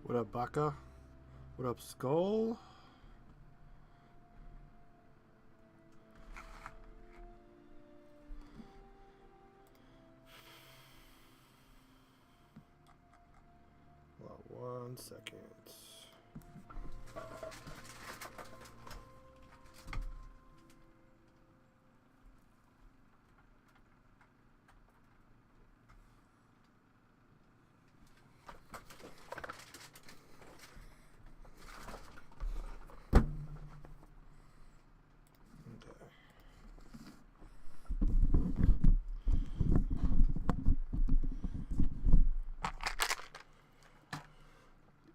What up, Baka? What up, Skull? Well, 1 second.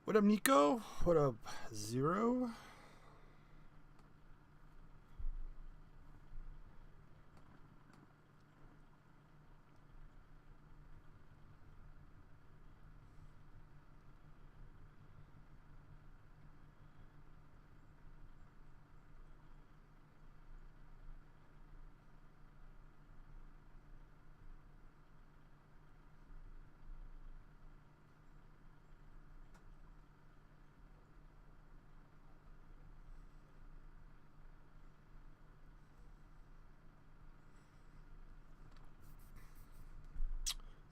What up, Nico? What up, Zero?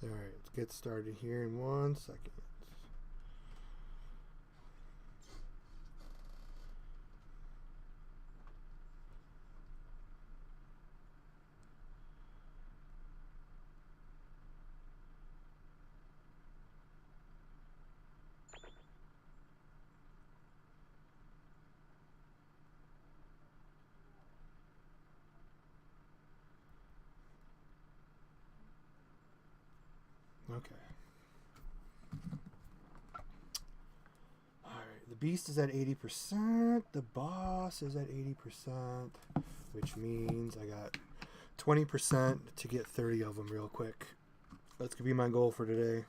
All right, let's get started here in 1 second. Okay. All right, the beast is at 80%. The boss is at 80%, which means I got 20% to get 30 of them real quick. That's gonna be my goal for today.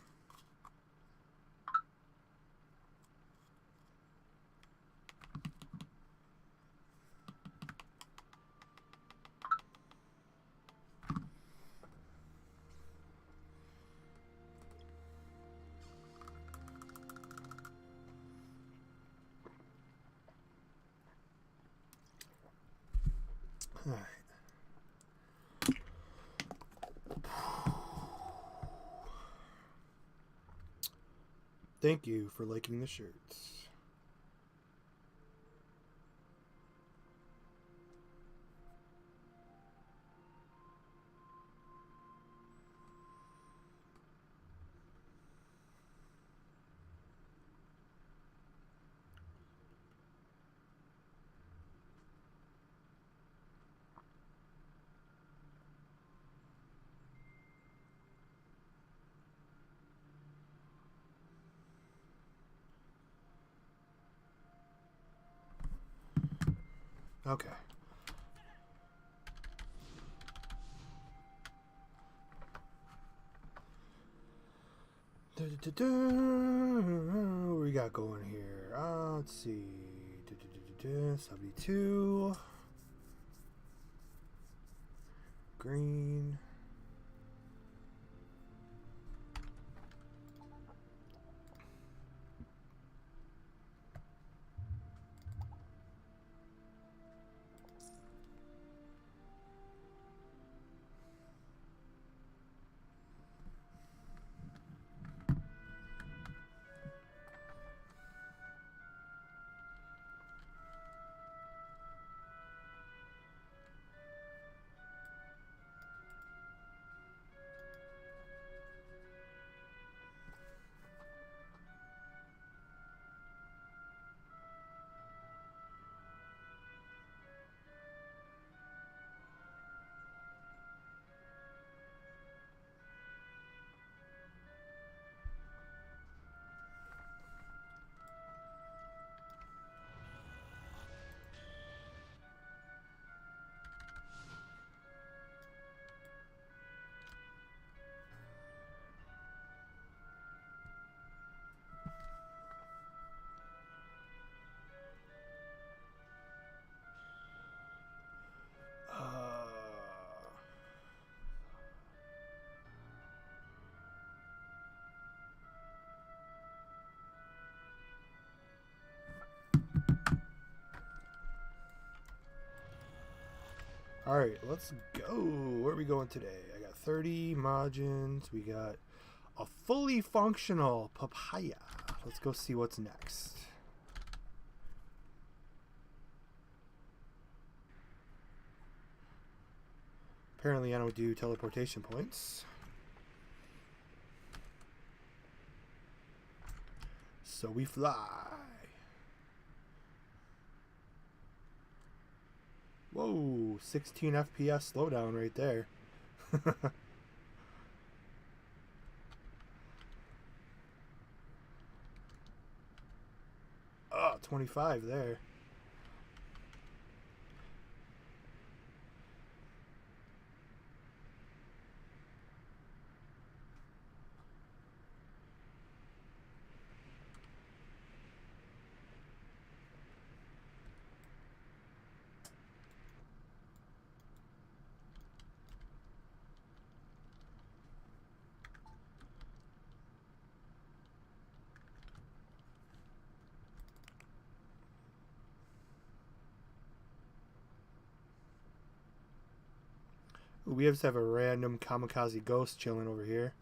All right. Thank you for liking the shirts. Okay. What we got going here? Let's see. 72. Green. Alright, let's go. Where are we going today? I got 30 margins. We got a fully functional papaya. Let's go see what's next. Apparently I don't do teleportation points. So we fly. Whoa, 16 FPS slowdown right there. Oh, 25 there. We just have a random kamikaze ghost chilling over here.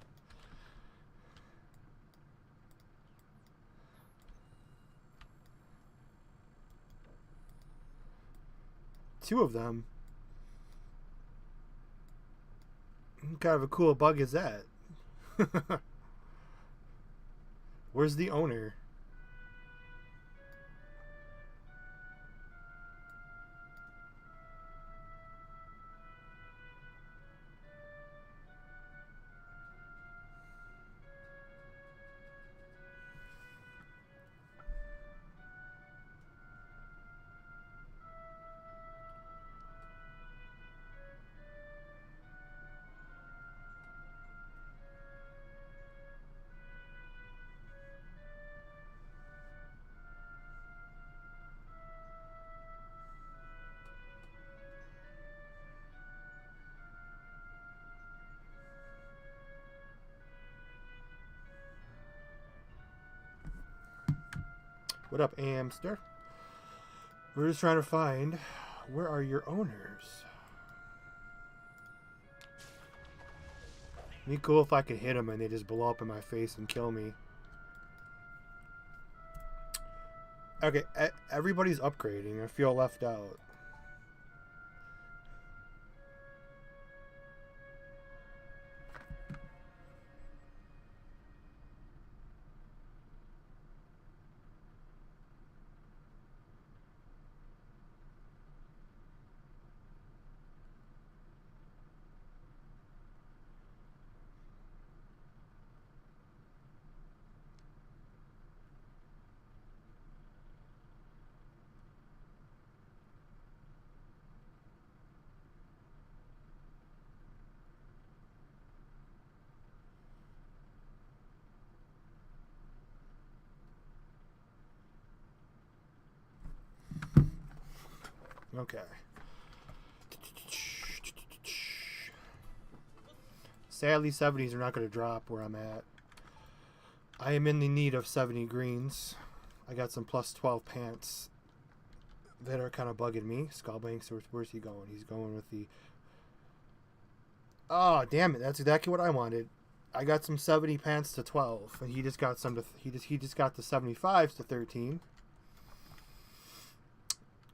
Two of them. What kind of a cool bug is that? Where's the owner? What up, Amster? We're just trying to find, where are your owners? It'd be cool if I could hit them and they just blow up in my face and kill me. Okay, everybody's upgrading. I feel left out. Okay. Sadly, 70s are not going to drop where I'm at. I am in the need of 70 greens. I got some plus 12 pants that are kind of bugging me. Skullbanks, where's he going? He's going with the... Oh, damn it. That's exactly what I wanted. I got some 70 pants to 12, and he just got some to... He just got the 75s to 13.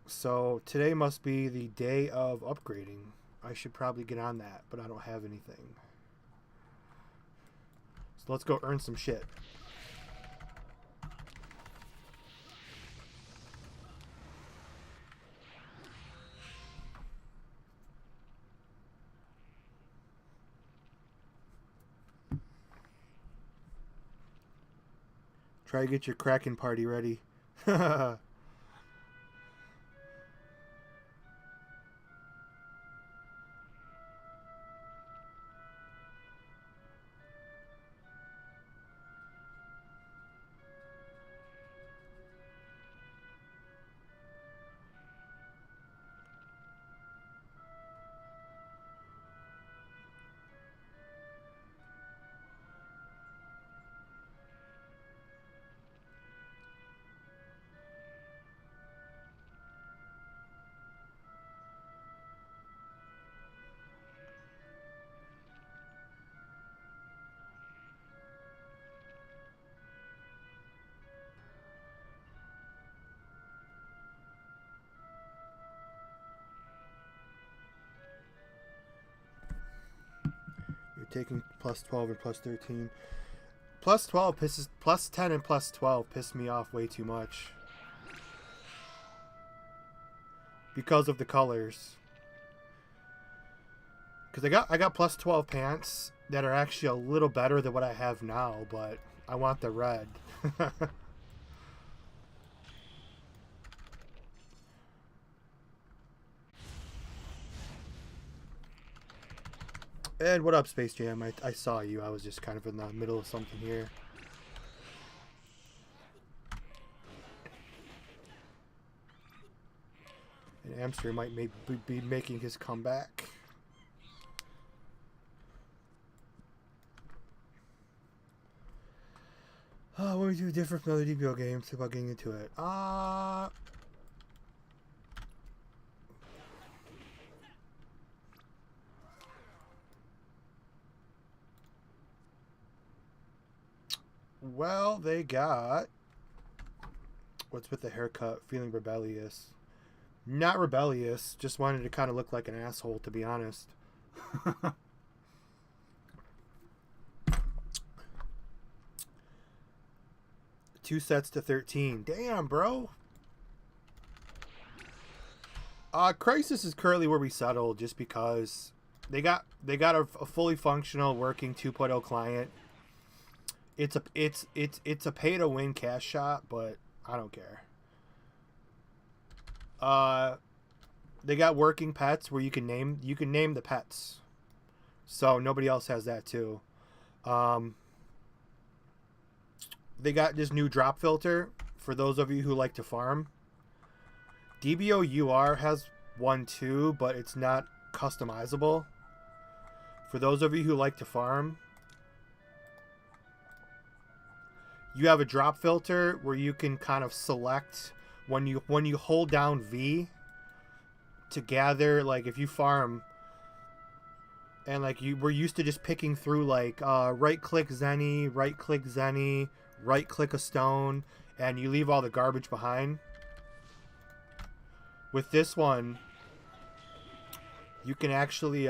So today must be the day of upgrading. I should probably get on that, but I don't have anything. So let's go earn some shit. Try to get your Kraken party ready. taking plus 12 and plus 13. Plus 12 pisses, plus 10 and plus 12 piss me off way too much. Because of the colors. Because I got plus 12 pants that are actually a little better than what I have now, but I want the red. And what up, Space Jam? I saw you. I was just kind of in the middle of something here. And Amster might be making his comeback. What would we do different from other DBO games? Think about getting into it. Well, they got... What's with the haircut? Feeling rebellious. Not rebellious. Just wanted to kind of look like an asshole, to be honest. 2 sets to 13. Damn, bro. Crisis is currently where we settled, just because they got a fully functional working 2.0 client. It's a pay to win cash shot, but I don't care. They got working pets where you can name the pets. So nobody else has that too. They got this new drop filter for those of you who like to farm. DBOUR has one too, but it's not customizable. For those of you who like to farm, you have a drop filter where you can kind of select when you hold down V to gather, like if you farm and like we're used to just picking through like right click Zenny, right click a stone, and you leave all the garbage behind. With this one, you can actually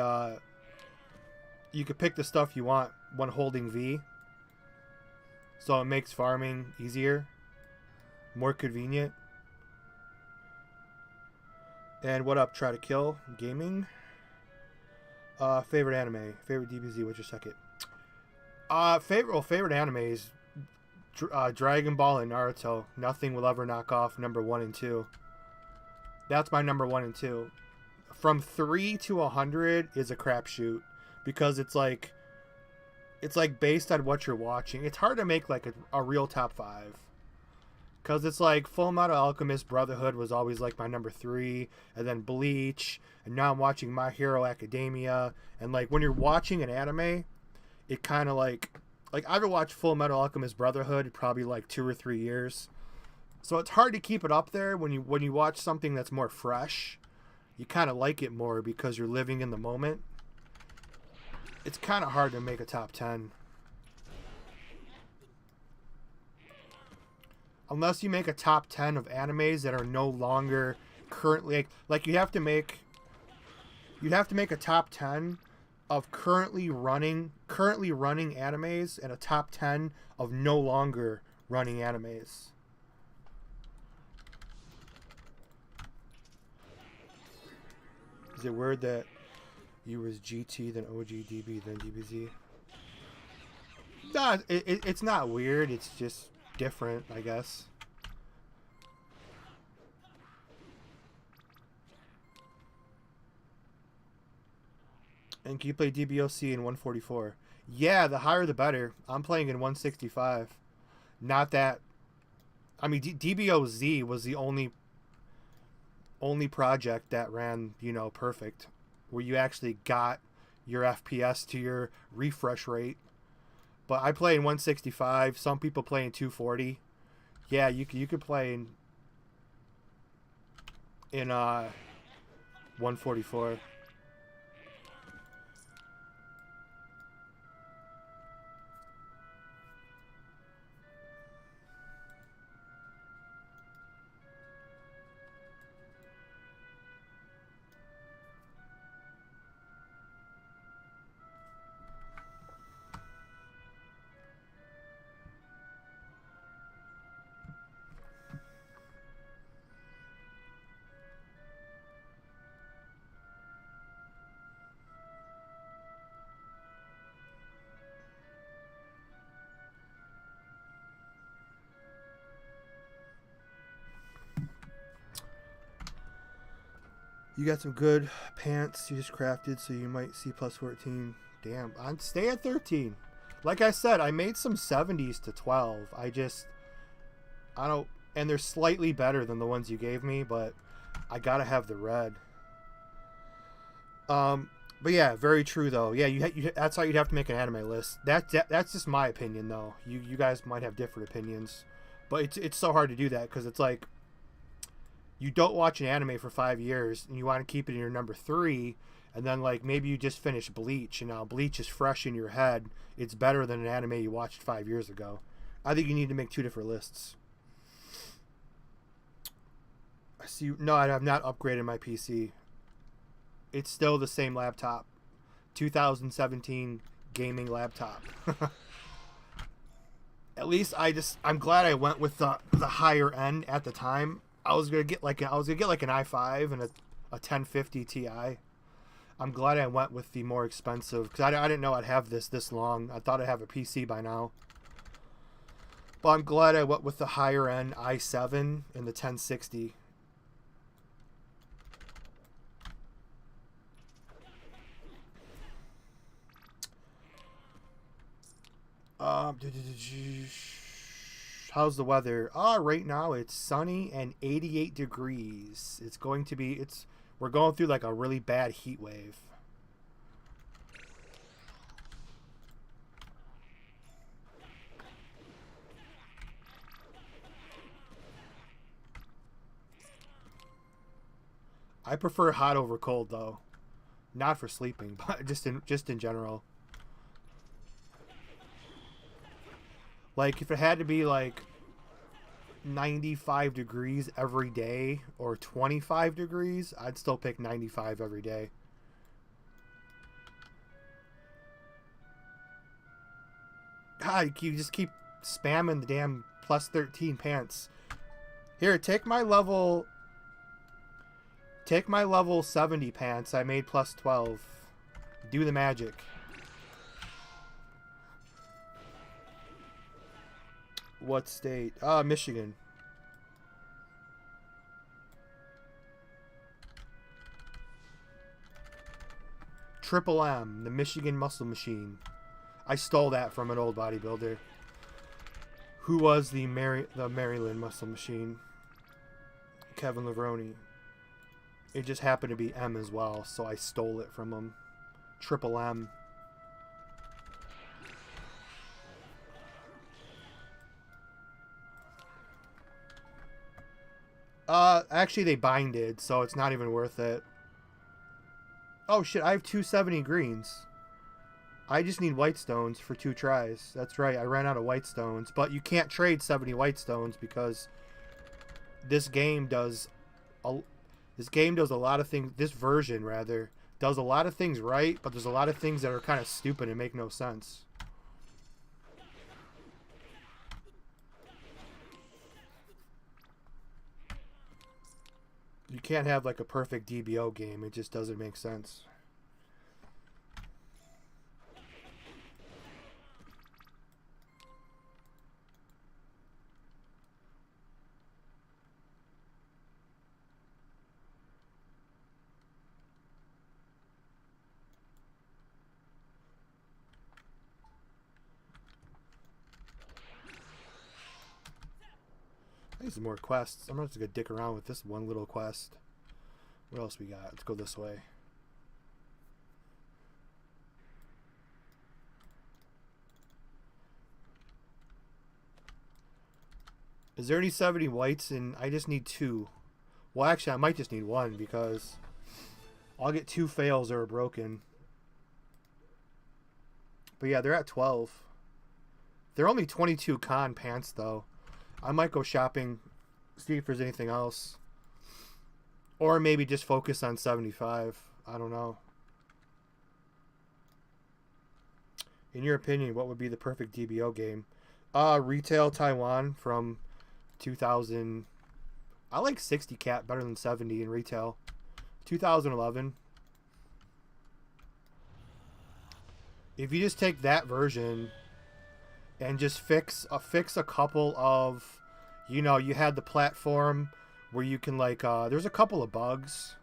you can pick the stuff you want when holding V. So it makes farming easier, more convenient. And what up, Try to Kill Gaming? Favorite anime, favorite DBZ. What's your second? Favorite animes. Dragon Ball and Naruto. Nothing will ever knock off number 1 and 2. That's my number 1 and 2. From 3 to 100 is a crapshoot, because it's like based on what you're watching. It's hard to make like a real top 5, because it's like Full Metal Alchemist Brotherhood was always like my number 3, and then Bleach, and now I'm watching My Hero Academia. And like when you're watching an anime, it kind of like I haven't watched Full Metal Alchemist Brotherhood in probably like 2 or 3 years. So it's hard to keep it up there. When you watch something that's more fresh, you kind of like it more because you're living in the moment. It's kind of hard to make a top 10. Unless you make a top 10 of animes that are no longer currently... Like you'd have to make a top 10 of currently running animes, and a top 10 of no longer running animes. Is it weird that you was GT, then OG, DB, then DBZ? Nah, it's not weird. It's just different, I guess. And can you play DBOC in 144? Yeah, the higher the better. I'm playing in 165. Not that... I mean, DBOZ was the only project that ran, perfect, where you actually got your FPS to your refresh rate. But I play in 165. Some people play in 240. Yeah, you could play in 144. You got some good pants you just crafted, so you might see plus 14. Damn, stay at 13. Like I said, I made some 70s to 12. I don't, and they're slightly better than the ones you gave me, but I gotta have the red. But yeah, very true though. Yeah, that's how you'd have to make an anime list. That's just my opinion though. You guys might have different opinions, but it's so hard to do that because it's like you don't watch an anime for 5 years and you want to keep it in your number 3, and then like maybe you just finished Bleach and now Bleach is fresh in your head. It's better than an anime you watched 5 years ago. I think you need to make 2 different lists. I see. No, I have not upgraded my PC. It's still the same laptop. 2017 gaming laptop. At least I'm glad I went with the higher end at the time. I was gonna get like an i5 and a 1050 Ti. I'm glad I went with the more expensive because I didn't know I'd have this long. I thought I'd have a PC by now. But I'm glad I went with the higher end i7 and the 1060. How's the weather? Right now it's sunny and 88 degrees. It's going to be, we're going through like a really bad heat wave. I prefer hot over cold though. Not for sleeping, but just in general. Like, if it had to be, like, 95 degrees every day or 25 degrees, I'd still pick 95 every day. God, you just keep spamming the damn plus 13 pants. Here, take my level 70 pants. I made plus 12. Do the magic. What state? Michigan. Triple M, the Michigan Muscle Machine. I stole that from an old bodybuilder who was the Maryland Muscle Machine. Kevin Levrone. It just happened to be M as well, so I stole it from him. Triple M. Actually they binded, so it's not even worth it. Oh shit, I have 270 greens. I just need white stones for 2 tries. That's right, I ran out of white stones. But you can't trade 70 white stones because this game does a lot of things. This version, rather, does a lot of things right, but there's a lot of things that are kind of stupid and make no sense. You can't have like a perfect DBO game. It just doesn't make sense. I need some more quests. I'm just gonna dick around with this one little quest. What else we got? Let's go this way. Is there any 70 whites? And I just need 2. Well, actually, I might just need 1 because I'll get 2 fails or a broken. But yeah, they're at 12. They're only 22 con pants though. I might go shopping, see if there's anything else. Or maybe just focus on 75. I don't know. In your opinion, what would be the perfect DBO game? Retail Taiwan from 2000. I like 60 cat better than 70 in retail. 2011. If you just take that version and just fix a couple of, you know, you had the platform where you can like there's a couple of bugs.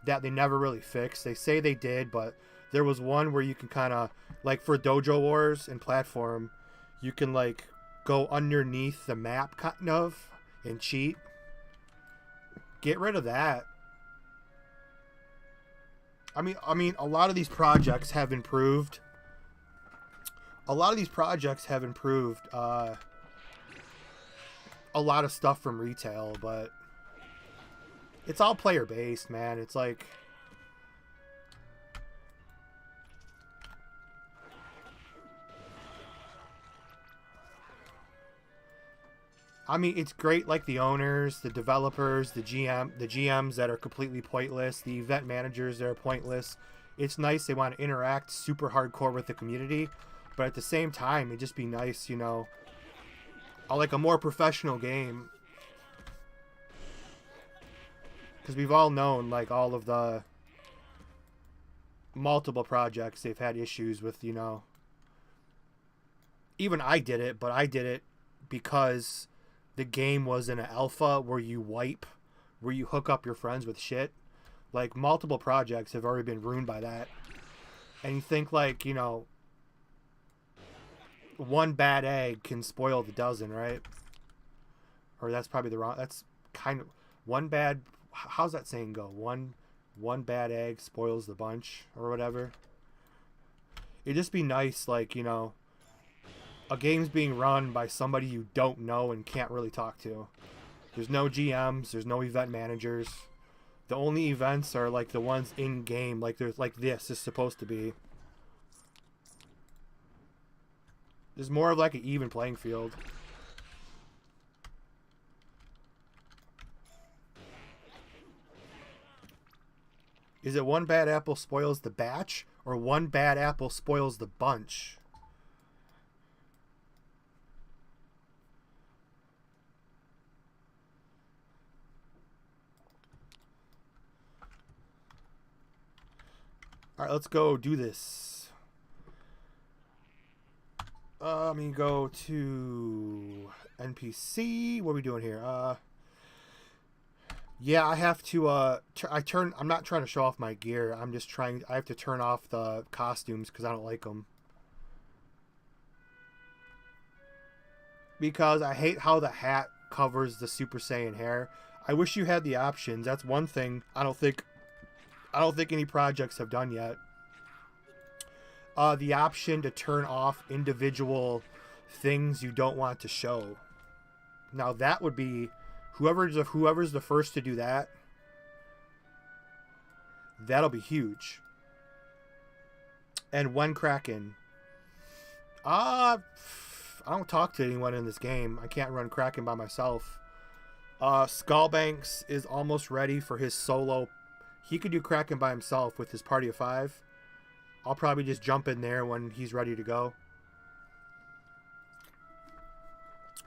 that they never really fixed. They say they did, but there was one where you can kind of, like for Dojo Wars and platform, you can like go underneath the map kind of and cheat. Get rid of that. I mean, a lot of these projects have improved. A lot of these projects have improved a lot of stuff from retail, but it's all player based, man. It's like, I mean, it's great, like the owners, the developers, the GMs that are completely pointless, the event managers that are pointless. It's nice they want to interact super hardcore with the community, but at the same time, it'd just be nice, you know, like a more professional game. Because we've all known, like, all of the multiple projects they've had issues with, you know. Even I did it, but I did it because the game was in an alpha where you hook up your friends with shit. Like, multiple projects have already been ruined by that. And you think, like, you know, one bad egg can spoil the dozen, right? Or that's probably the wrong, that's kind of, one bad, how's that saying go? One bad egg spoils the bunch, or whatever. It'd just be nice, like, you know, a game's being run by somebody you don't know and can't really talk to. There's no GMs, there's no event managers. The only events are like the ones in game, like there's like this is supposed to be. There's more of like an even playing field. Is it one bad apple spoils the batch, or one bad apple spoils the bunch? All right, let's go do this. Let me go to NPC. What are we doing here? Yeah, I have to, I'm not trying to show off my gear. I'm just trying, I have to turn off the costumes because I don't like them. Because I hate how the hat covers the Super Saiyan hair. I wish you had the options. That's one thing I don't think any projects have done yet. The option to turn off individual things you don't want to show. Now that would be, whoever's the first to do that, that'll be huge. And one Kraken. I don't talk to anyone in this game. I can't run Kraken by myself. Skullbanks is almost ready for his solo. He could do Kraken by himself with his party of 5. I'll probably just jump in there when he's ready to go.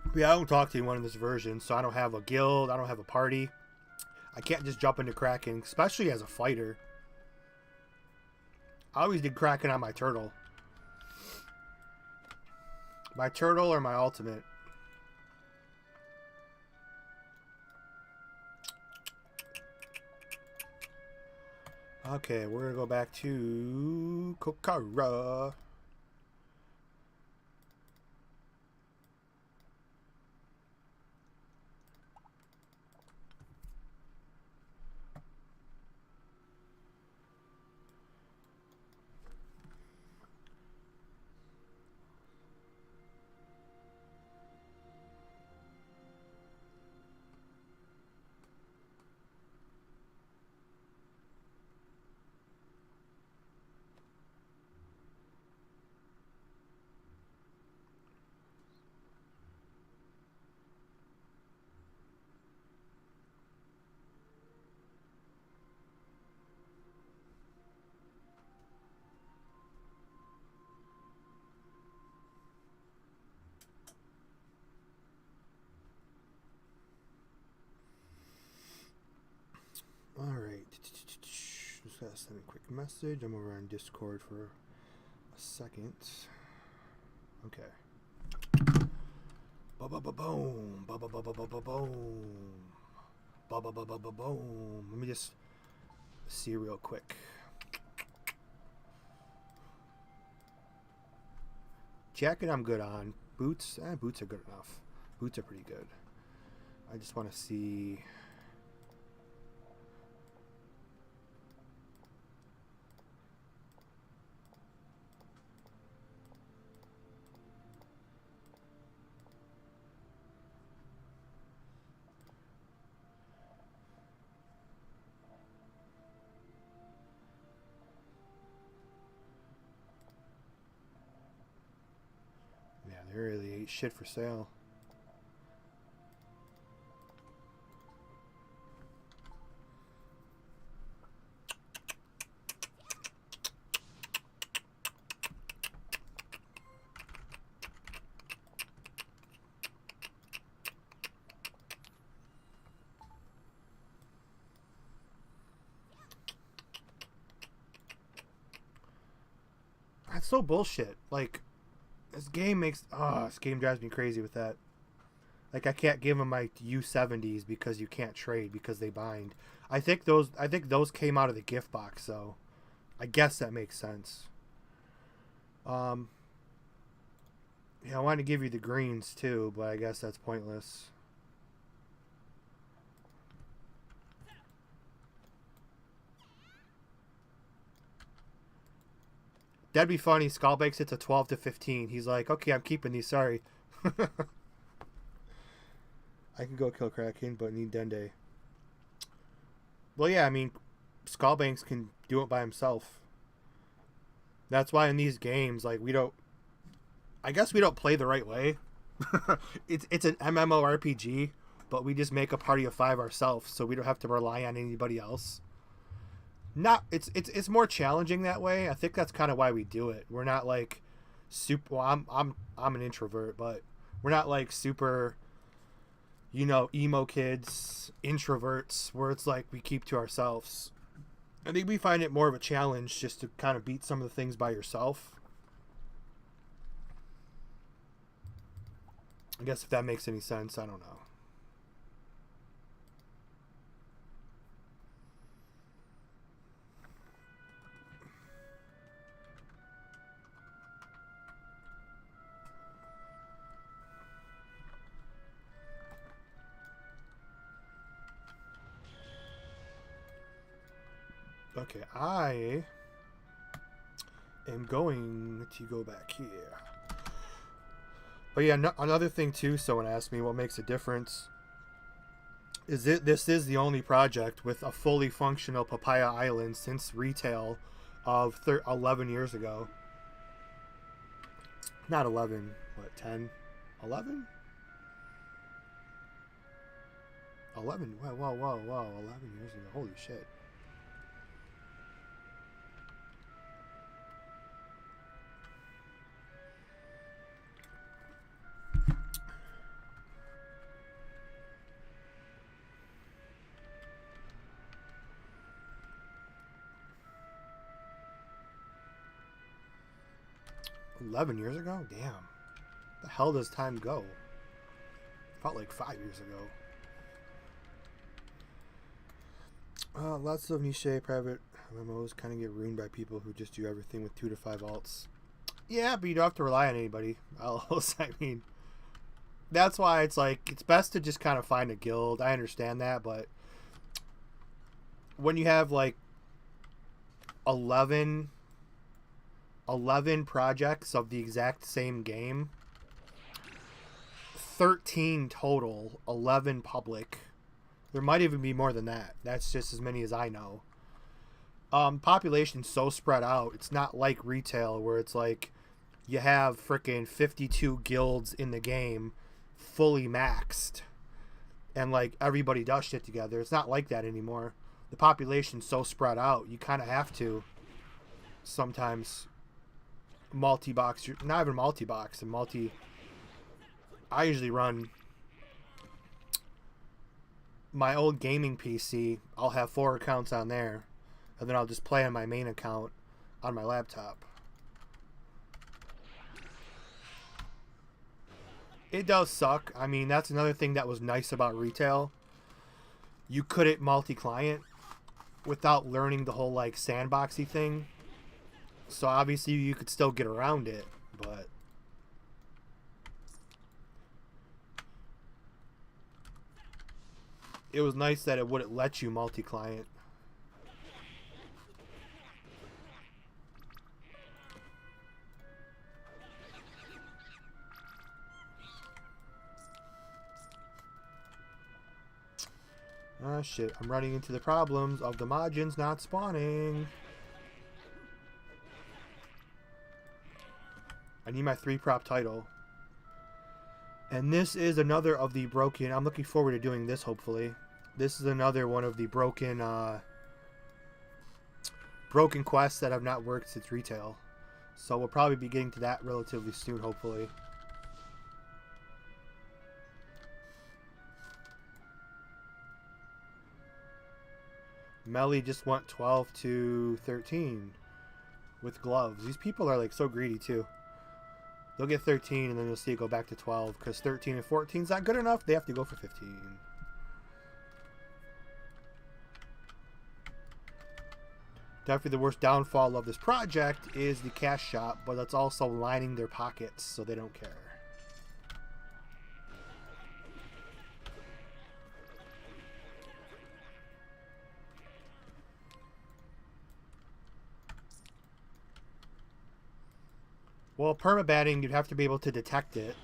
But yeah, I don't talk to anyone in this version, so I don't have a guild, I don't have a party. I can't just jump into Kraken, especially as a fighter. I always did Kraken on my turtle. My turtle or my ultimate. Okay, we're going to go back to Kokara. Alright. Just gotta send a quick message. I'm over on Discord for a second. Okay. Ba-ba-ba-boom. Ba-ba-ba-ba-ba-boom. Ba-ba-ba-ba-boom. Let me just See real quick. Jacket I'm good on. Boots, boots are good enough. Boots are pretty good. I just want to see. Yeah, there really ain't shit for sale. That's so bullshit. Like, this game drives me crazy with that. Like, I can't give them my U70s because you can't trade because they bind. I think those came out of the gift box, so I guess that makes sense. Yeah, I wanted to give you the greens too, but I guess that's pointless. That'd be funny. Skullbanks hits a 12 to 15. He's like, okay, I'm keeping these. Sorry. I can go kill Kraken, but need Dende. Well, yeah, I mean, Skullbanks can do it by himself. That's why in these games, like, I guess we don't play the right way. It's an MMORPG, but we just make a party of 5 ourselves, so we don't have to rely on anybody else. It's more challenging that way. I think that's kind of why we do it. We're not like super. Well, I'm an introvert, but we're not like super, emo kids, introverts, where it's like we keep to ourselves. I think we find it more of a challenge just to kind of beat some of the things by yourself. I guess if that makes any sense, I don't know. Okay, I am going to go back here. But yeah, another thing too, someone asked me what makes a difference. This is the only project with a fully functional Papaya Island since retail of 11 years ago. Not 11, what, 10? 11? 11, wow, 11 years ago, holy shit. $11 years ago? Damn. The hell does time go? Felt like 5 years ago. Lots of niche private MMOs kind of get ruined by people who just do everything with 2 to 5 alts. Yeah, but you don't have to rely on anybody else. I mean, that's why it's like, it's best to just kind of find a guild. I understand that, but when you have like 11 projects of the exact same game, 13 total, 11 public. There might even be more than that. That's just as many as I know. Population's so spread out. It's not like retail where it's like you have freaking 52 guilds in the game fully maxed and like everybody does shit together. It's not like that anymore. The population's so spread out. You kind of have to sometimes multi-box, not even multi-box, and I usually run my old gaming PC. I'll have 4 accounts on there, and then I'll just play on my main account on my laptop. It does suck. I mean, that's another thing that was nice about retail. You couldn't multi-client. without learning the whole like sandboxy thing. So obviously you could still get around it, but it was nice that it wouldn't let you multi-client. Ah, shit. I'm running into the problems of the Majins not spawning. I need my 3-prop title. And this is another of the broken... I'm looking forward to doing this, hopefully. This is another one of the broken quests that have not worked since retail. So we'll probably be getting to that relatively soon, hopefully. Melly just went 12 to 13 with gloves. These people are like so greedy too. They'll get 13 and then you'll see it go back to 12 because 13 and 14 is not good enough. They have to go for 15. Definitely the worst downfall of this project is the cash shop, but that's also lining their pockets so they don't care. Well, permabanning, you'd have to be able to detect it.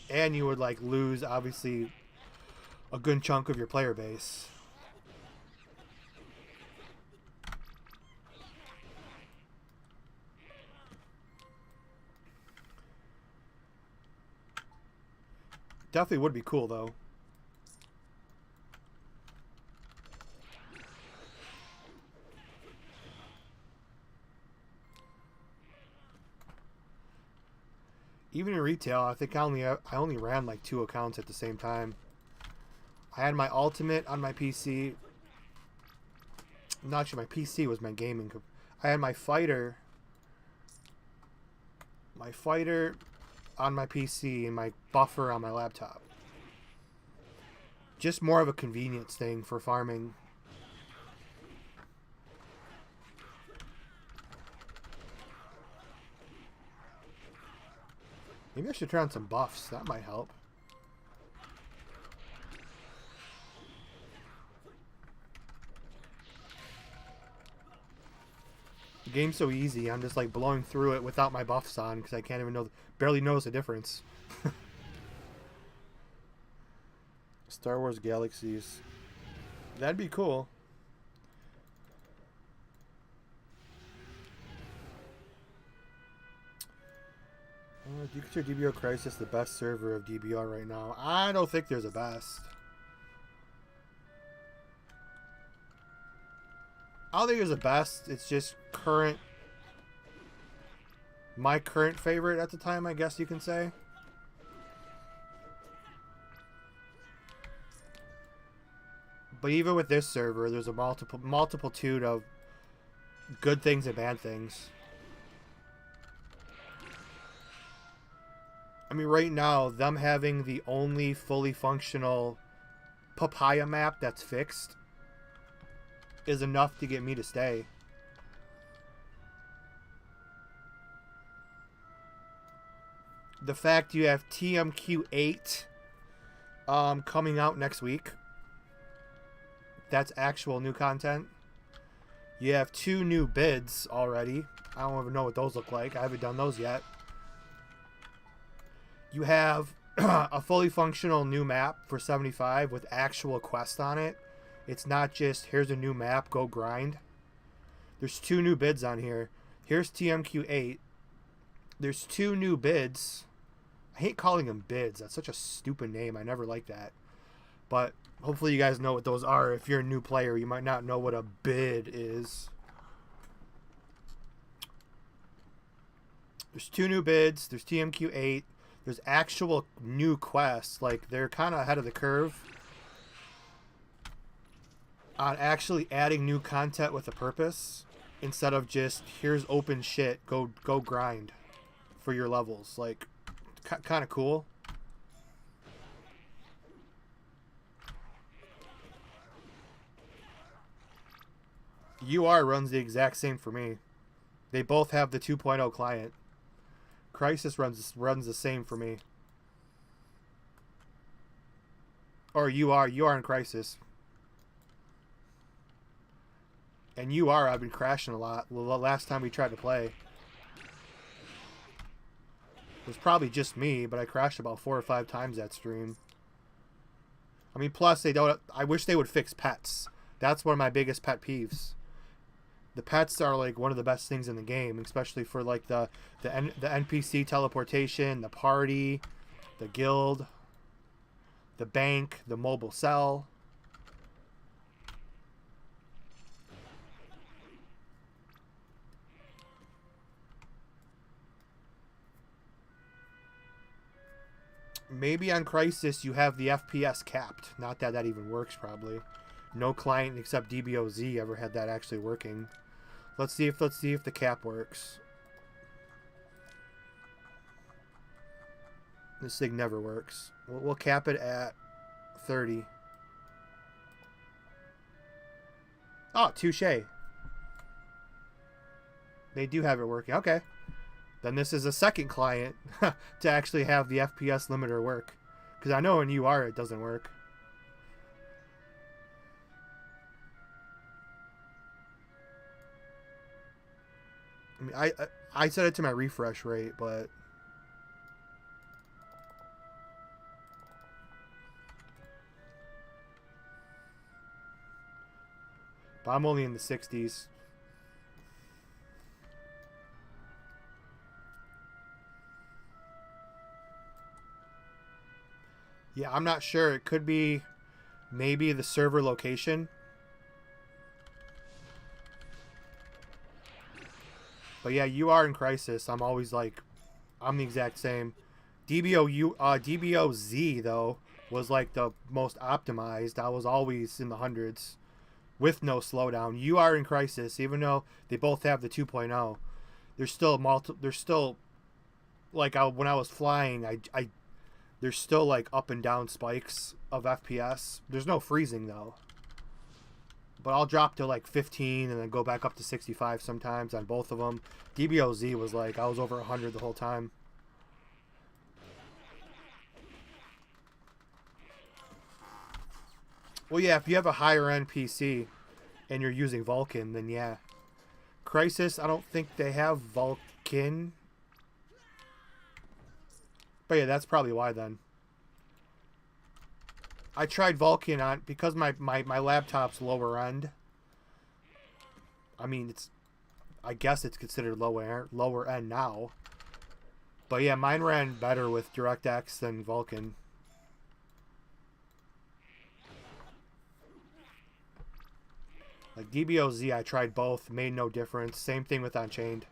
And you would, like, lose, obviously, a good chunk of your player base. Definitely would be cool, though. Even in retail, I think I only ran like 2 accounts at the same time. I had my ultimate on my PC. Not sure, my PC was my gaming. I had my fighter on my PC and my buffer on my laptop. Just more of a convenience thing for farming. Maybe I should turn on some buffs. That might help. The game's so easy. I'm just like blowing through it without my buffs on because I can't even barely notice the difference. Star Wars Galaxies. That'd be cool. Do you consider DBO Crisis the best server of DBO right now? I don't think there's a best. I don't think there's a best. It's just current. My current favorite at the time, I guess you can say. But even with this server, there's a multitude of good things and bad things. I mean, right now, them having the only fully functional Papaya map that's fixed is enough to get me to stay. The fact you have TMQ8 coming out next week. That's actual new content. You have 2 new bids already. I don't even know what those look like. I haven't done those yet. You have a fully functional new map for 75 with actual quests on it. It's not just, here's a new map, go grind. There's 2 new bids on here. Here's TMQ8. There's 2 new bids. I hate calling them bids. That's such a stupid name. I never liked that. But hopefully you guys know what those are. If you're a new player, you might not know what a bid is. There's 2 new bids. There's TMQ8. There's actual new quests. Like, they're kind of ahead of the curve on actually adding new content with a purpose instead of just, here's open shit, go grind for your levels. Like, kind of cool. UR runs the exact same for me. They both have the 2.0 client. Crisis runs the same for me. Or UR in Crisis. And UR, I've been crashing a lot. The last time we tried to play, it was probably just me, but I crashed about 4 or 5 times that stream. I mean, plus they don't. I wish they would fix pets. That's one of my biggest pet peeves. The pets are like one of the best things in the game, especially for like the NPC teleportation, the party, the guild, the bank, the mobile cell. Maybe on Crisis you have the FPS capped. Not that that even works, probably. No client except DBOC ever had that actually working. Let's see if the cap works. This thing never works. We'll cap it at 30. Oh, touche. They do have it working. Okay. Then this is a second client to actually have the FPS limiter work. Because I know in UR it doesn't work. I mean, I set it to my refresh rate, but I'm only in the 60s. Yeah, I'm not sure. It could be maybe the server location. But yeah, you are in Crisis. I'm always like, I'm the exact same. DBOZ, though, was like the most optimized. I was always in the hundreds with no slowdown. You are in Crisis, even though they both have the 2.0. There's still like when I was flying, there's still like up and down spikes of FPS. There's no freezing though. But I'll drop to like 15 and then go back up to 65 sometimes on both of them. DBOZ was like, I was over 100 the whole time. Well, yeah, if you have a higher end PC and you're using Vulkan, then yeah. Crisis, I don't think they have Vulkan. But yeah, that's probably why then. I tried Vulkan on because my laptop's lower end. I mean, I guess it's considered lower end now. But yeah, mine ran better with DirectX than Vulkan. Like DBOZ, I tried both, made no difference. Same thing with Unchained.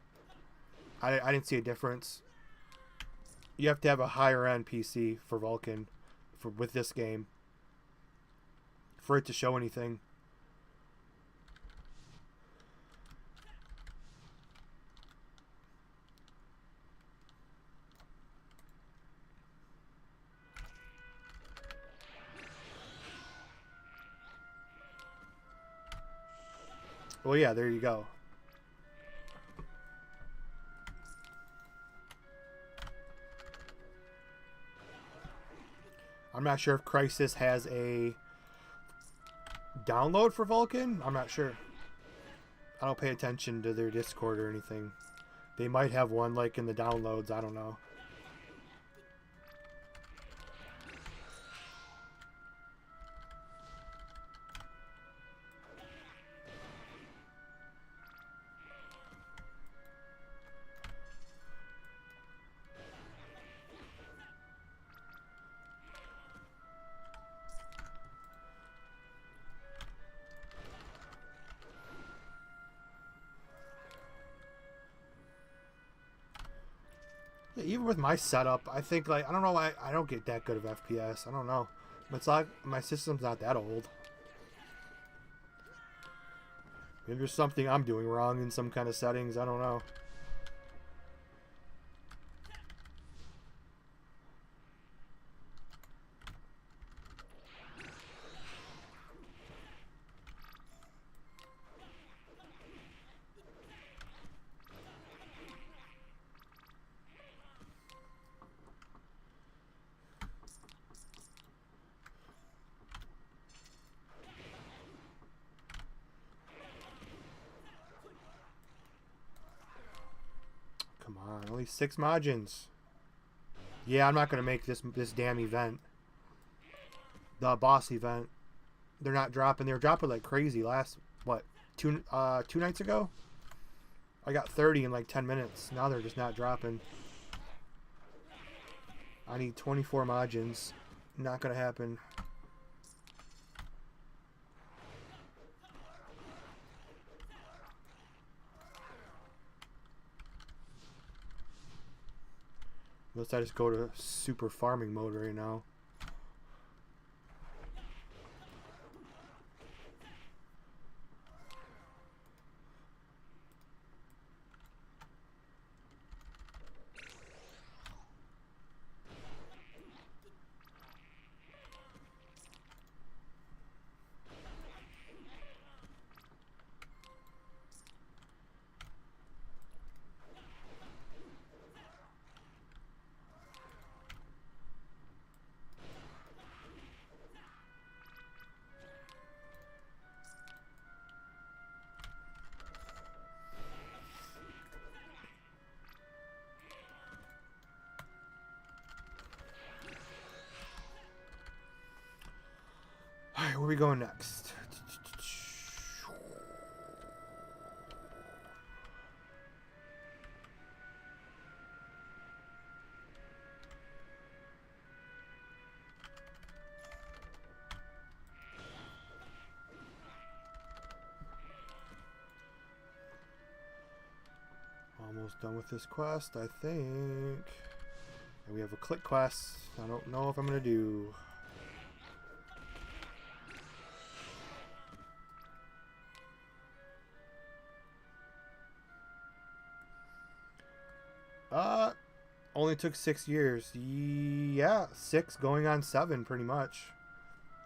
I didn't see a difference. You have to have a higher end PC for Vulkan with this game for it to show anything. Well, yeah, there you go. I'm not sure if Crisis has a download for Vulkan. I'm not sure. I don't pay attention to their Discord or anything. They might have one like in the downloads. I don't know. Even with my setup, I think like I don't know why I don't get that good of FPS. I don't know. It's like my system's not that old. Maybe there's something I'm doing wrong in some kind of settings. I don't know. on, only 6 margins. Yeah, I'm not gonna make this damn event. The boss event. They're not dropping. They were dropping like crazy last, what, two nights ago? I got 30 in like 10 minutes. Now they're just not dropping. I need 24 margins. Not gonna happen. Unless I just go to super farming mode right now. Alright, where are we going next? Almost done with this quest, I think. And we have a click quest. I don't know if I'm going to do. Only took 6 years. Yeah, 6 going on 7 pretty much.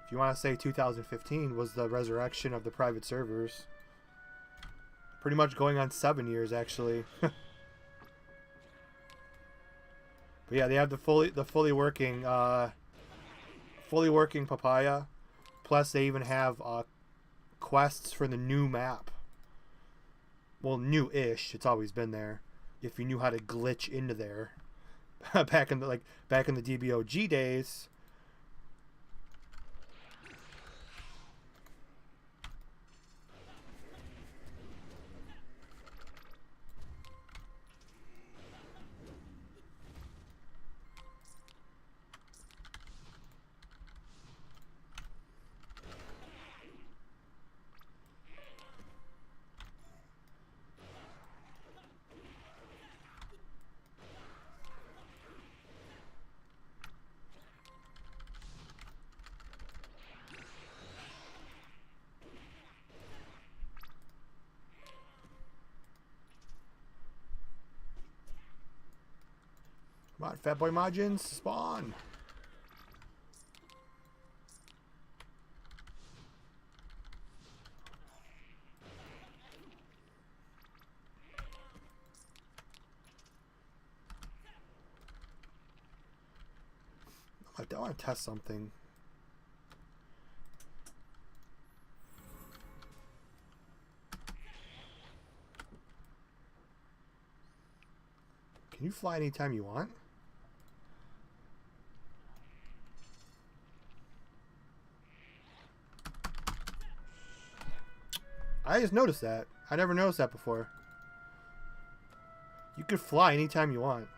If you want to say 2015 was the resurrection of the private servers. Pretty much going on 7 years actually. But yeah, they have the fully working Papaya. Plus they even have quests for the new map. Well, new-ish. It's always been there. If you knew how to glitch into there. back in the DBOG days. Come on, fat boy margins, spawn. I want to test something. Can you fly anytime you want? I just noticed that. I never noticed that before. You could fly anytime you want.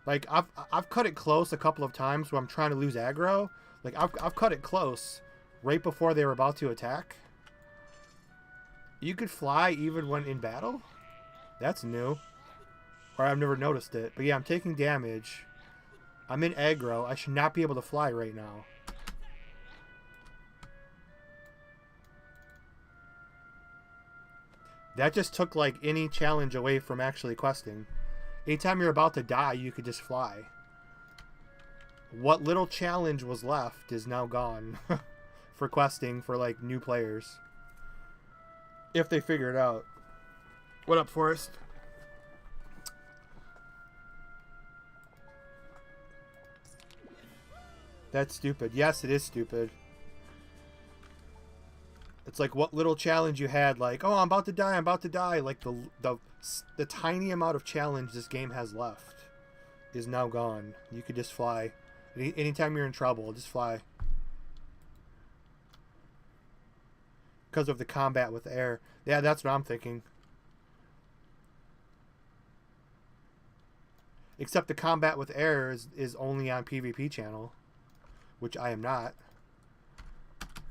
Like I've cut it close a couple of times where I'm trying to lose aggro. Like I've cut it close right before they were about to attack. You could fly even when in battle? That's new. Or I've never noticed it. But yeah, I'm taking damage. I'm in aggro. I should not be able to fly right now. That just took like any challenge away from actually questing. Anytime you're about to die, you could just fly. What little challenge was left is now gone for questing for like new players. If they figure it out. What up, Forrest? That's stupid. Yes, it is stupid. It's like what little challenge you had, like, oh, I'm about to die, I'm about to die. Like the tiny amount of challenge this game has left is now gone. You could just fly. Anytime you're in trouble, just fly. Because of the combat with air. Yeah, that's what I'm thinking. Except the combat with air is only on PvP channel, which I am not.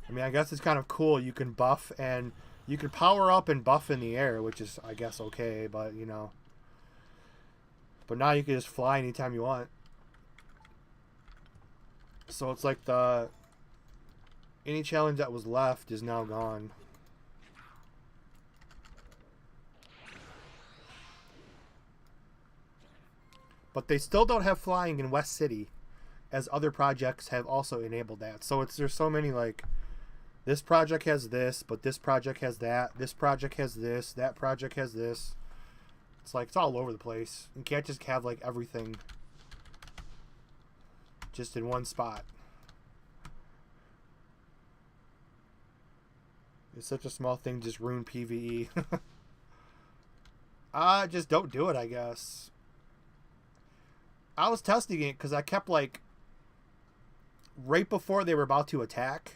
I mean, I guess it's kind of cool. You can buff and you can power up and buff in the air, which is, I guess, okay, but, you know. But now you can just fly anytime you want. So it's like any challenge that was left is now gone. But they still don't have flying in West City, as other projects have also enabled that. So there's so many, like, this project has this, but this project has that. This project has this. That project has this. It's like, it's all over the place. You can't just have, like, everything just in one spot. It's such a small thing, just ruin PvE. Just don't do it, I guess. I was testing it because I kept, like, right before they were about to attack,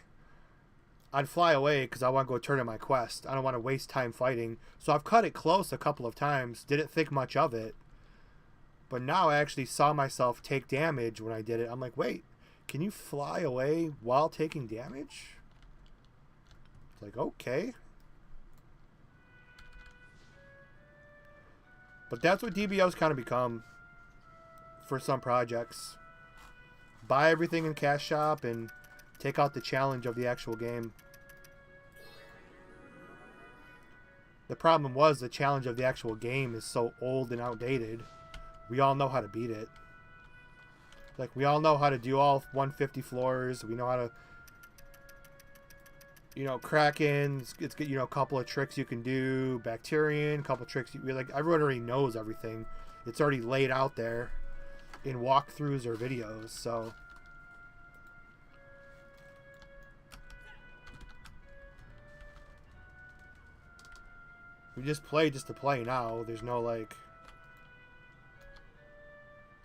I'd fly away because I want to go turn in my quest. I don't want to waste time fighting. So I've cut it close a couple of times. Didn't think much of it. But now I actually saw myself take damage when I did it. I'm like, wait, can you fly away while taking damage? It's like, okay. But that's what DBO's kind of become for some projects. Buy everything in Cash Shop and take out the challenge of the actual game. The problem was the challenge of the actual game is so old and outdated. We all know how to beat it. Like, we all know how to do all 150 floors. We know how to, you know, Kraken. It's you know, a couple of tricks you can do. Bacterian, a couple of tricks. Like, everyone already knows everything. It's already laid out there in walkthroughs or videos. So we just play just to play now. There's no, like...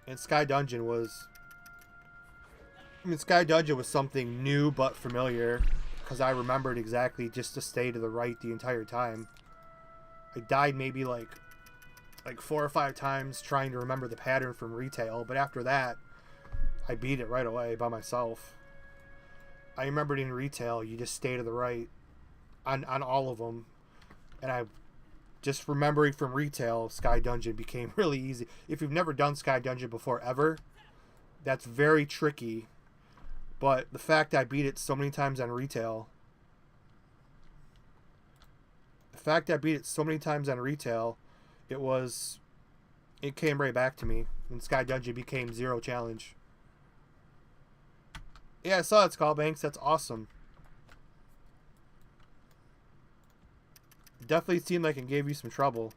And Sky Dungeon was... I mean, Sky Dungeon was something new but familiar, because I remembered exactly just to stay to the right the entire time. I died maybe like 4 or 5 times trying to remember the pattern from retail, but after that, I beat it right away by myself. I remembered in retail, you just stay to the right on all of them, and I just remembering from retail, Sky Dungeon became really easy. If you've never done Sky Dungeon before ever, that's very tricky. But the fact I beat it so many times on retail, it came right back to me. And Sky Dungeon became zero challenge. Yeah, I saw it, Skullbanks. That's awesome. It definitely seemed like it gave you some trouble.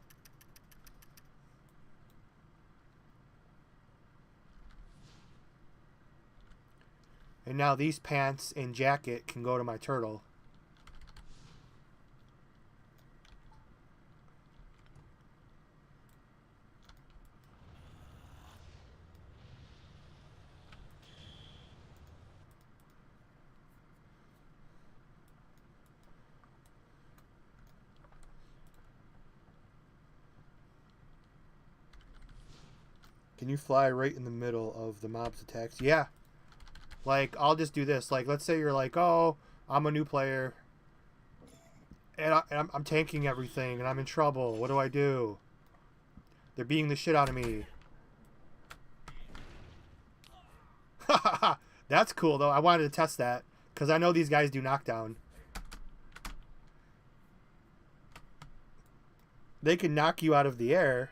And now these pants and jacket can go to my turtle. Can you fly right in the middle of the mob's attacks? Yeah. Like, I'll just do this. Like, let's say you're like, oh, I'm a new player. And I'm tanking everything, and I'm in trouble. What do I do? They're beating the shit out of me. That's cool, though. I wanted to test that, because I know these guys do knockdown. They can knock you out of the air.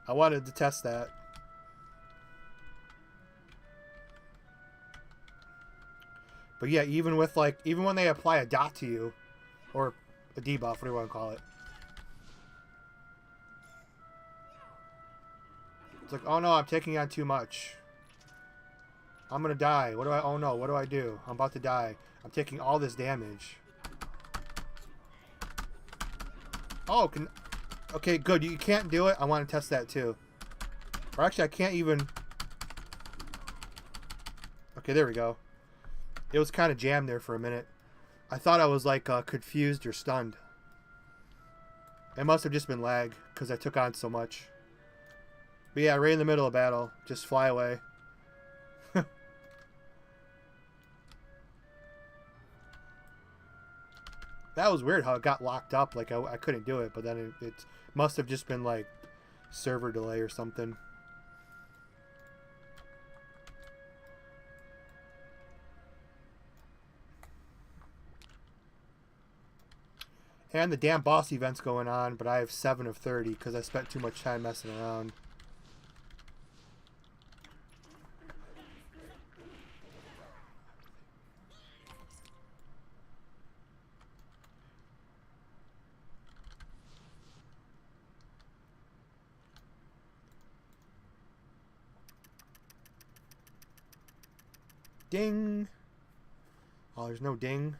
I wanted to test that. But yeah, even when they apply a dot to you, or a debuff, what do you want to call it? It's like, oh no, I'm taking on too much. I'm gonna die. What do I... Oh no, what do I do? I'm about to die. I'm taking all this damage. Oh, can... Okay, good. You can't do it. I want to test that too. Or actually, I can't even... Okay, there we go. It was kind of jammed there for a minute. I thought I was like confused or stunned. It must have just been lag because I took on so much. But yeah, right in the middle of battle. Just fly away. That was weird how it got locked up. Like I couldn't do it, but then it must have just been like server delay or something. And the damn boss event's going on, but I have 7 of 30 because I spent too much time messing around. Ding! Oh, there's no ding.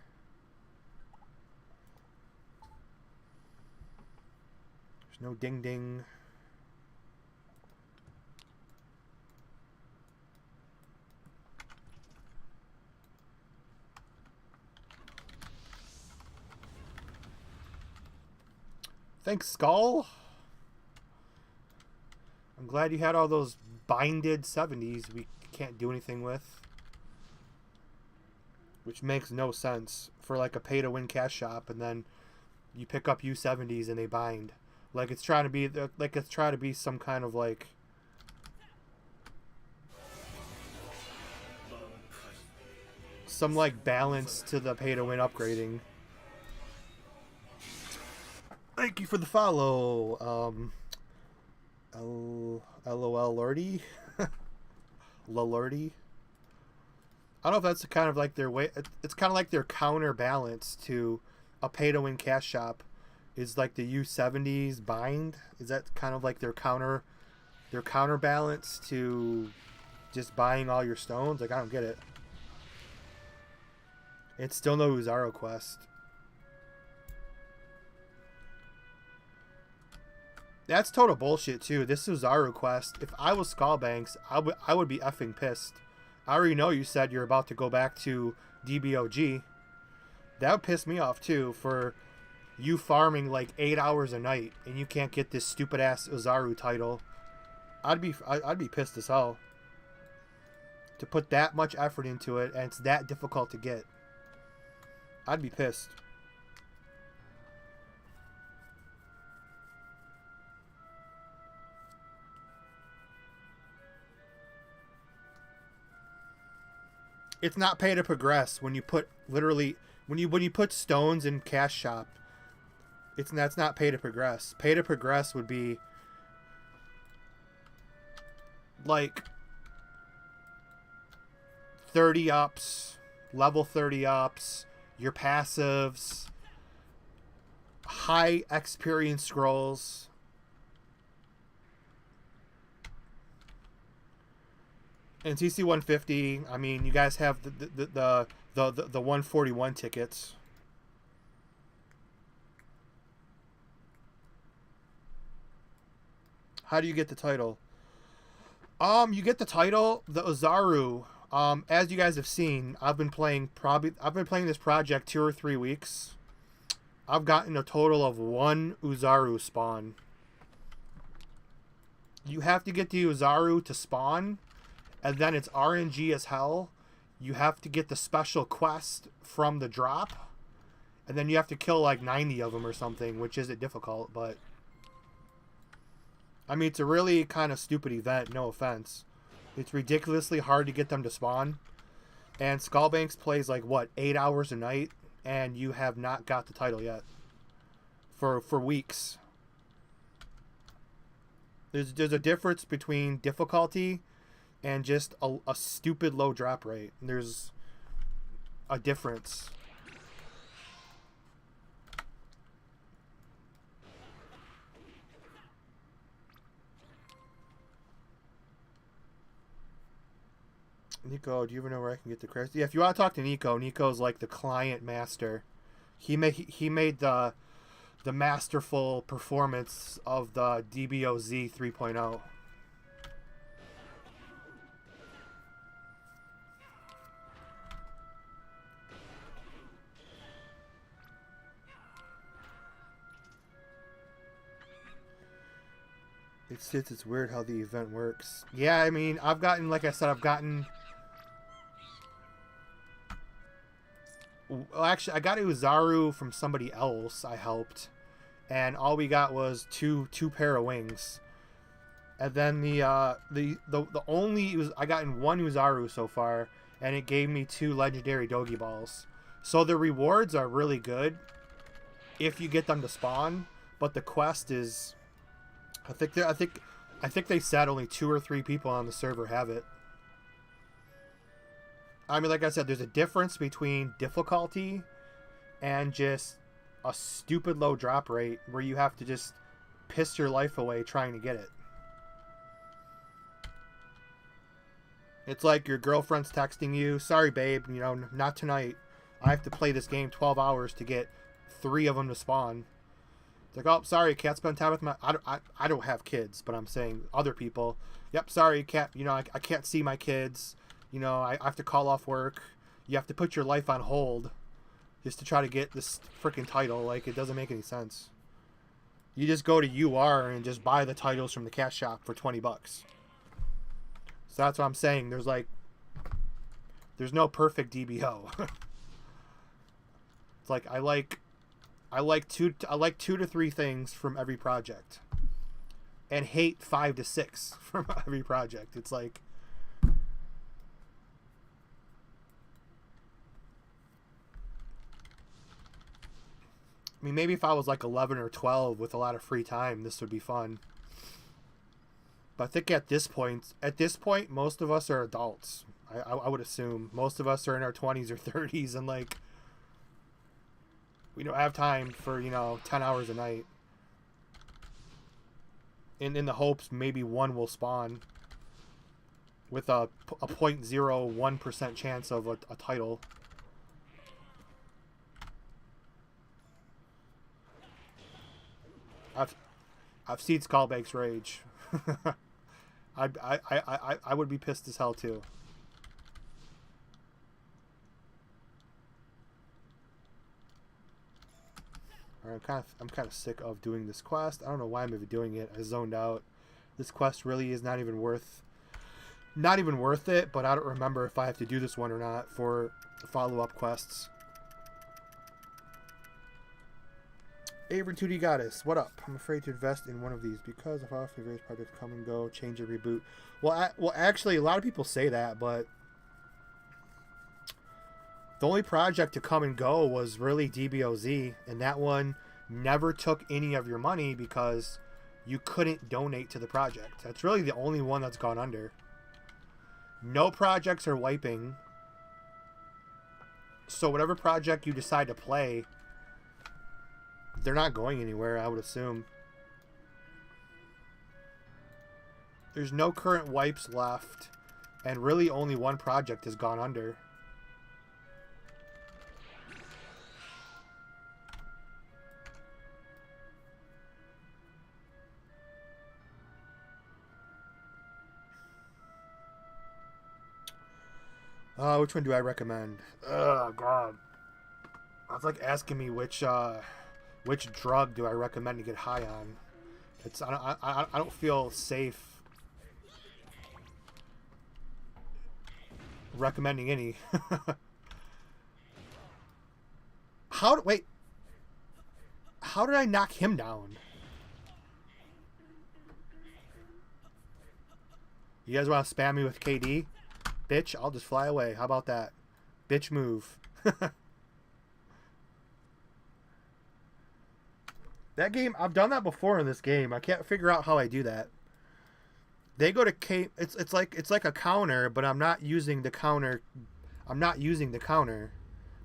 There's no ding ding. Thanks, Skull. I'm glad you had all those binded 70s we can't do anything with. Which makes no sense for like a pay-to-win cash shop, and then you pick up U70s and they bind. Like it's trying to be some kind of like some like balance to the pay-to-win upgrading. Thank you for the follow, LOL Lordy. Lordy. I don't know if that's kind of like their way. It's kind of like their counterbalance to a pay-to-win cash shop is like the U70s bind. Is that kind of like their counterbalance to just buying all your stones? Like I don't get it. It's still no Uzaro quest. That's total bullshit too. This Uzaro quest. If I was Skullbanks, I would be effing pissed. I already know you said you're about to go back to DBOG. That would piss me off too, for you farming like 8 hours a night and you can't get this stupid ass Uzaru title. I'd be pissed as hell to put that much effort into it and it's that difficult to get. I'd be pissed. It's not pay to progress when you put literally when you put stones in cash shop. That's not pay to progress. Pay to progress would be like 30 ups, level 30 ups, your passives, high experience scrolls. And TC 150, I mean, you guys have the 141 tickets. How do you get the title? You get the title, the Uzaru. As you guys have seen, I've been playing this project 2 or 3 weeks. I've gotten a total of 1 Uzaru spawn. You have to get the Uzaru to spawn. And then it's RNG as hell. You have to get the special quest from the drop. And then you have to kill like 90 of them or something, which isn't difficult, but... I mean, it's a really kind of stupid event, no offense. It's ridiculously hard to get them to spawn. And Skullbanks plays like, what, 8 hours a night? And you have not got the title yet. For weeks. There's a difference between difficulty and just a stupid low drop rate. There's a difference. Nico, do you ever know where I can get the credits? Yeah, if you want to talk to Nico, Nico's like the client master. He made the masterful performance of the DBOZ 3.0. It's weird how the event works. Yeah, I mean, I've gotten, like I said, well, actually, I got Uzaru from somebody else I helped, and all we got was two pair of wings. And then the only I gotten one Uzaru so far, and it gave me 2 legendary Dogi balls. So the rewards are really good if you get them to spawn, but the quest is, I think they said only 2 or 3 people on the server have it. I mean, like I said, there's a difference between difficulty and just a stupid low drop rate where you have to just piss your life away trying to get it. It's like your girlfriend's texting you, "Sorry, babe, you know, not tonight. I have to play this game 12 hours to get 3 of them to spawn." It's like, "Oh, sorry, can't spend time with my..." I don't have kids, but I'm saying other people. "Yep, sorry, can't, you know, I can't see my kids. You know, I have to call off work." You have to put your life on hold just to try to get this freaking title. Like, it doesn't make any sense. You just go to UR and just buy the titles from the cash shop for $20. So that's what I'm saying. There's no perfect DBO. It's like I like 2 to 3 things from every project, and hate 5 to 6 from every project. It's like, I mean, maybe if I was like 11 or 12 with a lot of free time, this would be fun. But I think at this point, most of us are adults. I would assume most of us are in our 20s or 30s, and like, we don't have time for, you know, 10 hours a night. In the hopes maybe one will spawn with a 0.01% chance of a title. I've seen Skullbake's rage. I would be pissed as hell too. Alright, I'm kind of sick of doing this quest. I don't know why I'm even doing it. I zoned out. This quest really is not even worth it, but I don't remember if I have to do this one or not for follow-up quests. Avery 2D Goddess, what up? I'm afraid to invest in one of these because of how often various projects come and go, change and reboot. Well, actually, a lot of people say that, but the only project to come and go was really DBOZ, and that one never took any of your money because you couldn't donate to the project. That's really the only one that's gone under. No projects are wiping. So whatever project you decide to play, they're not going anywhere, I would assume. There's no current wipes left, and really only one project has gone under. Which one do I recommend? Oh God, that's like asking me which drug do I recommend to get high on. I don't feel safe recommending any. How did I knock him down? You guys want to spam me with KD? Bitch, I'll just fly away. How about that? Bitch move. That game, I've done that before in this game. I can't figure out how I do that. They go to K. It's like a counter, but I'm not using the counter.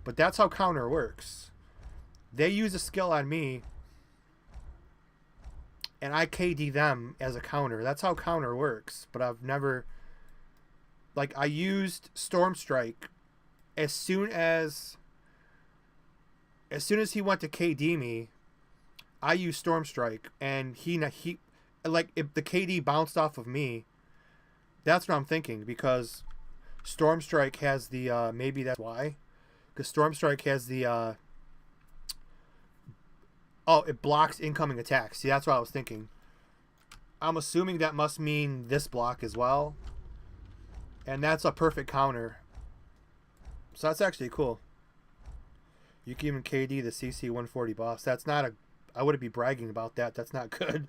But that's how counter works. They use a skill on me, and I KD them as a counter. That's how counter works. But I've never like I used Storm Strike as soon as he went to KD me. I used Storm Strike, and he like if the KD bounced off of me. That's what I'm thinking, because Storm Strike has the maybe that's why, because Storm Strike has the it blocks incoming attacks. See, that's what I was thinking. I'm assuming that must mean this block as well. And that's a perfect counter. So that's actually cool. You can even KD the CC 140 boss. That's not a... I wouldn't be bragging about that. That's not good.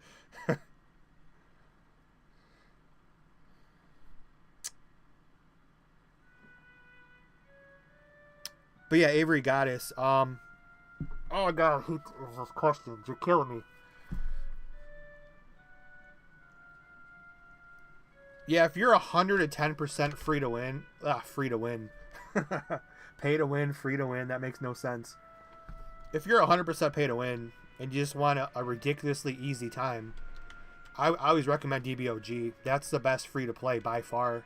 But yeah, Avery Goddess. Oh god, I hate those questions. You're killing me. Yeah, if you're 110% free to win, free to win. Pay to win, free to win, that makes no sense. If you're 100% pay to win and you just want a ridiculously easy time, I always recommend DBOG. That's the best free to play by far.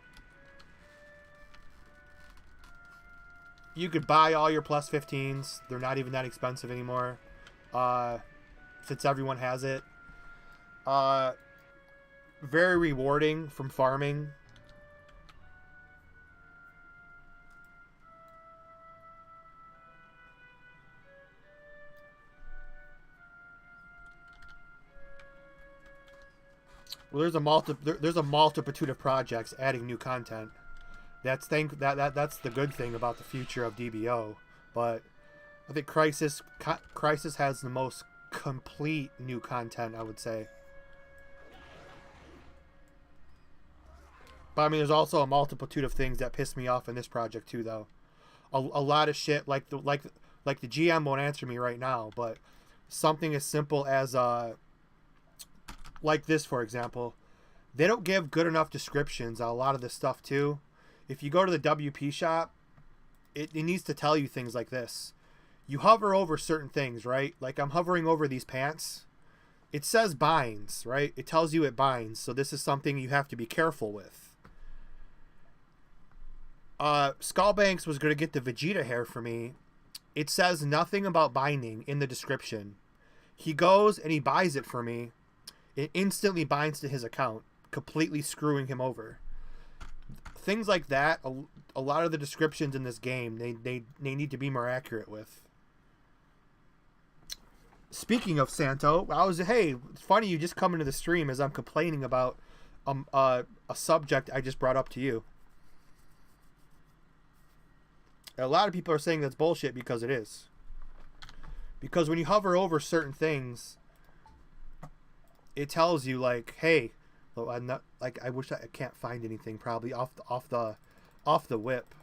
You could buy all your plus 15s. They're not even that expensive anymore. Since everyone has it. Very rewarding from farming. Well, there's a multitude of projects adding new content. That's the good thing about the future of DBO. But I think Crisis has the most complete new content, I would say. But I mean, there's also a multitude of things that piss me off in this project too, though. A lot of shit, like the GM won't answer me right now, but something as simple as like this, for example, they don't give good enough descriptions on a lot of this stuff too. If you go to the WP shop, it needs to tell you things like this. You hover over certain things, right? Like I'm hovering over these pants. It says binds, right? It tells you it binds. So this is something you have to be careful with. Skullbanks was going to get the Vegeta hair for me. It says nothing about binding in the description. He goes and he buys it for me. It instantly binds to his account, completely screwing him over. Things like that, a lot of the descriptions in this game, they need to be more accurate with. Speaking of Santo, hey, it's funny you just come into the stream as I'm complaining about a subject I just brought up to you. A lot of people are saying that's bullshit because it is. Because when you hover over certain things, it tells you like, hey, well, I'm not like I wish I can't find anything probably off the whip.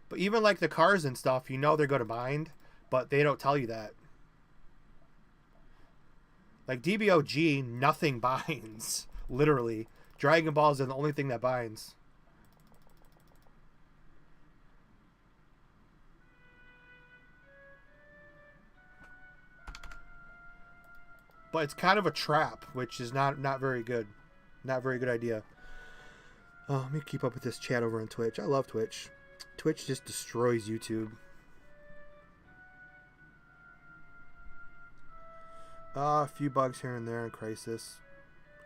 But even like the cars and stuff, you know they're going to bind, but they don't tell you that. Like DBOG, nothing binds. Literally, Dragon Balls are the only thing that binds. But it's kind of a trap, which is not very good. Not very good idea. Oh, let me keep up with this chat over on Twitch. I love Twitch. Twitch just destroys YouTube. A few bugs here and there in Crisis.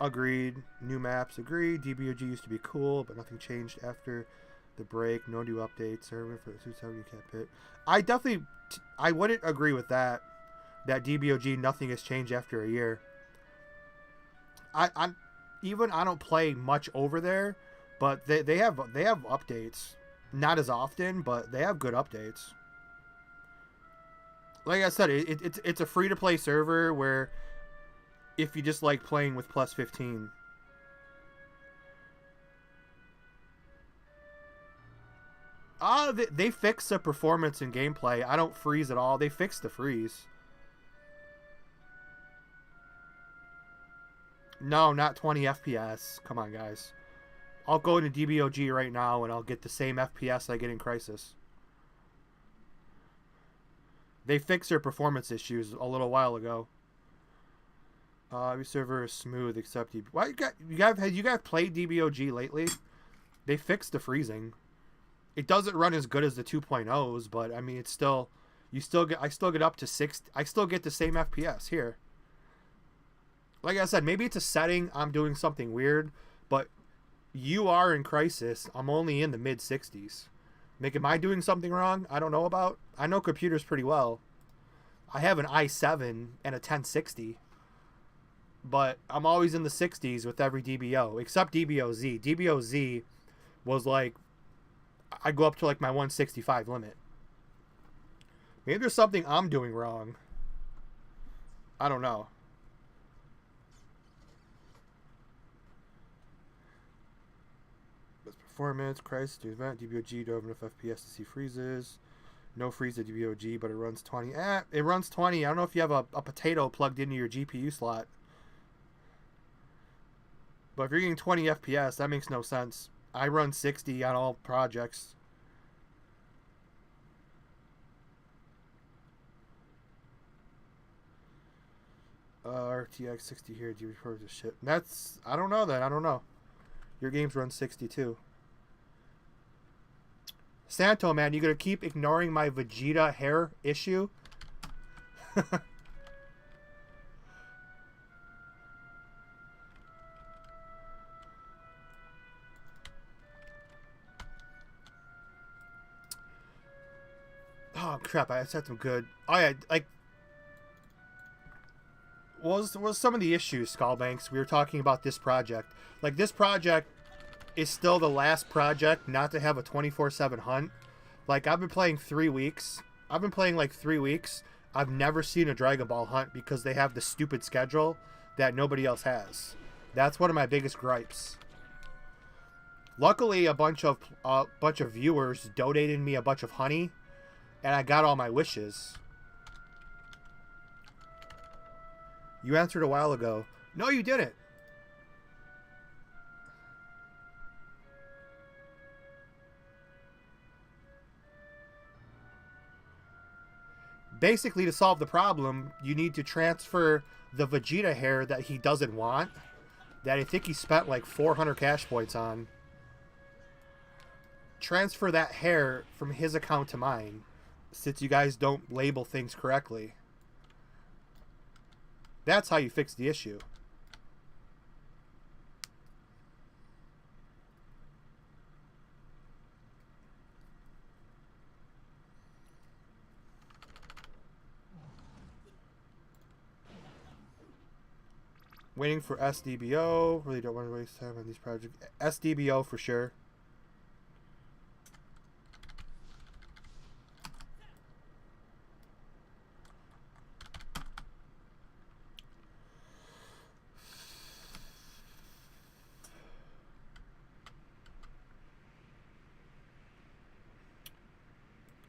Agreed. New maps. Agreed. DBOG used to be cool, but nothing changed after the break. No new updates. Server for the 270 cap hit. I definitely... I wouldn't agree with that. That DBOG, nothing has changed after a year. I don't play much over there, but they have updates. Not as often, but they have good updates. Like I said, it's a free to play server where if you just like playing with plus 15. They fixed the performance and gameplay. I don't freeze at all. They fixed the freeze. No, not 20 FPS. Come on, guys. I'll go into DBOG right now and I'll get the same FPS I get in Crisis. They fixed their performance issues a little while ago. Every server is smooth except DBOG. Why you guys played DBOG lately? They fixed the freezing. It doesn't run as good as the 2.0s, but I mean, it's still, I still get up to 60. I still get the same FPS here. Like I said, maybe it's a setting. I'm doing something weird, but you are in Crisis. I'm only in the mid 60s. Am I doing something wrong? I don't know about. I know computers pretty well. I have an i7 and a 1060, but I'm always in the 60s with every DBO, except DBOZ. DBOZ was like, I go up to like my 165 limit. Maybe there's something I'm doing wrong. I don't know. Best performance, Crisis, do event, DBOG, don't have enough FPS to see freezes. No freeze at DBOG, but it runs 20. It runs 20. I don't know if you have a potato plugged into your GPU slot. But if you're getting 20 FPS, that makes no sense. I run 60 on all projects. RTX 60 here. Do you refer to shit? That's, I don't know that. I don't know. Your games run 60 too. Santo, man, you gonna keep ignoring my Vegeta hair issue? Oh crap! I said some good. Oh yeah, like was some of the issues, Skullbanks. We were talking about this project. Like this project is still the last project not to have a 24/7 hunt. Like I've been playing 3 weeks. I've been playing like 3 weeks. I've never seen a Dragon Ball hunt because they have the stupid schedule that nobody else has. That's one of my biggest gripes. Luckily, a bunch of viewers donated me a bunch of honey, and I got all my wishes. You answered a while ago. No, you didn't. Basically, to solve the problem, you need to transfer the Vegeta hair that he doesn't want, that I think he spent like 400 cash points on. Transfer that hair from his account to mine, since you guys don't label things correctly. That's how you fix the issue. Waiting for SDBO. Really don't want to waste time on these projects. SDBO for sure.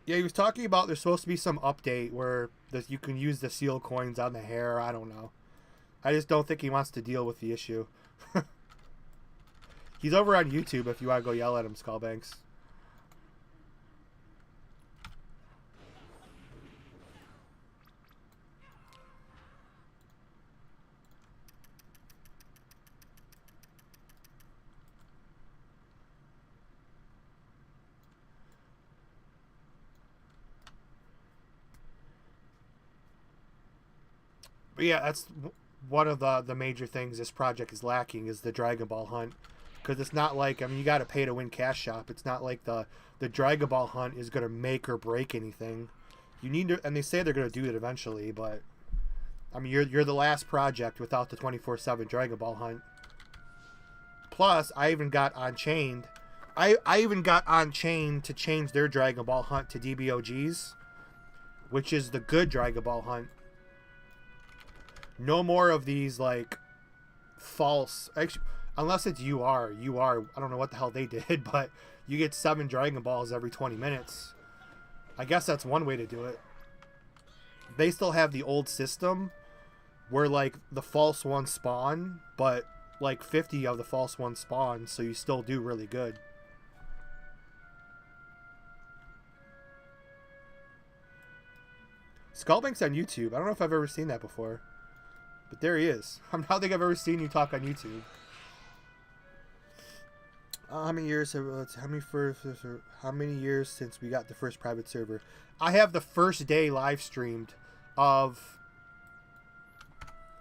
Yeah, he was talking about there's supposed to be some update where you can use the seal coins on the hair. I don't know. I just don't think he wants to deal with the issue. He's over on YouTube if you want to go yell at him, Skullbanks. But yeah, that's one of the major things this project is lacking is the Dragon Ball hunt. Because it's not like, I mean, you got to pay to win cash shop. It's not like the Dragon Ball hunt is going to make or break anything. You need to, and they say they're going to do it eventually, but I mean, you're the last project without the 24/7 Dragon Ball hunt. Plus, I even got Unchained. I even got Unchained to change their Dragon Ball hunt to DBOG's, which is the good Dragon Ball hunt. No more of these, like, false... Actually, unless it's UR. I don't know what the hell they did, but you get 7 Dragon Balls every 20 minutes. I guess that's one way to do it. They still have the old system where, like, the false ones spawn, but, like, 50 of the false ones spawn, so you still do really good. Skullbank's on YouTube. I don't know if I've ever seen that before. But there he is. I don't think I've ever seen you talk on YouTube. How many years have how many years since we got the first private server? I have the first day live streamed of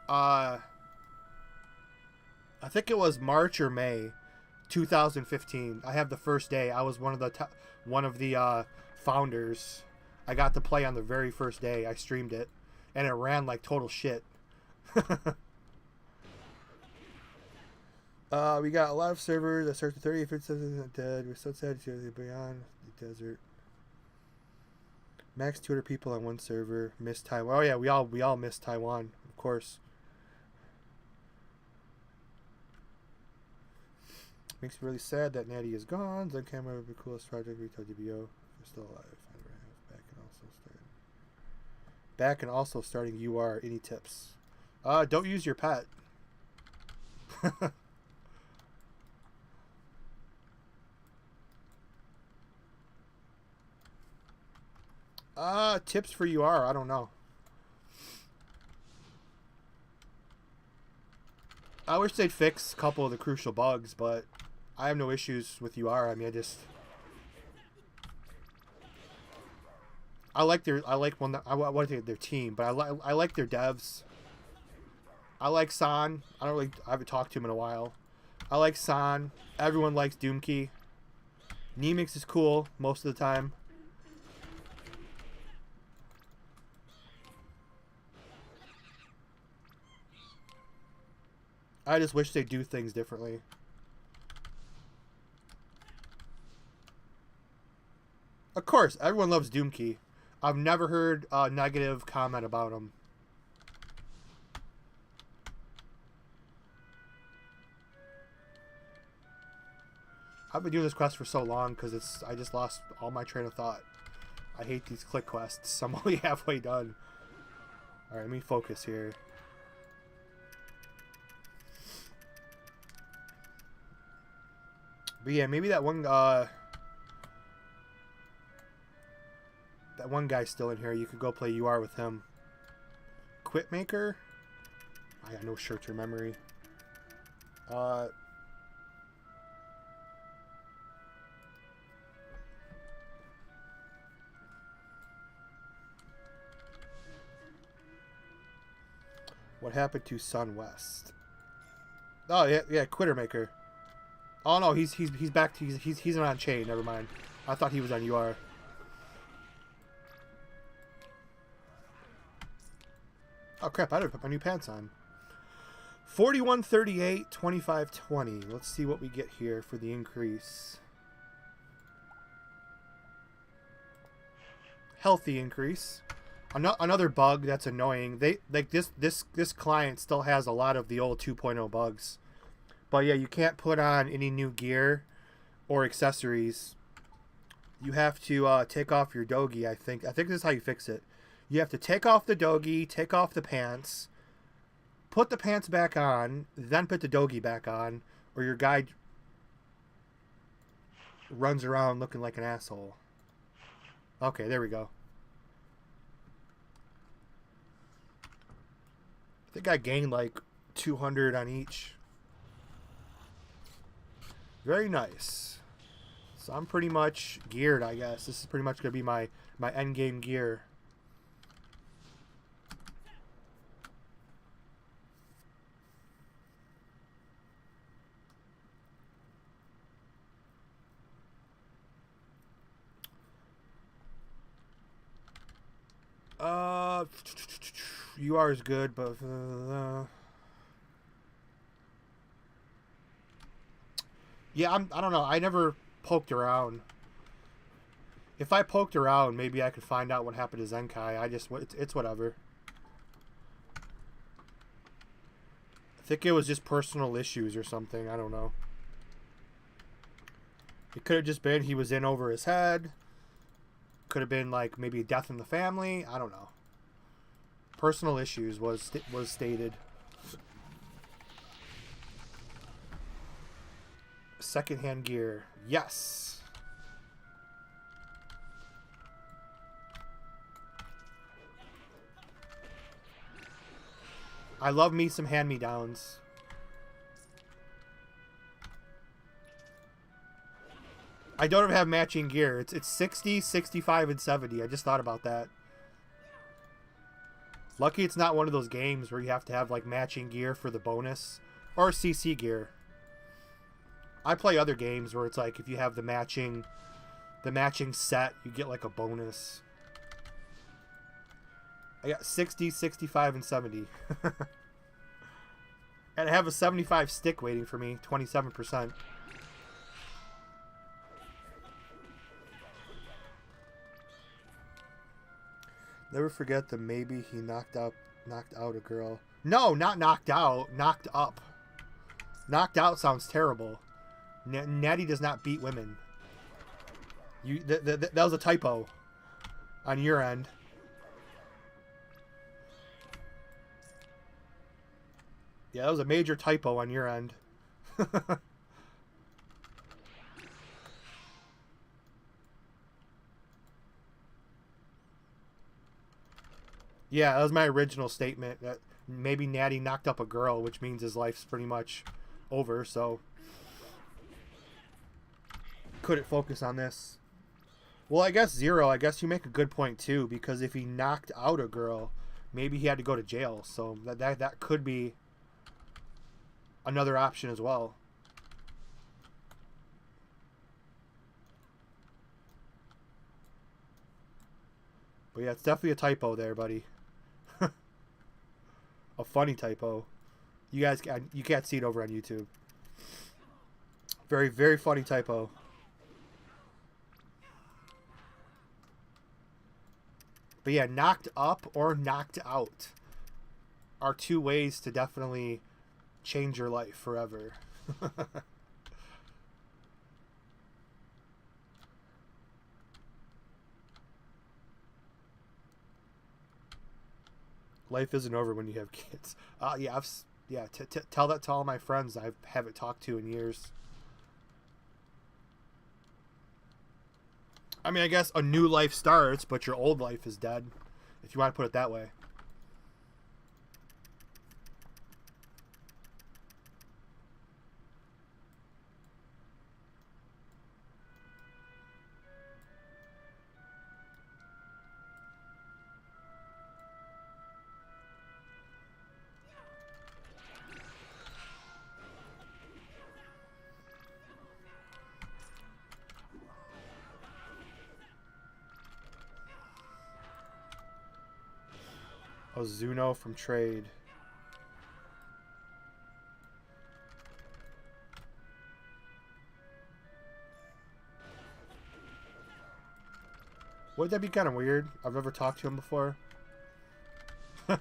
I think it was March or May 2015. I have the first day. I was one of the founders. I got to play on the very first day. I streamed it and it ran like total shit. We got a lot of servers that start to 30 if it's dead. We're so sad to beyond the desert. Max 200 people on one server. Missed Taiwan. Oh yeah, we all missed Taiwan, of course. Makes me really sad that Natty is gone. On camera would be the coolest project. Retail DBO. We're still alive. Back and also starting UR. Any tips? Don't use your pet. Tips for UR, I don't know. I wish they'd fix a couple of the crucial bugs, but I have no issues with UR. I mean, I like their team, but I like their devs. I like San. I haven't talked to him in a while. I like San. Everyone likes Doomkey. Nemix is cool most of the time. I just wish they'd do things differently. Of course, everyone loves Doomkey. I've never heard a negative comment about him. I've been doing this quest for so long because I just lost all my train of thought. I hate these click quests. I'm only halfway done. Alright, let me focus here. But yeah, maybe that one guy's still in here. You could go play UR with him. Quitmaker? I got no short-term memory. What happened to Sun West? Oh yeah, Quittermaker. Oh no, he's back. He's not on chain. Never mind. I thought he was on UR. Oh crap! I didn't put my new pants on. 41.38, 25.20. Let's see what we get here for the increase. Healthy increase. Another bug that's annoying. They like this client still has a lot of the old 2.0 bugs. But yeah, you can't put on any new gear or accessories. You have to take off your dogi, I think. I think this is how you fix it. You have to take off the dogi, take off the pants, put the pants back on, then put the dogi back on, or your guy runs around looking like an asshole. Okay, there we go. I think I gained like 200 on each. Very nice. So I'm pretty much geared, I guess. This is pretty much going to be my end game gear. UR is good, but yeah, I don't know. I never poked around. If I poked around, maybe I could find out what happened to Zenkai. It's whatever. I think it was just personal issues or something. I don't know. It could have just been he was in over his head. Could have been like maybe a death in the family. I don't know. Personal issues was stated. Secondhand gear. Yes. I love me some hand-me-downs. I don't even have matching gear. It's 60, 65, and 70. I just thought about that. Lucky it's not one of those games where you have to have like matching gear for the bonus or CC gear. I play other games where it's like if you have the matching set, you get like a bonus. I got 60, 65, and 70. And I have a 75 stick waiting for me, 27%. Never forget the maybe he knocked out a girl. No, not knocked out, knocked up. Knocked out sounds terrible. Natty does not beat women. That was a typo on your end. Yeah, that was a major typo on your end. Yeah, that was my original statement, that maybe Natty knocked up a girl, which means his life's pretty much over, so couldn't focus on this. Well, I guess Zero, I guess you make a good point too, because if he knocked out a girl, maybe he had to go to jail, so that could be another option as well. But yeah, it's definitely a typo there, buddy. A funny typo. You can't see it over on YouTube. Very, very funny typo. But yeah, knocked up or knocked out are two ways to definitely change your life forever. Life isn't over when you have kids. Yeah, tell that to all my friends I haven't talked to in years. I mean, I guess a new life starts, but your old life is dead, if you want to put it that way. Oh, Zuno from trade. Wouldn't that be kind of weird? I've never talked to him before. Tell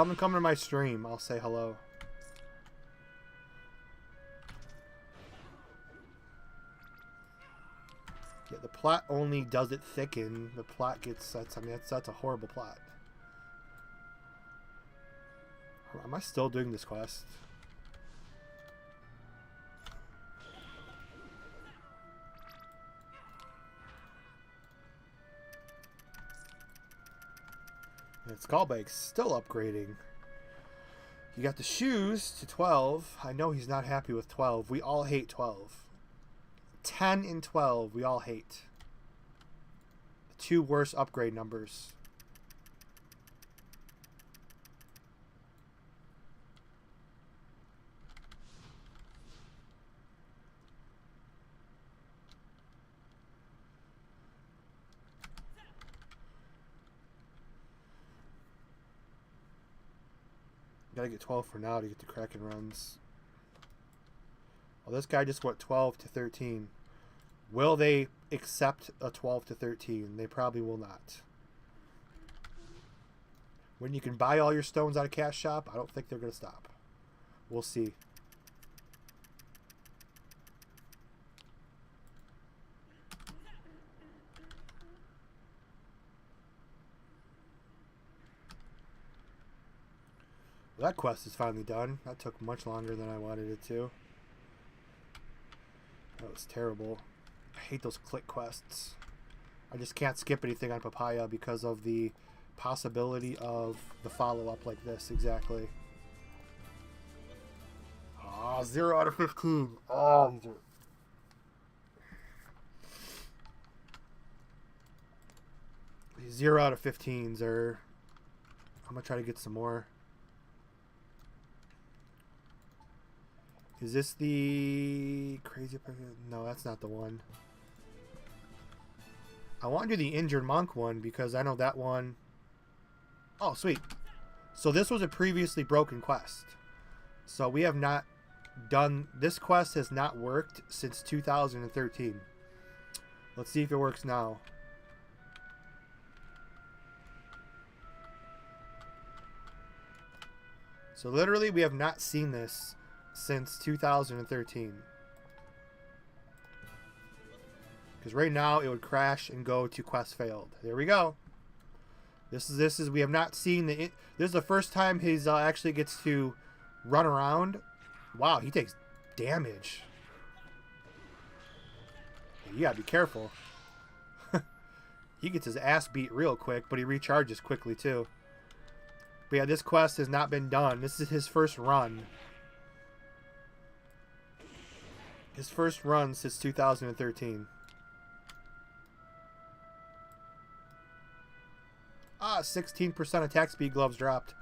him to come to my stream. I'll say hello. Yeah, the plot only does it thicken. The plot gets... That's a horrible plot. Am I still doing this quest? And Skullbake's still upgrading. You got the shoes to 12. I know he's not happy with 12. We all hate 12. 10 and 12, we all hate. The two worst upgrade numbers. Gotta get 12 for now to get the Kraken runs. Well, this guy just went 12 to 13. Will they accept a 12 to 13? They probably will not. When you can buy all your stones out of Cash Shop, I don't think they're going to stop. We'll see. That quest is finally done. That took much longer than I wanted it to. That was terrible. I hate those click quests. I just can't skip anything on Papaya because of the possibility of the follow-up like this. Exactly. Oh, 0 out of 15. Oh, 0 out of 15s, or I'm going to try to get some more. Is this the crazy person? No, that's not the one. I want to do the injured monk one because I know that one. Oh, sweet. So this was a previously broken quest. So we have not done... This quest has not worked since 2013. Let's see if it works now. So literally we have not seen this since 2013. Because right now it would crash and go to quest failed. There we go. This is we have not seen the... This is the first time he's actually gets to run around. Wow, he takes damage. You gotta be careful. He gets his ass beat real quick, but he recharges quickly too. But yeah, this quest has not been done. This is his first run. His first run since 2013. 16% attack speed gloves dropped.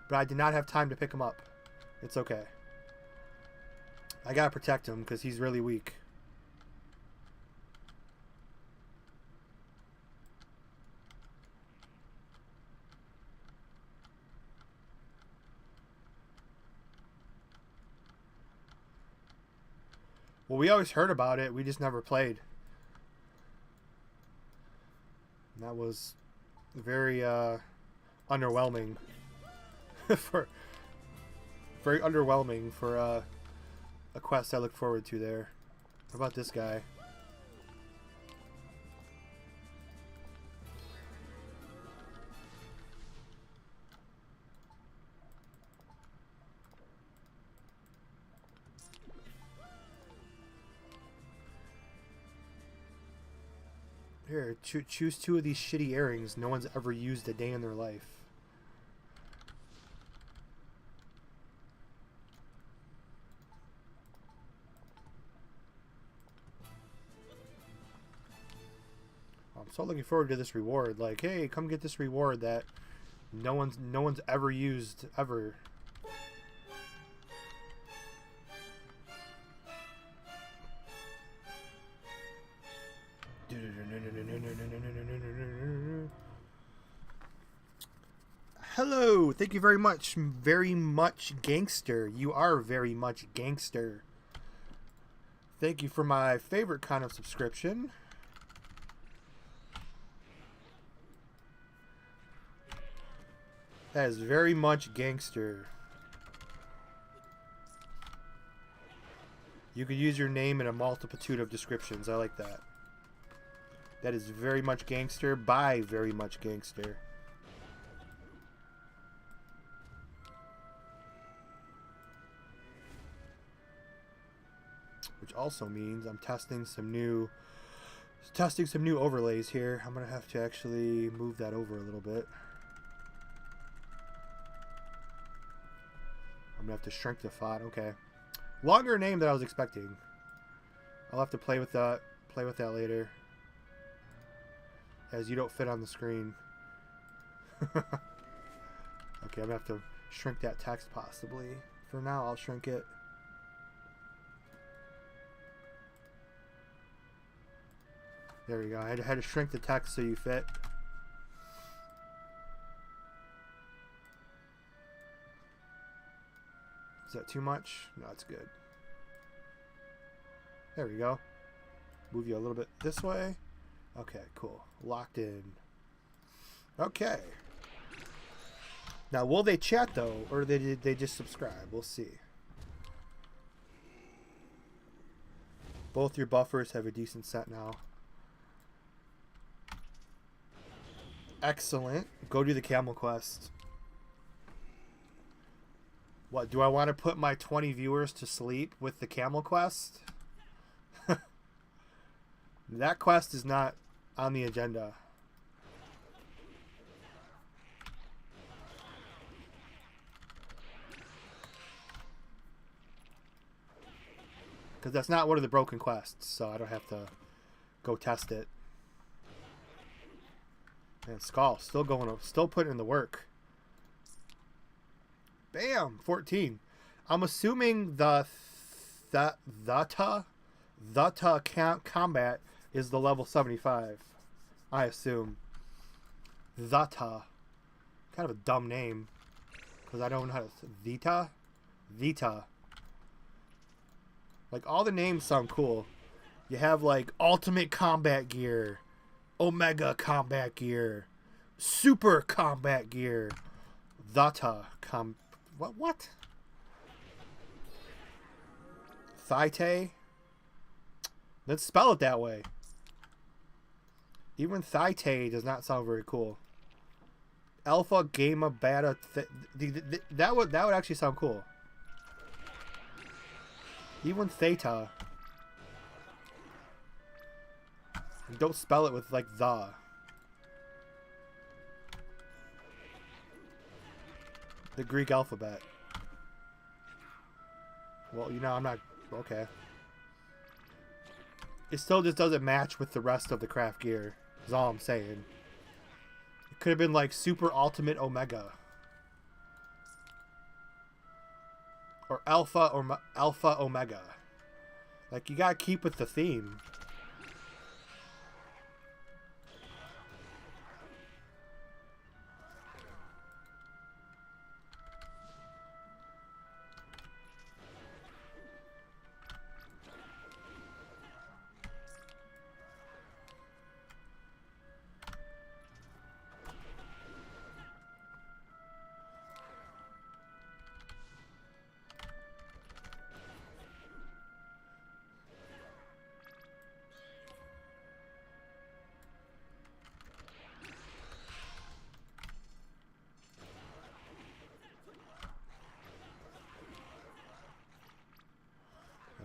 But I did not have time to pick him up. It's okay. I gotta protect him because he's really weak. Well, we always heard about it. We just never played. And that was very underwhelming. Very underwhelming for a quest I look forward to there. How about this guy? Here, choose 2 of these shitty earrings no one's ever used a day in their life. I'm so looking forward to this reward. Like, hey, come get this reward that no one's ever used ever. Hello, thank you very much, gangster. You are very much gangster. Thank you for my favorite kind of subscription. That is very much gangster. You could use your name in a multitude of descriptions. I like that. That is very much gangster by very much gangster. Which also means I'm testing some new overlays here. I'm gonna have to actually move that over a little bit. I'm gonna have to shrink the font. Okay, longer name than I was expecting. I'll have to play with that later, as you don't fit on the screen. Okay, I'm gonna have to shrink that text possibly. For now, I'll shrink it. There we go. I had to shrink the text so you fit. Is that too much? No, it's good. There we go. Move you a little bit this way. Okay, cool. Locked in. Okay. Now, will they chat though, or did they just subscribe? We'll see. Both your buffers have a decent set now. Excellent. Go do the camel quest. What, do I want to put my 20 viewers to sleep with the camel quest? That quest is not on the agenda. Because that's not one of the broken quests, so I don't have to go test it. And Skull still going up, still putting in the work. Bam, 14. I'm assuming the combat is the level 75. I assume. Zata. Kind of a dumb name. Because I don't know how to say Vita? Vita. Like, all the names sound cool. You have, like, Ultimate Combat Gear. Omega Combat Gear. Super Combat Gear. Zata. What? Thaite? Let's spell it that way. Even Thaite does not sound very cool. Alpha, Gamma, Beta. That would actually sound cool. Even Theta. Don't spell it with like the. The Greek alphabet. Well, you know, I'm not. Okay. It still just doesn't match with the rest of the craft gear. Is all I'm saying. It could have been like Super Ultimate Omega. Or Alpha or Alpha Omega. Like, you gotta keep with the theme.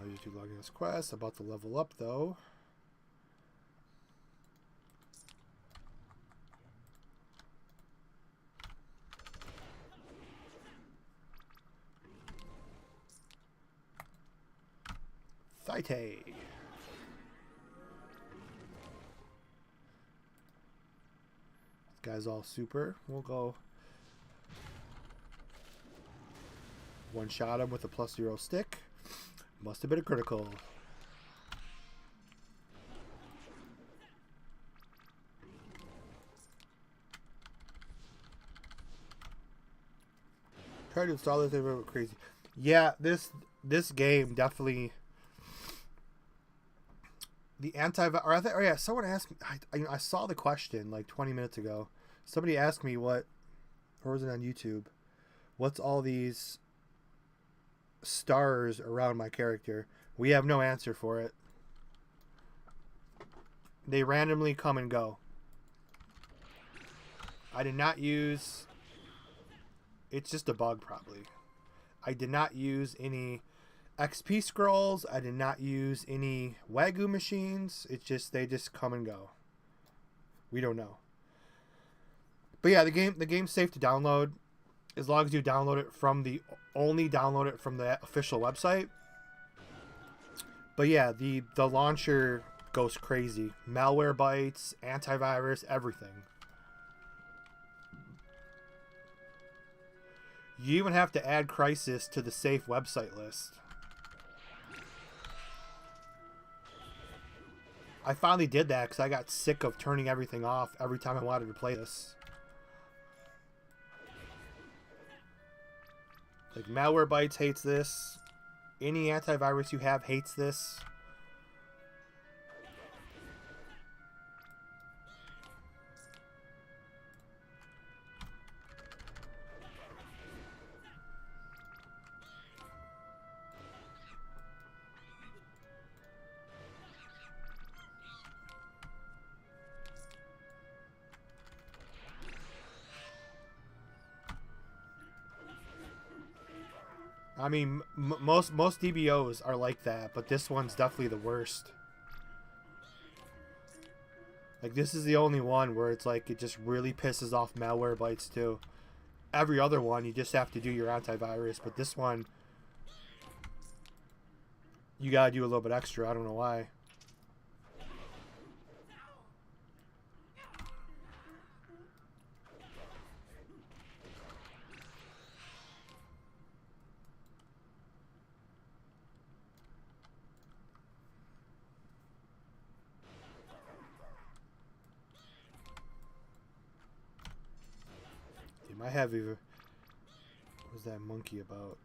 YouTube logging this quest. About to level up though. Thaite. This guy's all super. We'll go one shot him with a +0 stick. Must have been a critical. Try to install this, they were crazy. Yeah, this game definitely. The yeah, someone asked me. I saw the question like 20 minutes ago. Somebody asked me or was it on YouTube? What's all these stars around my character? We have no answer for it. They randomly come and go. I did not use. It's just a bug, probably. I did not use any XP scrolls. I did not use any Wagyu machines. It's just they just come and go. We don't know. But yeah, the game's safe to download as long as you download it from the official website. But yeah, the launcher goes crazy. Malware bites, antivirus, everything. You even have to add Crysis to the safe website list. I finally did that because I got sick of turning everything off every time I wanted to play this. Like, Malware Bytes hates this. Any antivirus you have hates this. I mean, most DBOs are like that, but this one's definitely the worst. Like, this is the only one where it's like it just really pisses off Malware Bytes too. Every other one, you just have to do your antivirus, but this one, you gotta do a little bit extra. I don't know why. I have even... What was that monkey about?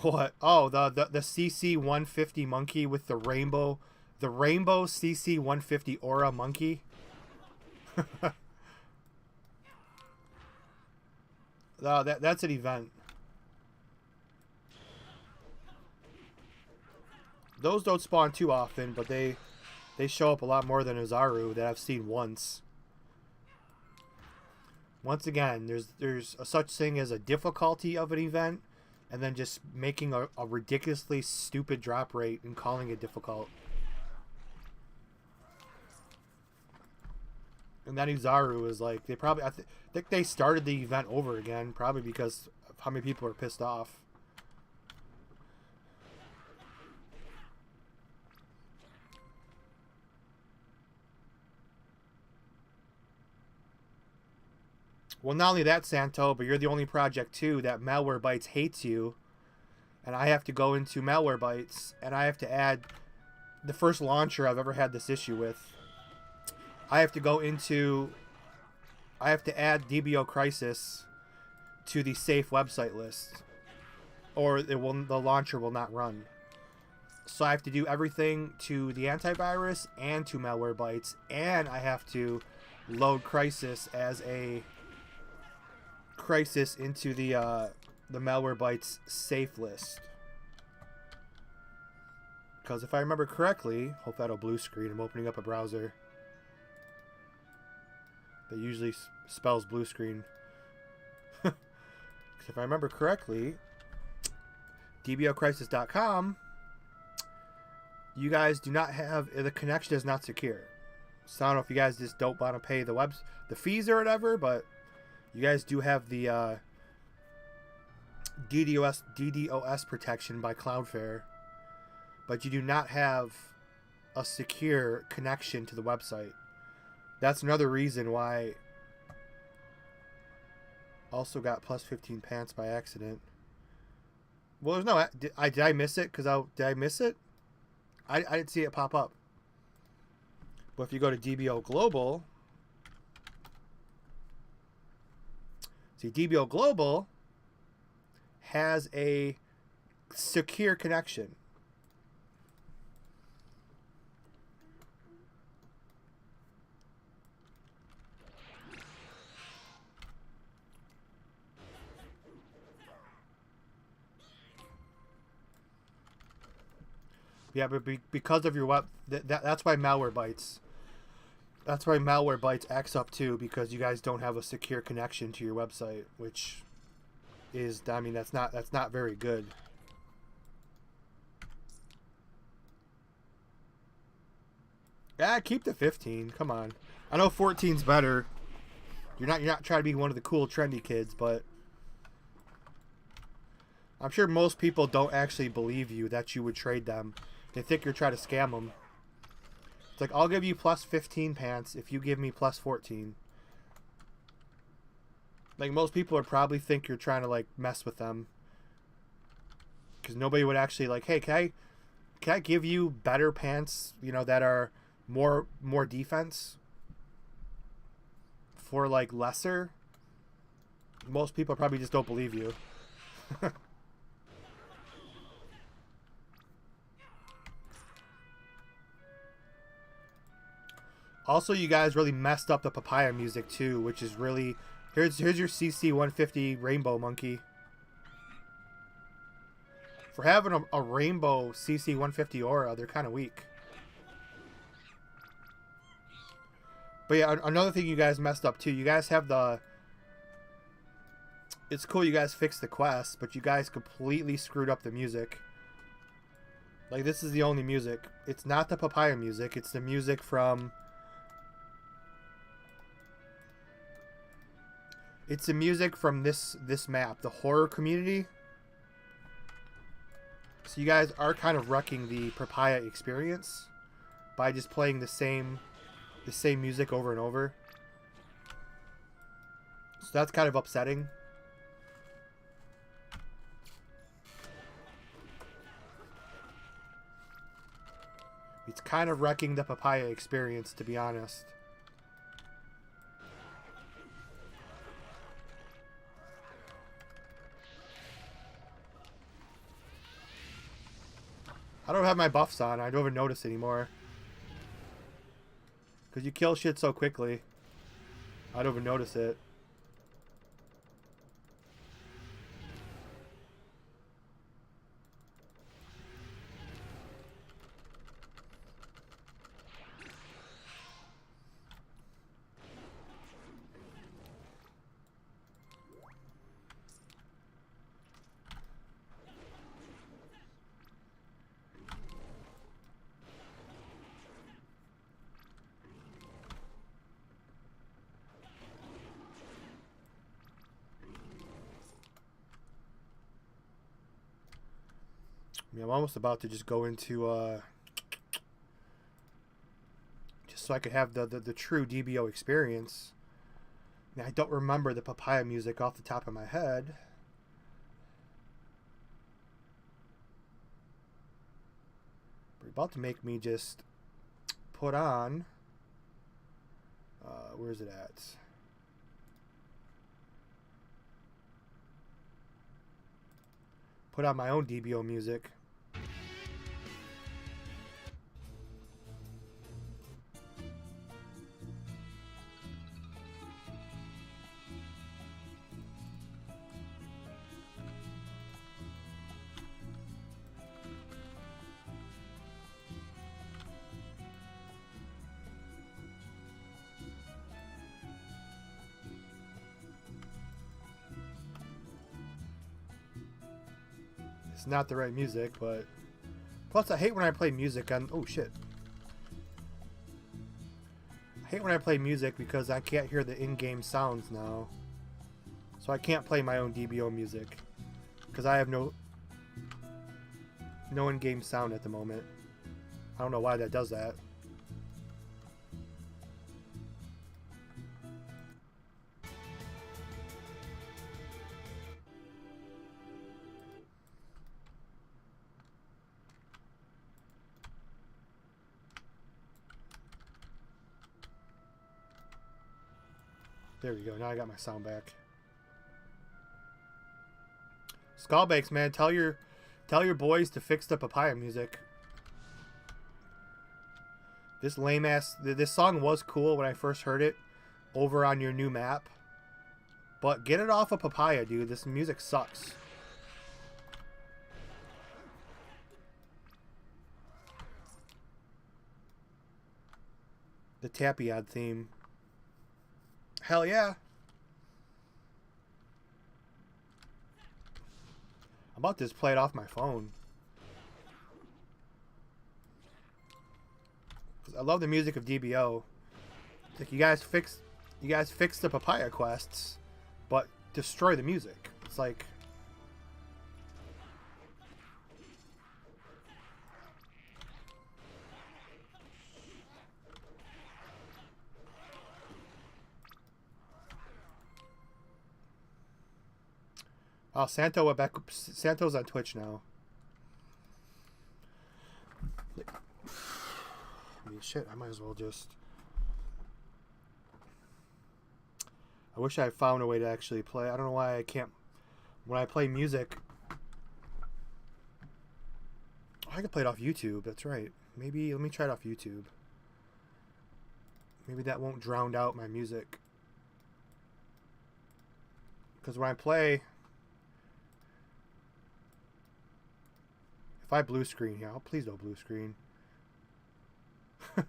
What? Oh, the CC 150 monkey with the rainbow CC 150 aura monkey. Oh, that's an event. Those don't spawn too often, but they show up a lot more than Azaru that I've seen once. Once again, there's a such thing as a difficulty of an event, and then just making a ridiculously stupid drop rate and calling it difficult. And that Uzaru is like, they probably, I think they started the event over again, probably because of how many people are pissed off. Well, not only that, Santo, but you're the only project, too, that Malwarebytes hates you. And I have to go into Malwarebytes, and I have to add the first launcher I've ever had this issue with. I have to go into... I have to add DBO Crisis to the safe website list, or the launcher will not run. So I have to do everything to the antivirus and to Malwarebytes, and I have to load Crisis as a... Crisis into the Malwarebytes safe list. Because if I remember correctly, hope that'll blue screen. I'm opening up a browser that usually spells blue screen. Because if I remember correctly, DBOcrisis.com, you guys do not have, the connection is not secure. So I don't know if you guys just don't want to pay the fees or whatever, but you guys do have the DDoS protection by Cloudflare, but you do not have a secure connection to the website. That's another reason why also got plus 15 pants by accident. Well, there's no... Did I miss it? Did I miss it? I didn't see it pop up. But if you go to DBO Global... See, DBO Global has a secure connection. Yeah, but because of your that's why Malwarebytes. That's why Malwarebytes acts up too, because you guys don't have a secure connection to your website, which is, I mean, that's not very good. Yeah, keep the 15. Come on. I know 14's better. You're not trying to be one of the cool trendy kids, but I'm sure most people don't actually believe you that you would trade them. They think you're trying to scam them. It's like, I'll give you plus 15 pants if you give me plus 14. Like, most people would probably think you're trying to, like, mess with them. Because nobody would actually, like, hey, can I give you better pants, you know, that are more defense for, like, lesser? Most people probably just don't believe you. Also, you guys really messed up the Papaya music too, which is really... Here's your CC 150 rainbow monkey. For having a rainbow CC 150 aura, they're kind of weak. But yeah, another thing you guys messed up too. You guys have the... It's cool you guys fixed the quest, but you guys completely screwed up the music. Like, this is the only music. It's not the Papaya music. It's the music from... It's the music from this map, the horror community. So you guys are kind of wrecking the Papaya experience by just playing the same music over and over. So that's kind of upsetting. It's kind of wrecking the Papaya experience, to be honest. I don't have my buffs on. I don't even notice anymore. Because you kill shit so quickly. I don't even notice it. I mean, I'm almost about to just go into, just so I could have the true DBO experience. Now, I don't remember the Papaya music off the top of my head. But about to make me just put on, where is it at? Put on my own DBO music. It's not the right music, but plus I hate when I play music on, oh shit. I hate when I play music because I can't hear the in-game sounds now. So I can't play my own DBO music because I have no in-game sound at the moment. I don't know why that does that. There we go. Now I got my sound back. Skullbanks, man, tell your boys to fix the Papaya music. This lame ass. This song was cool when I first heard it over on your new map, but get it off of Papaya, dude. This music sucks. The Tapiad theme. Hell yeah. I'm about to just play it off my phone. I love the music of DBO. It's like you guys fix the Papaya quests, but destroy the music. It's like oh, Santo's on Twitch now. I mean, shit, I might as well just... I wish I found a way to actually play. I don't know why I can't... When I play music... Oh, I can play it off YouTube, that's right. Maybe, let me try it off YouTube. Maybe that won't drown out my music. Because when I play... If I blue screen here, please don't blue screen. I'm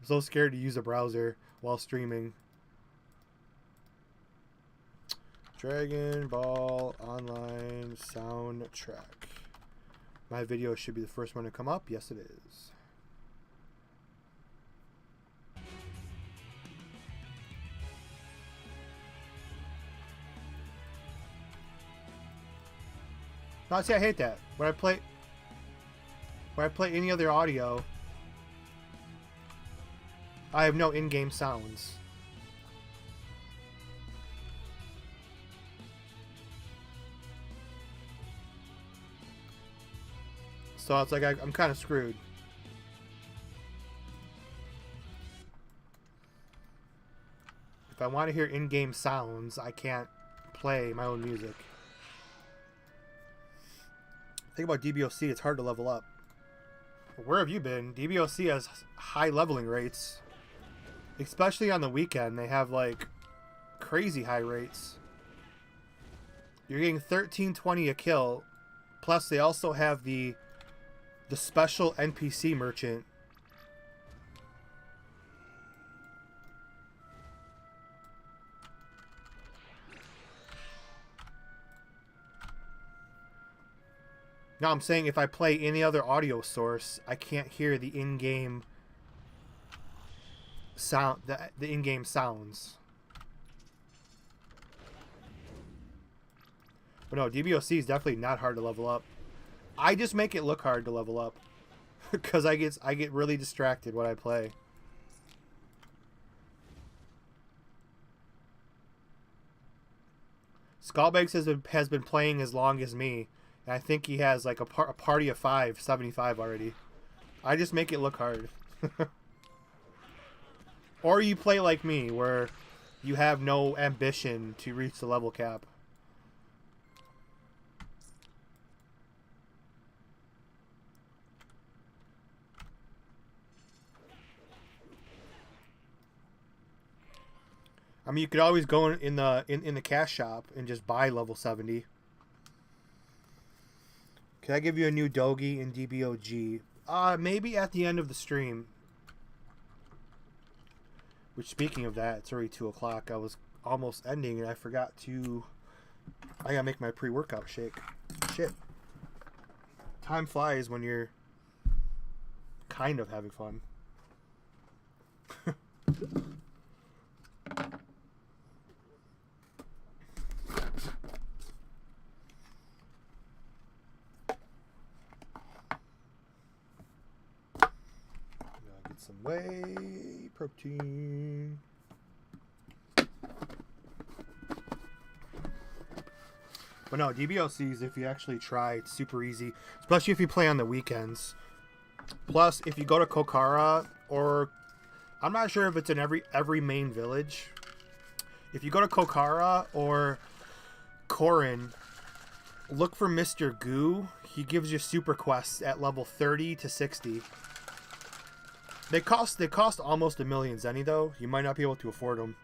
so scared to use a browser while streaming. Dragon Ball Online soundtrack. My video should be the first one to come up. Yes, it is. No, see, I hate that. When I play any other audio, I have no in-game sounds. So it's like I'm kind of screwed. If I want to hear in-game sounds, I can't play my own music. The thing about DBOC, it's hard to level up. Where have you been? DBOC has high leveling rates. Especially on the weekend, they have like crazy high rates. You're getting 1320 a kill. Plus they also have the special NPC merchant. Now I'm saying if I play any other audio source, I can't hear the in-game sound, the in-game sounds. But no, DBOC is definitely not hard to level up. I just make it look hard to level up because I get really distracted when I play. Skullbags has been playing as long as me. And I think he has like a party of 75 already. I just make it look hard. Or you play like me, where you have no ambition to reach the level cap. I mean, you could always go in the cash shop and just buy level 70. Can I give you a new Dogi in DBOG? Maybe at the end of the stream. Which, speaking of that, it's already 2 o'clock. I was almost ending and I forgot to... I gotta make my pre-workout shake. Shit. Time flies when you're kind of having fun. Some whey protein. But no, DBOCs, if you actually try, it's super easy, especially if you play on the weekends. Plus, if you go to Kokara, or I'm not sure if it's in every main village. If you go to Kokara or Korin, look for Mr. Goo. He gives you super quests at level 30 to 60. They cost almost 1 million zenny though. You might not be able to afford them.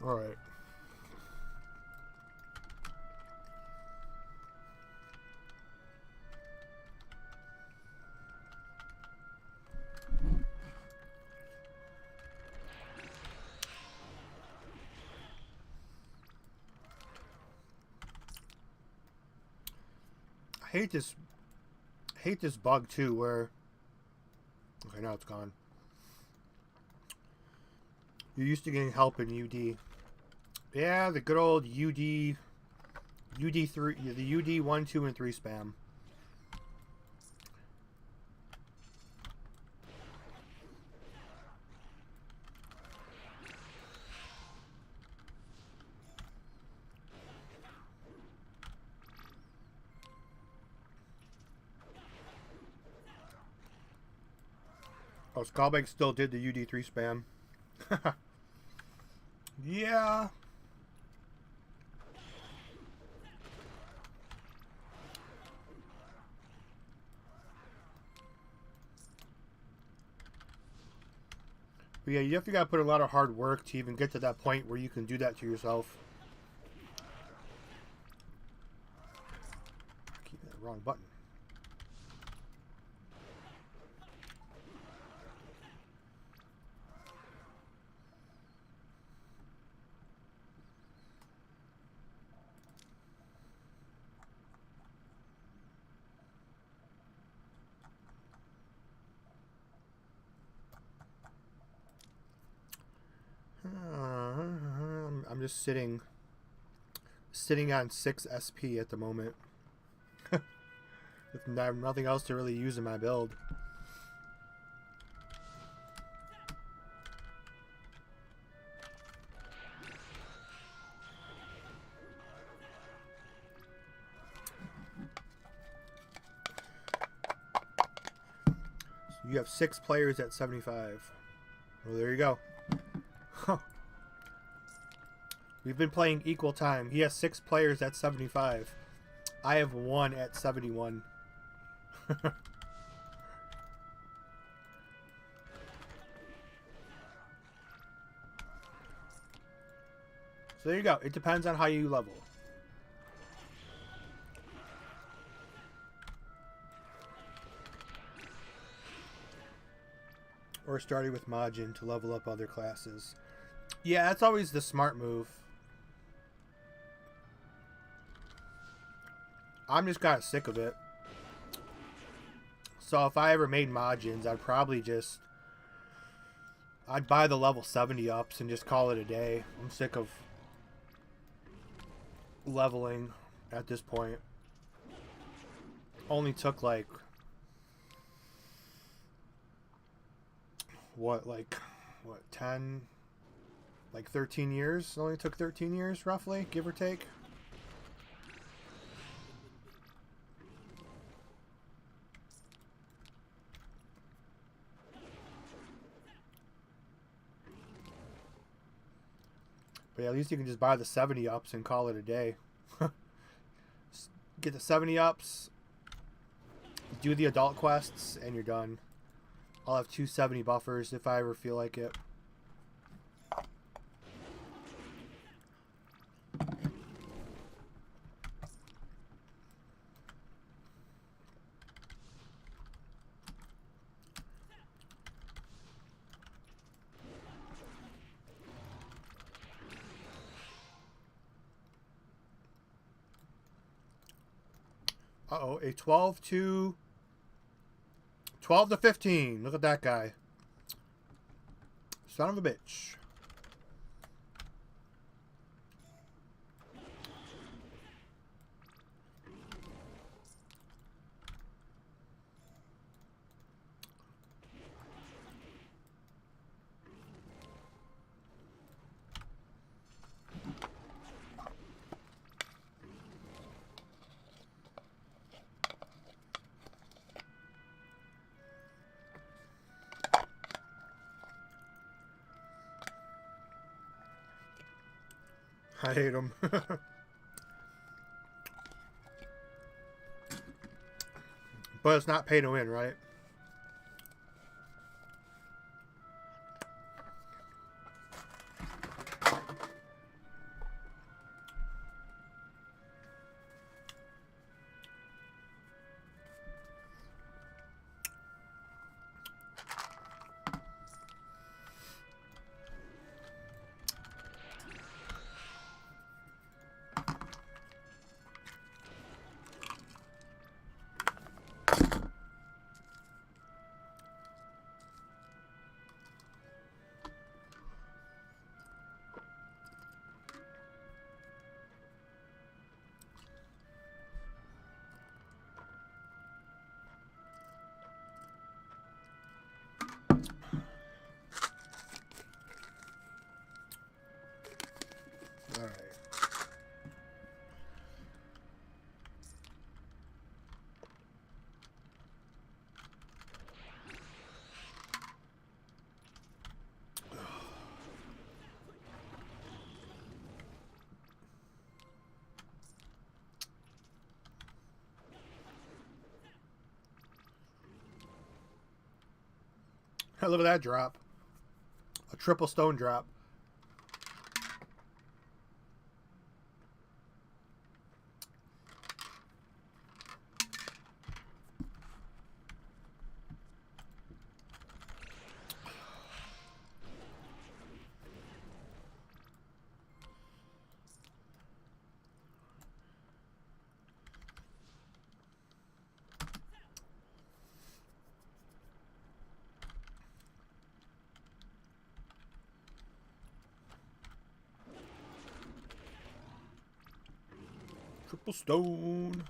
All right. I hate this bug too where okay, now it's gone. You're used to getting help in UD. Yeah, the good old UD3, the UD 1, 2, and 3 spam. Oh, Skullbag still did the UD3 spam. Yeah. But yeah, you definitely gotta put a lot of hard work to even get to that point where you can do that to yourself. Keep that wrong button. I'm just sitting on 6 SP at the moment. With nothing else to really use in my build. You have 6 players at 75. Well, there you go. Huh. We've been playing equal time. He has 6 players at 75. I have 1 at 71. So there you go. It depends on how you level. Or starting with Majin to level up other classes. Yeah, that's always the smart move. I'm just kind of sick of it. So if I ever made Majins, I'd probably just... I'd buy the level 70 ups and just call it a day. I'm sick of leveling at this point. Only took like... What, 10... Like 13 years? It only took 13 years, roughly, give or take. But yeah, at least you can just buy the 70 ups and call it a day. Get the 70 ups, do the adult quests, and you're done. I'll have 270 buffers if I ever feel like it. Uh-oh, a 12 to 15. Look at that guy. Son of a bitch. I hate him. But it's not pay to win, right? Look at that drop. A triple stone drop. Triple stone.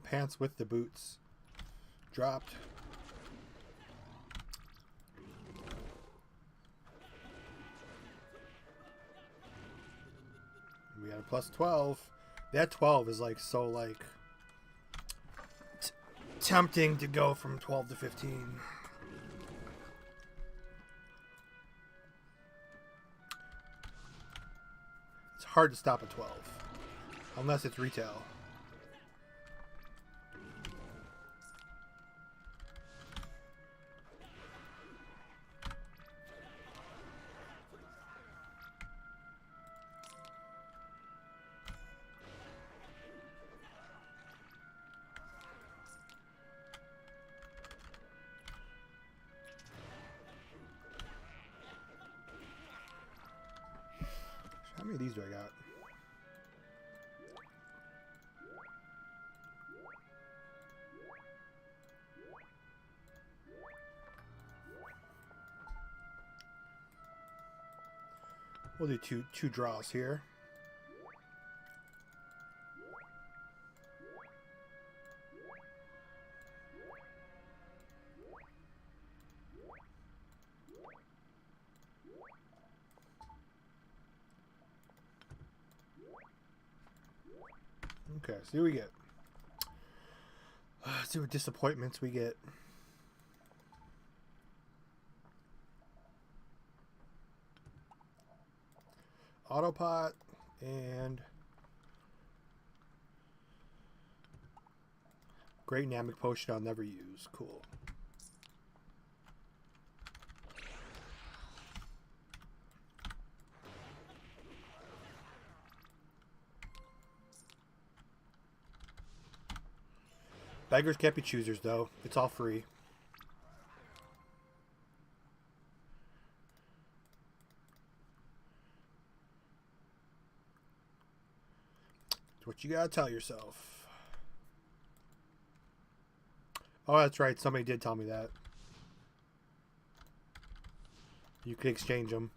Pants with the boots. Dropped. We got a plus 12. That 12 is like so like tempting to go from 12 to 15. It's hard to stop at 12 unless it's retail. How many of these do I got? We'll do two draws here. Okay, see what we get. See what disappointments we get. Autopot and Great Namek Potion I'll never use. Cool. Beggars can't be choosers, though. It's all free. It's what you gotta tell yourself. Oh, that's right. Somebody did tell me that. You could exchange them.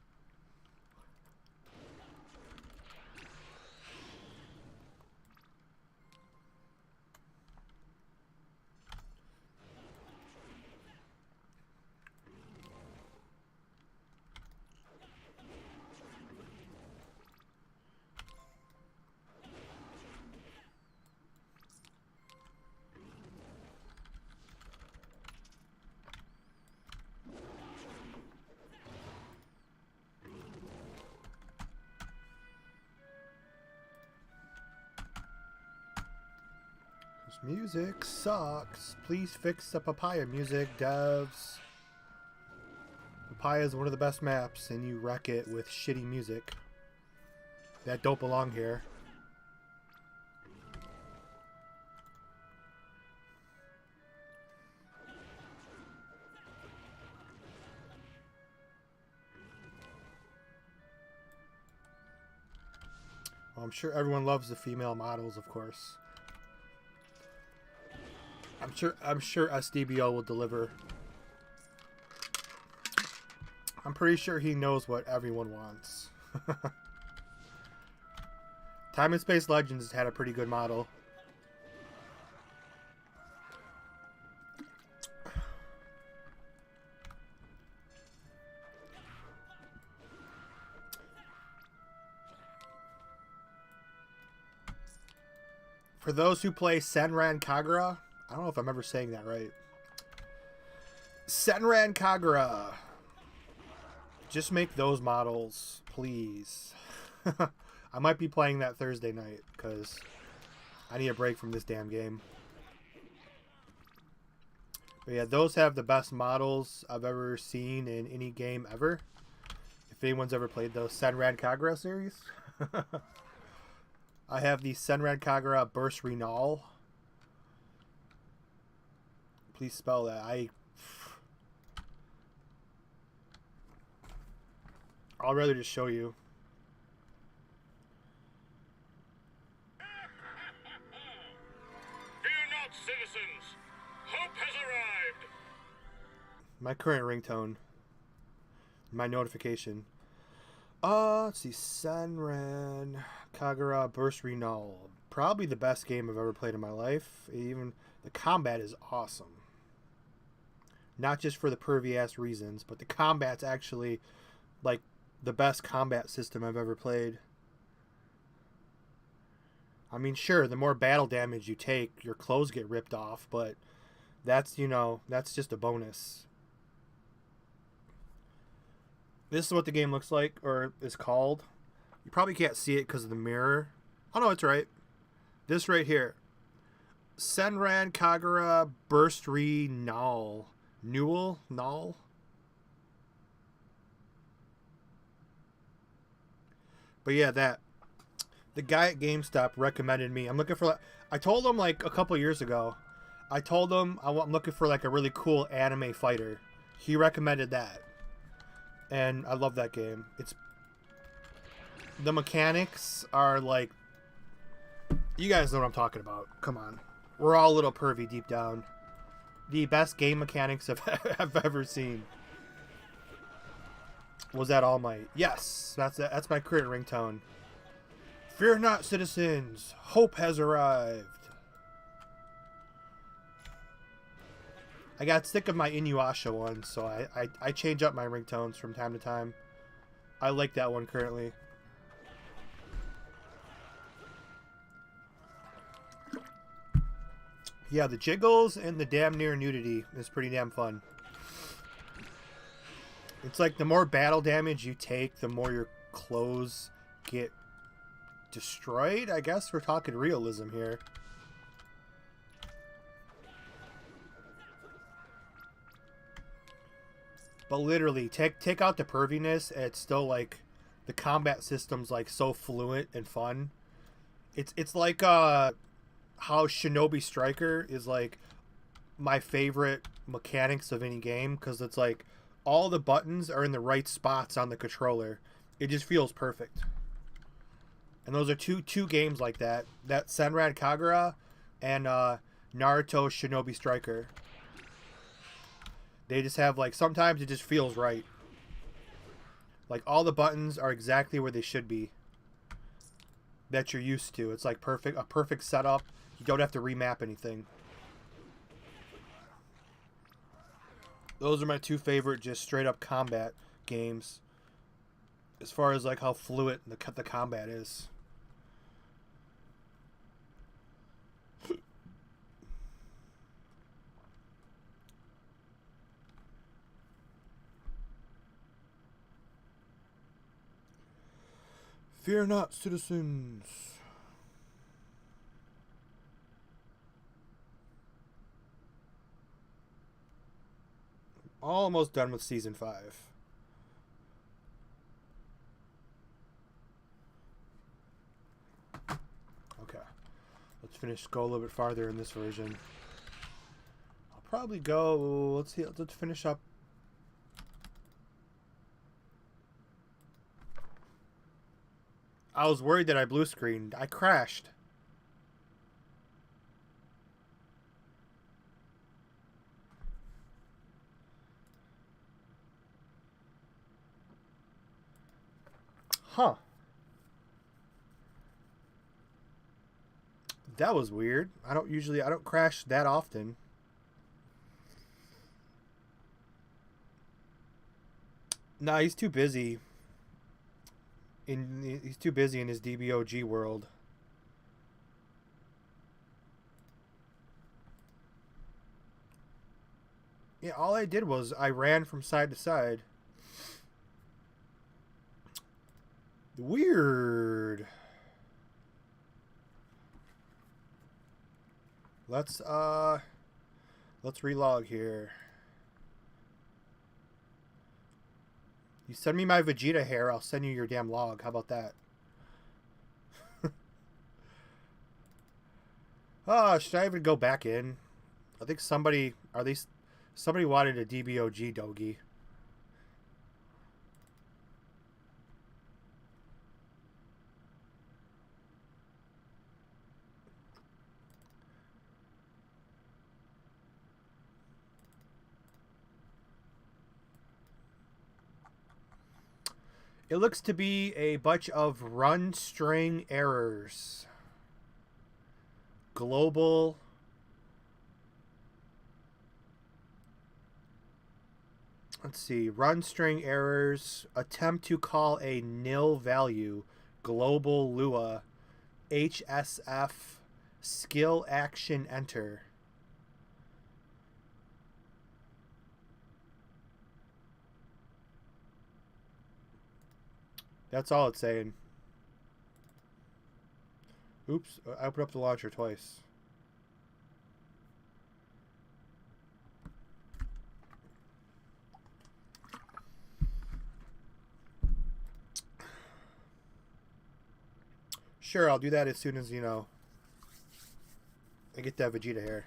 Music sucks. Please fix the Papaya music, devs. Papaya is one of the best maps, and you wreck it with shitty music that don't belong here. Well, I'm sure everyone loves the female models, of course. I'm sure SDBO will deliver. I'm pretty sure he knows what everyone wants. Time and Space Legends had a pretty good model. For those who play Senran Kagura, I don't know if I'm ever saying that right. Senran Kagura. Just make those models, please. I might be playing that Thursday night because I need a break from this damn game. But yeah, those have the best models I've ever seen in any game ever. If anyone's ever played those Senran Kagura series. I have the Senran Kagura Burst Renal. Please spell that. I'll rather just show you. Fear not, citizens. Hope has arrived. My current ringtone. My notification. Let's see. Senran Kagura Burst Renal. probably the best game I've ever played in my life. Even the combat is awesome. Not just for the pervy ass reasons, but the combat's actually like the best combat system I've ever played. I mean, sure, the more battle damage you take, your clothes get ripped off, but that's, you know, that's just a bonus. This is what the game looks like, or is called. You probably can't see it because of the mirror. Oh, no, it's right. This right here. Senran Kagura Burst Re Null. Newell? Null? But yeah, that. The guy at GameStop recommended me. I'm looking for... I told him like a couple years ago. I told him I'm looking for like a really cool anime fighter. He recommended that. And I love that game. It's... The mechanics are like... You guys know what I'm talking about. Come on. We're all a little pervy deep down. The best game mechanics I've ever seen. Was that All Might? Yes, that's my current ringtone. Fear not, citizens. Hope has arrived. I got sick of my Inuyasha one, so I change up my ringtones from time to time. I like that one currently. Yeah, the jiggles and the damn near nudity is pretty damn fun. It's like the more battle damage you take, the more your clothes get destroyed. I guess we're talking realism here. But literally, take out the perviness, and it's still like the combat system's like so fluent and fun. It's like how Shinobi Striker is like my favorite mechanics of any game, because it's like all the buttons are in the right spots on the controller. It just feels perfect. And those are two games like that. That Senran Kagura and Naruto Shinobi Striker. They just have like, sometimes it just feels right. Like all the buttons are exactly where they should be. That you're used to. It's like a perfect setup. You don't have to remap anything. Those are my two favorite just straight up combat games. As far as like how fluid the combat is. Fear not, citizens. Almost done with season 5. Okay. Let's go a little bit farther in this version. I'll probably go... Let's see. Let's finish up. I was worried that I blue screened. I crashed. Huh. That was weird. I don't crash that often. Nah, he's too busy. He's too busy in his DBOG world. Yeah, all I did was I ran from side to side. Weird. Let's relog here. You send me my Vegeta hair, I'll send you your damn log. How about that? Oh, should I even go back in? I think somebody wanted a DBOG doggy. It looks to be a bunch of run string errors. global. Let's see. Run string errors. Attempt to call a nil value. Global Lua. HSF. Skill action enter. That's all it's saying. Oops, I opened up the launcher twice. Sure, I'll do that as soon as, you know, I get that Vegeta hair.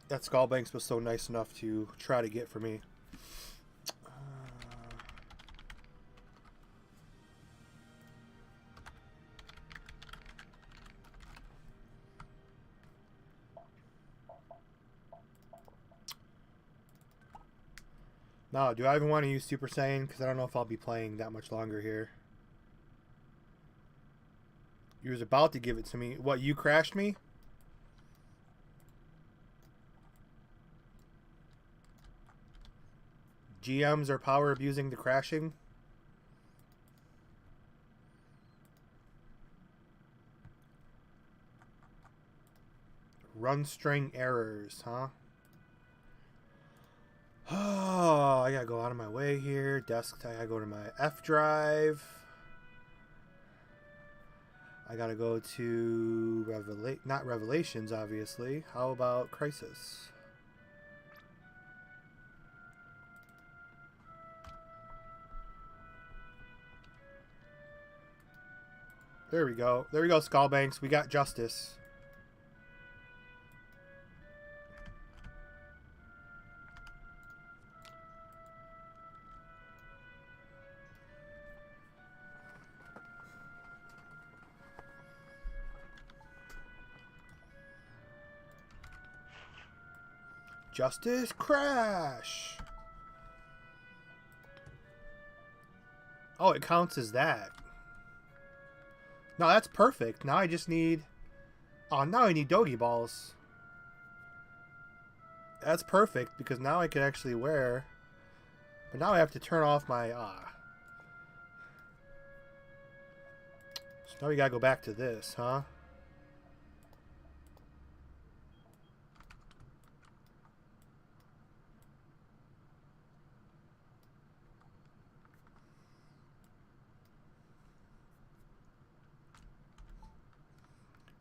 That Skullbanks was so nice enough to try to get for me. No, do I even want to use Super Saiyan? Because I don't know if I'll be playing that much longer here. You was about to give it to me. What, you crashed me? GMs are power abusing the crashing? Run string errors, huh? Oh, I gotta go out of my way here. Desktop, I gotta go to my F drive. I gotta go to not Revelations, obviously. How about Crisis? There we go. There we go, Skullbanks. We got justice. Justice crash. Oh, it counts as that. No, that's perfect. Now I just need... Oh, now I need Dogi Balls. That's perfect, because now I can actually wear... But now I have to turn off my... So now we gotta go back to this, huh?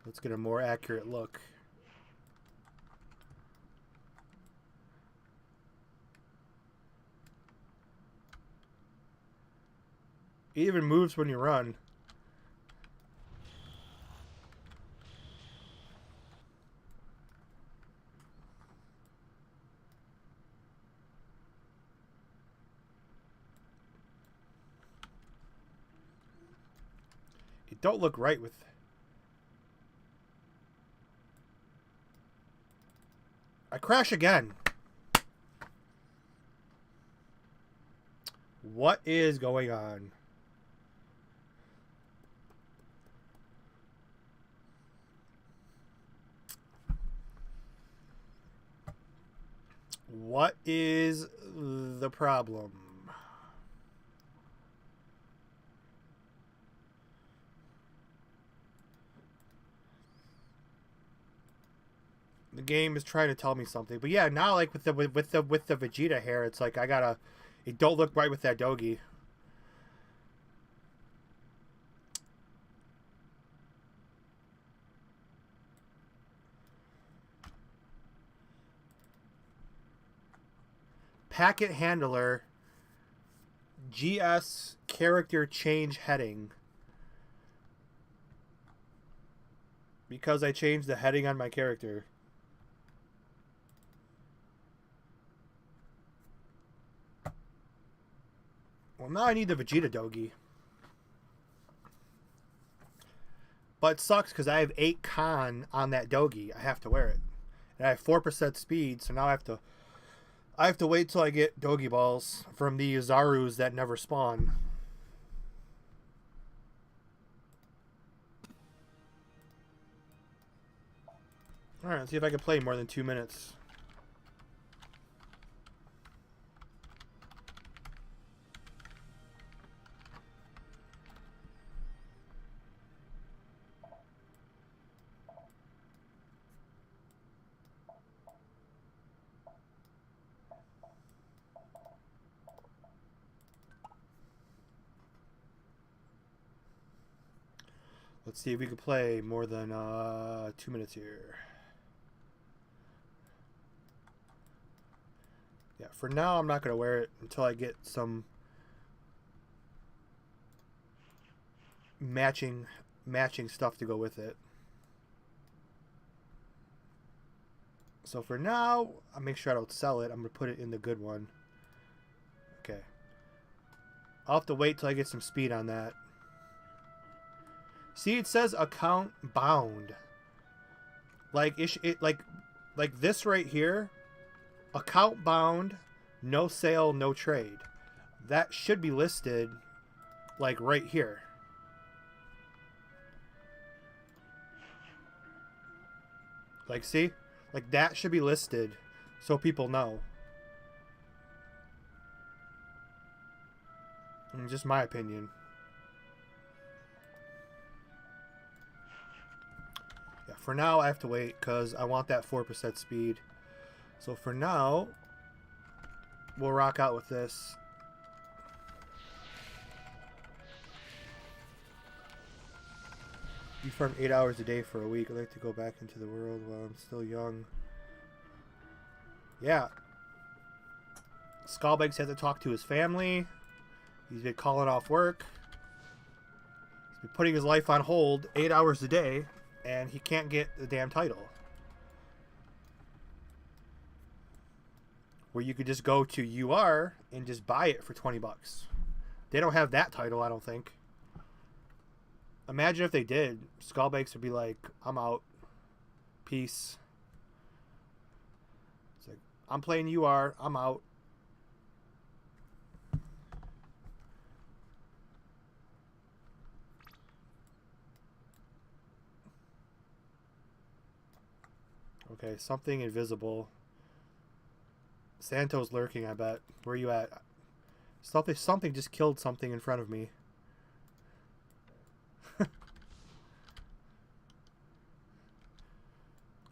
Let's get a more accurate look. It even moves when you run. It don't look right with... I crash again. What is going on? What is the problem? The game is trying to tell me something, but yeah, now like with the Vegeta hair, it's like it don't look right with that Dogi. Packet handler, GS character change heading. Because I changed the heading on my character. Well, now I need the Vegeta Dogi. But it sucks because I have 8 con on that Dogi. I have to wear it. And I have 4% speed, so now I have to wait till I get Dogi Balls from the Zarus that never spawn. Alright, let's see if I can play more than 2 minutes. Let's see if we can play more than 2 minutes here. Yeah, for now I'm not going to wear it until I get some matching stuff to go with it. So for now, I'll make sure I don't sell it. I'm going to put it in the good one. Okay. I'll have to wait till I get some speed on that. See, it says account bound. Like like this right here, account bound, no sale, no trade. That should be listed like right here. Like, see? Like, that should be listed so people know. Just my opinion. Yeah, for now I have to wait because I want that 4% speed. So for now, we'll rock out with this. You farm 8 hours a day for a week. I'd like to go back into the world while I'm still young. Yeah. Skullbags has to talk to his family. He's been calling off work. He's been putting his life on hold 8 hours a day, and he can't get the damn title. Where you could just go to UR and just buy it for 20 bucks. They don't have that title, I don't think. Imagine if they did. Skullbags would be like, I'm out. Peace. It's like, I'm playing UR. I'm out. Okay, something invisible. Santo's lurking, I bet. Where are you at? Something just killed something in front of me.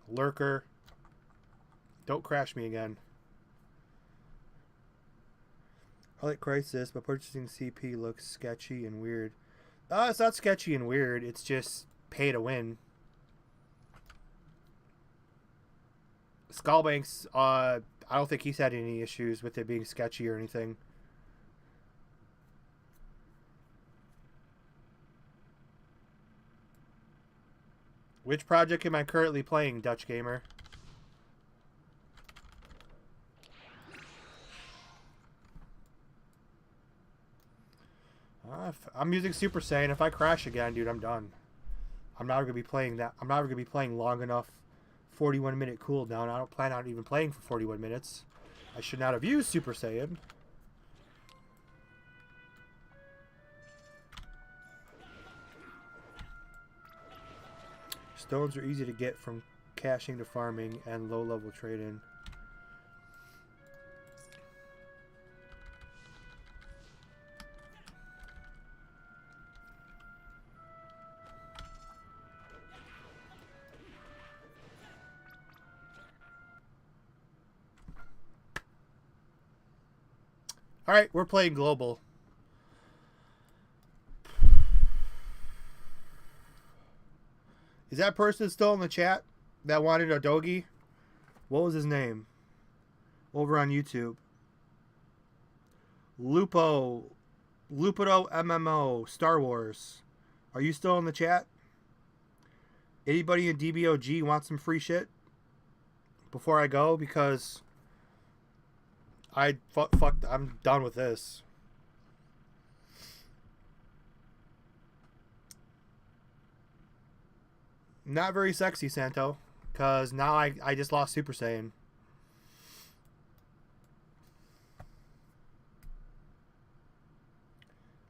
Lurker. Don't crash me again. I like Crisis, but purchasing CP looks sketchy and weird. It's not sketchy and weird. It's just pay to win. Skullbanks, I don't think he's had any issues with it being sketchy or anything. Which project am I currently playing, Dutch Gamer? I'm using Super Saiyan. If I crash again, dude, I'm done. I'm not gonna be playing that. I'm not gonna be playing long enough. 41-minute cooldown. I don't plan on even playing for 41 minutes. I should not have used Super Saiyan. Stones are easy to get from caching to farming and low-level trade-in. Alright, we're playing global. Is that person still in the chat that wanted a Dogi? What was his name? Over on YouTube. Lupo. Lupido MMO. Star Wars. Are you still in the chat? Anybody in DBOG want some free shit? Before I go? Because I'm done with this. Not very sexy, Santo. Because now I just lost Super Saiyan.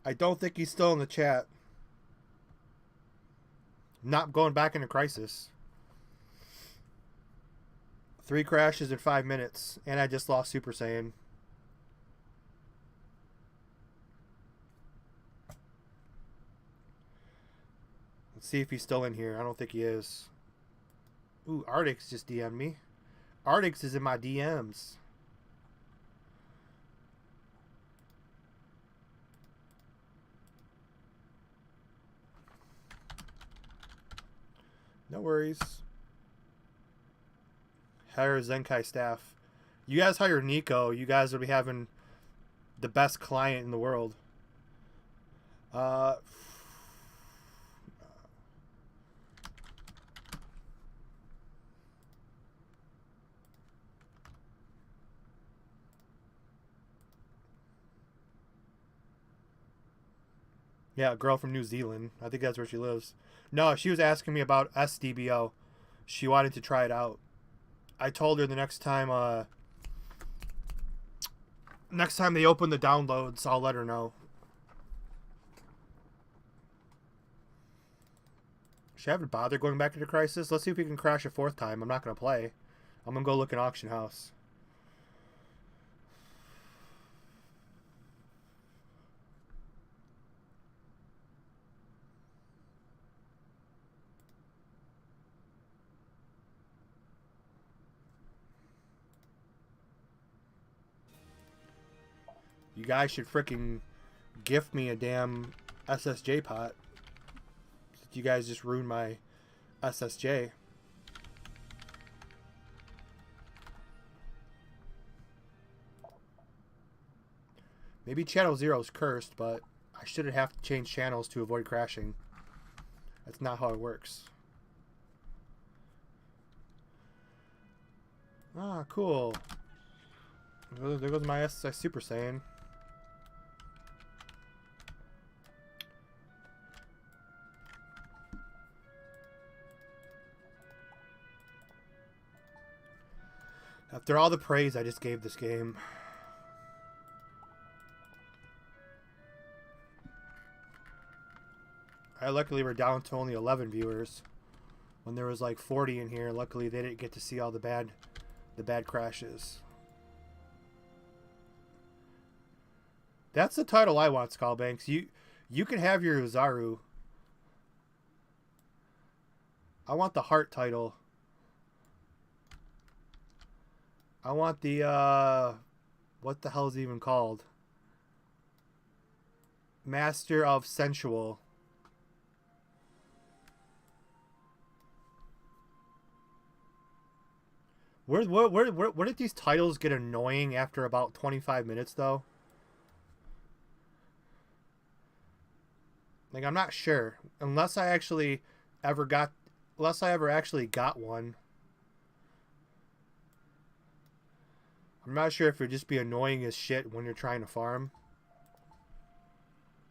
I don't think he's still in the chat. Not going back into Crisis. 3 crashes in 5 minutes, and I just lost Super Saiyan. Let's see if he's still in here. I don't think he is. Ooh, Artix just DM'd me. Artix is in my DMs. No worries. Hire Zenkai staff. You guys hire Nico. You guys will be having the best client in the world. Yeah, a girl from New Zealand. I think that's where she lives. No, she was asking me about SDBO. She wanted to try it out. I told her the next time they open the downloads, I'll let her know. She haven't bothered going back into Crisis. Let's see if we can crash a 4th time. I'm not going to play. I'm going to go look in Auction House. You guys should freaking gift me a damn SSJ pot. You guys just ruined my SSJ. Maybe Channel 0 is cursed, but I shouldn't have to change channels to avoid crashing. That's not how it works. Ah, cool. There goes my SSI Super Saiyan. After all the praise I just gave this game. Luckily we're down to only 11 viewers. When there was like 40 in here, luckily they didn't get to see all the bad crashes. That's the title I want, Skullbanks. You can have your Uzaru. I want the Heart title. I want the, what the hell is it even called? Master of Sensual. Where did these titles get annoying after about 25 minutes, though? Like, I'm not sure. Unless I ever actually got one. I'm not sure if it would just be annoying as shit when you're trying to farm.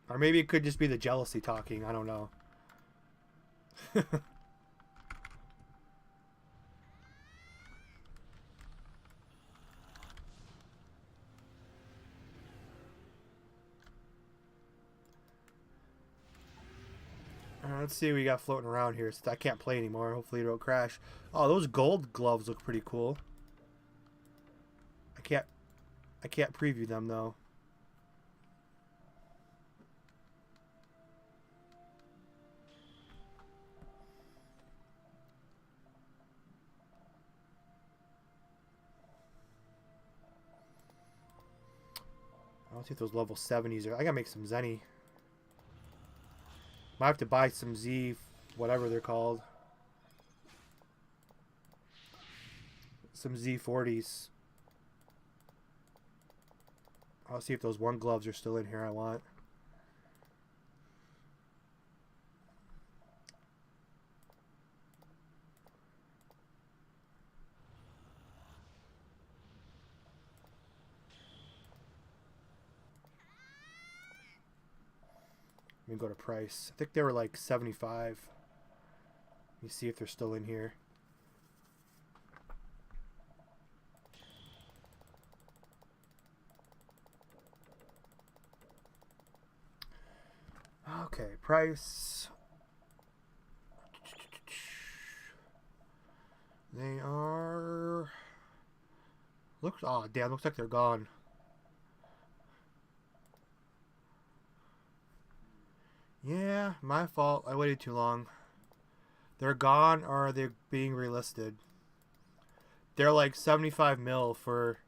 Or maybe it could just be the jealousy talking. I don't know. Let's see what we got floating around here. I can't play anymore. Hopefully it don't crash. Oh, those gold gloves look pretty cool. I can't preview them though. I don't think those level 70s are. I gotta make some Zenny. Might have to buy some Z, whatever they're called. Some Z40s. I'll see if those one gloves are still in here I want. Let me go to price. I think they were like 75. Let me see if they're still in here. Okay, price. They are Looks, oh damn, looks like they're gone. Yeah, my fault. I waited too long. They're gone, or are they being relisted? They're like 75 mil for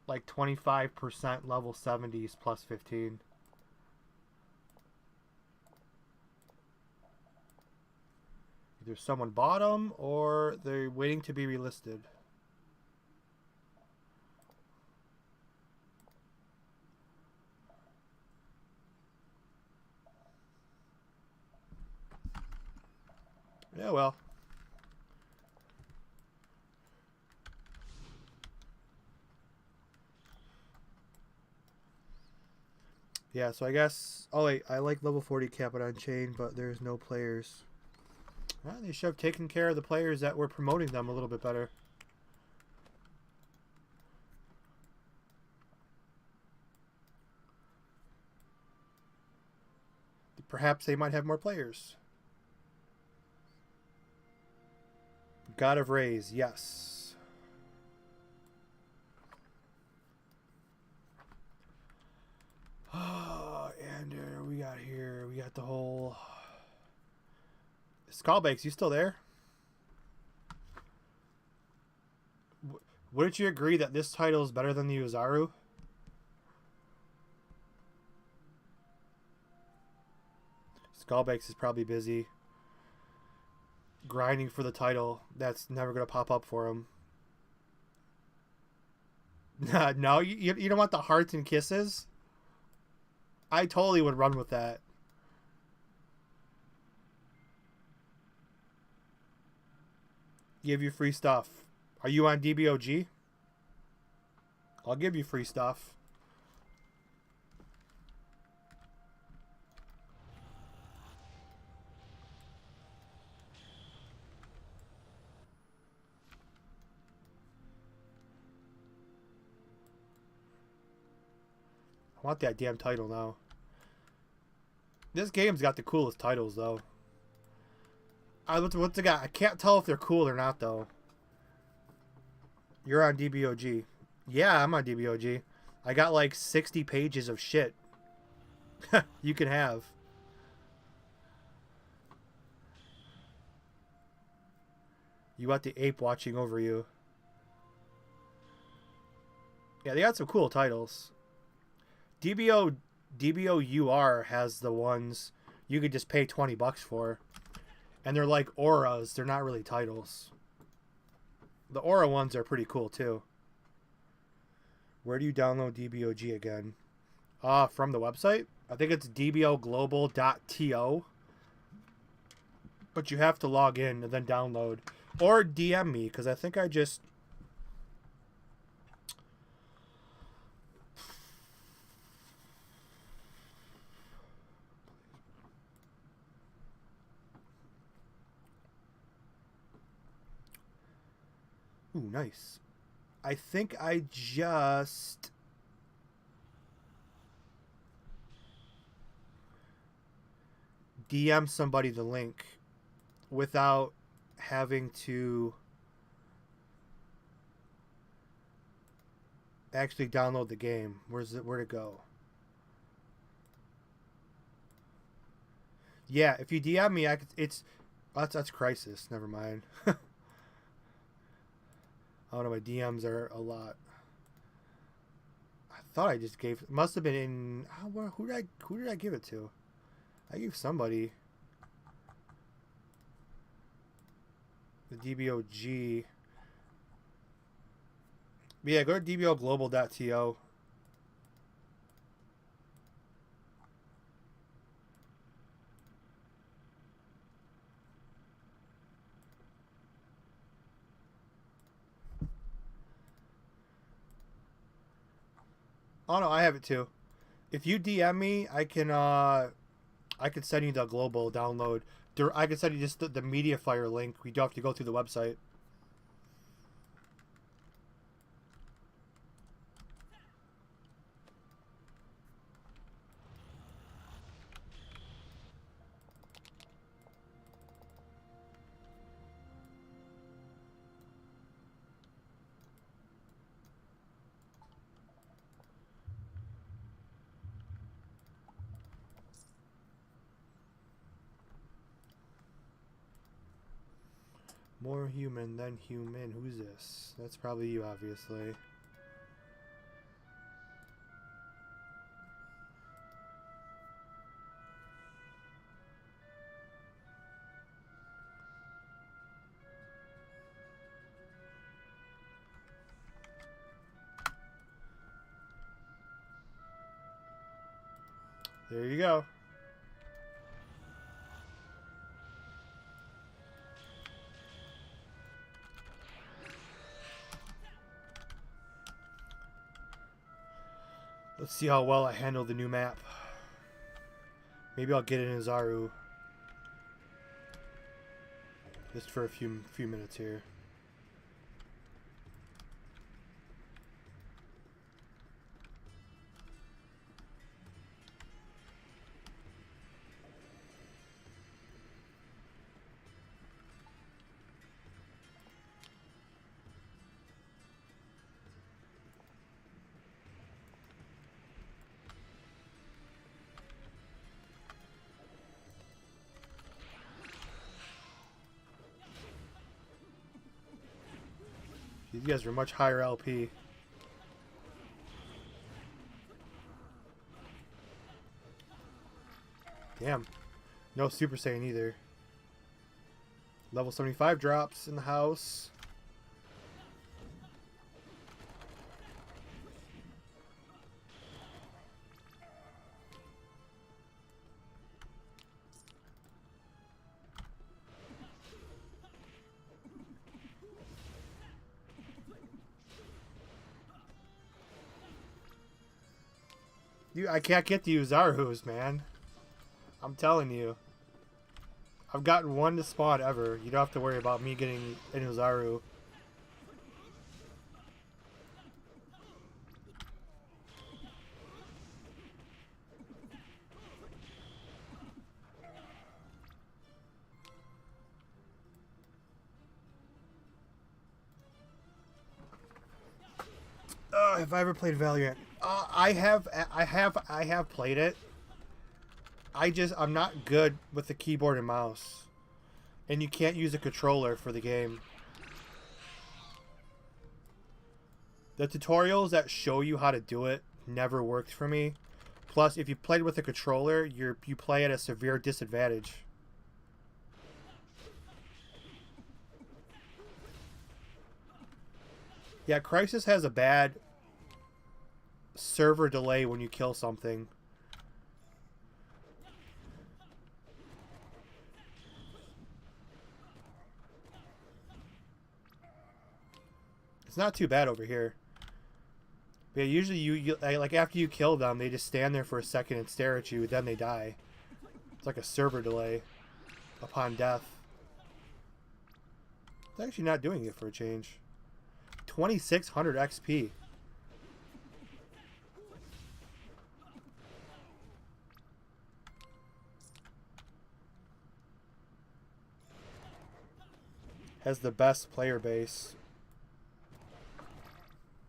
like 25% level 70s plus 15. Either someone bought them or they're waiting to be relisted. Yeah, well. Yeah, so I guess... Oh, wait. I like level 40 cap it on chain, but there's no players. Well, they should have taken care of the players that were promoting them a little bit better. Perhaps they might have more players. God of Rays, yes. And we got here, we got the whole... Skullbakes, you still there? Wouldn't you agree that this title is better than the Uzaru? Skullbakes is probably busy grinding for the title. That's never going to pop up for him. No, you don't want the hearts and kisses? I totally would run with that. Give you free stuff. Are you on DBOG? I'll give you free stuff. I want that damn title now. This game's got the coolest titles, though. What's the guy? I can't tell if they're cool or not, though. You're on DBOG. Yeah, I'm on DBOG. I got like 60 pages of shit you can have. You got the ape watching over you. Yeah, they got some cool titles. DBOUR has the ones you could just pay $20 for. And they're like auras. They're not really titles. The aura ones are pretty cool too. Where do you download DBOG again? From the website? I think it's dboglobal.to. But you have to log in and then download. Or DM me, because I think I just... Ooh, nice. I think I just... DM somebody the link without having to actually download the game. Where'd it go? Yeah, if you DM me, it's that's Crisis. Never mind. I don't know. My DMs are a lot. I thought I just gave. Must have been in. Who did I give it to? I gave somebody. The DBOG. Yeah, go to dboglobal.to. Oh no, I have it too. If you DM me, I could send you the global download. I could send you just the MediaFire link. We don't have to go through the website. More human than human. Who's this? That's probably you, obviously. There you go. Let's see how well I handle the new map. Maybe I'll get in Zaru. Just for a few minutes here. These guys are much higher LP. Damn. No Super Saiyan either. Level 75 drops in the house. I can't get to use Zarus, man. I'm telling you. I've gotten one to spawn ever. You don't have to worry about me getting into Zaru. Have I ever played Valorant? I have played it. I'm not good with the keyboard and mouse. And you can't use a controller for the game. The tutorials that show you how to do it never worked for me. Plus, if you played with a controller, you play at a severe disadvantage. Yeah, Crysis has a bad server delay when you kill something. It's not too bad over here. But yeah, usually you like after you kill them, they just stand there for a second and stare at you, then they die. It's like a server delay upon death. It's actually not doing it for a change. 2600 XP. Has the best player base.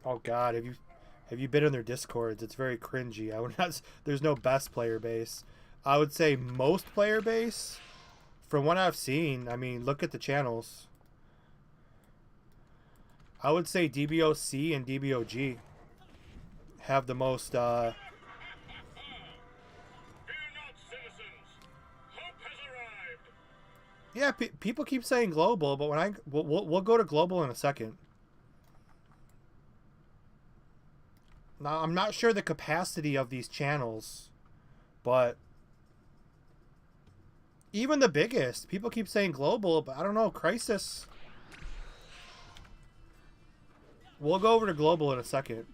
Oh God, have you been in their discords? It's very cringy. I would not. There's no best player base. I would say most player base. From what I've seen, I mean, look at the channels. I would say DBOC and DBOG have the most. Fear not, citizens. Hope has arrived. Yeah, people keep saying global, but when we'll go to global in a second. Now, I'm not sure the capacity of these channels, but even the biggest, people keep saying global, but I don't know, Crysis. We'll go over to global in a second.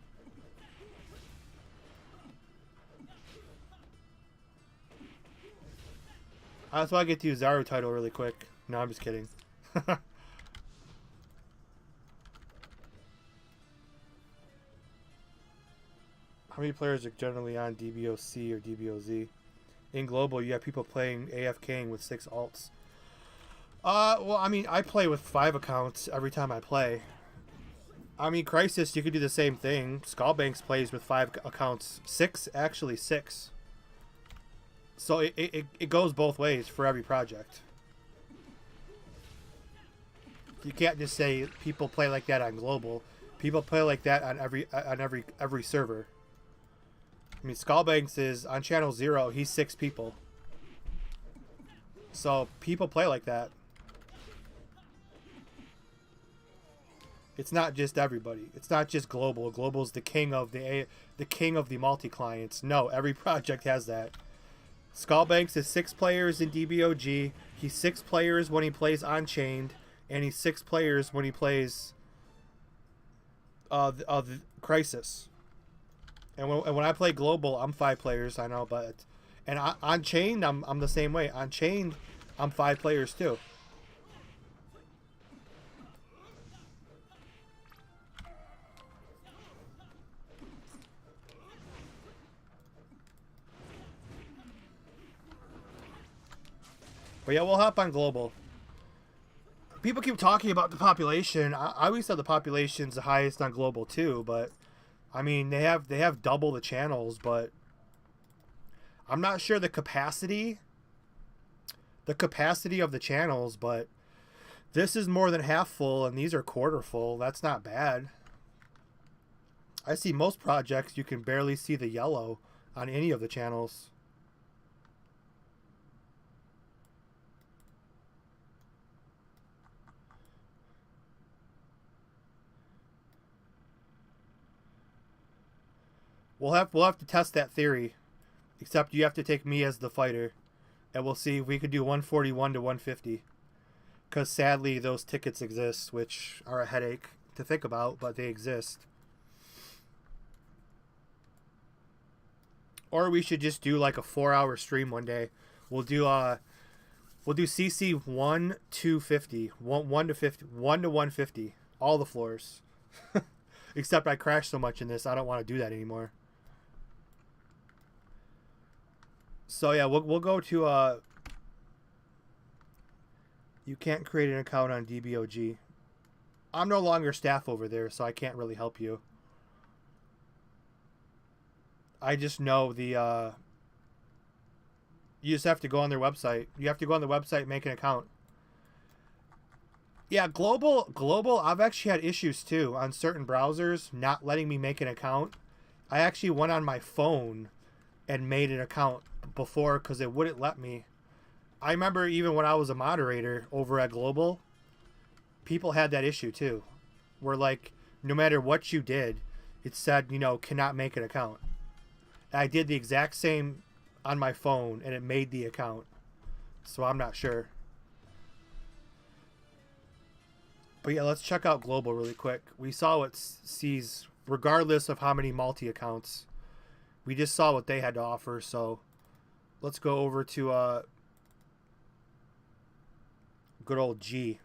That's why I get to use Zaru title really quick. No, I'm just kidding. How many players are generally on DBOC or DBOZ? In global, you have people playing AFKing with 6 alts. Well, I mean, I play with 5 accounts every time I play. I mean, Crysis, you could do the same thing. Skullbanks plays with 5 accounts. 6, actually 6. So it goes both ways for every project. You can't just say people play like that on global. People play like that on every server. I mean, Skullbanks is on channel 0. He's 6 people. So people play like that. It's not just everybody. It's not just global. Global's the king of the multi-clients. No, every project has that. Skullbanks is 6 players in DBOG. He's 6 players when he plays Unchained, and he's 6 players when he plays the Crisis. And when I play global, I'm 5 players. I know, but Unchained, I'm the same way. Unchained, I'm 5 players too. But yeah, we'll hop on global. People keep talking about the population. I always said the population's the highest on global too, but I mean they have double the channels, but I'm not sure the capacity of the channels, but this is more than half full and these are quarter full. That's not bad. I see most projects you can barely see the yellow on any of the channels. We'll have to test that theory, except you have to take me as the fighter, and we'll see if we could do 141 to 150. Because sadly, those tickets exist, which are a headache to think about, but they exist. Or we should just do like a 4-hour stream one day. We'll do CC 1 to 50, 1 to 50, 1 to 150, all the floors. Except I crashed so much in this, I don't want to do that anymore. So yeah, we'll go to you can't create an account on DBOG. I'm no longer staff over there, so I can't really help you. I just know the you just have to go on their website. You have to go on the website and make an account. Yeah, global I've actually had issues too on certain browsers not letting me make an account. I actually went on my phone and made an account before because it wouldn't let me. I remember even when I was a moderator over at Global, people had that issue too, where like no matter what you did, it said, you know, cannot make an account. And I did the exact same on my phone and it made the account. So I'm not sure. But yeah, let's check out Global really quick. We saw what sees, regardless of how many multi-accounts. We just saw what they had to offer, so let's go over to good old G.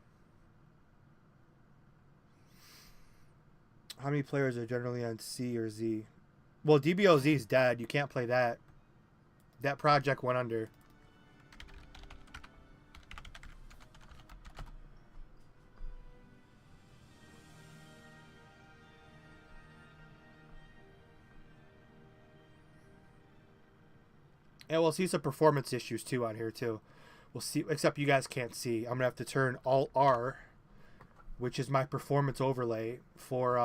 How many players are generally on C or Z? Well, DBOZ is dead. You can't play that. That project went under. And we'll see some performance issues too on here too. We'll see, except you guys can't see. I'm gonna have to turn Alt R, which is my performance overlay for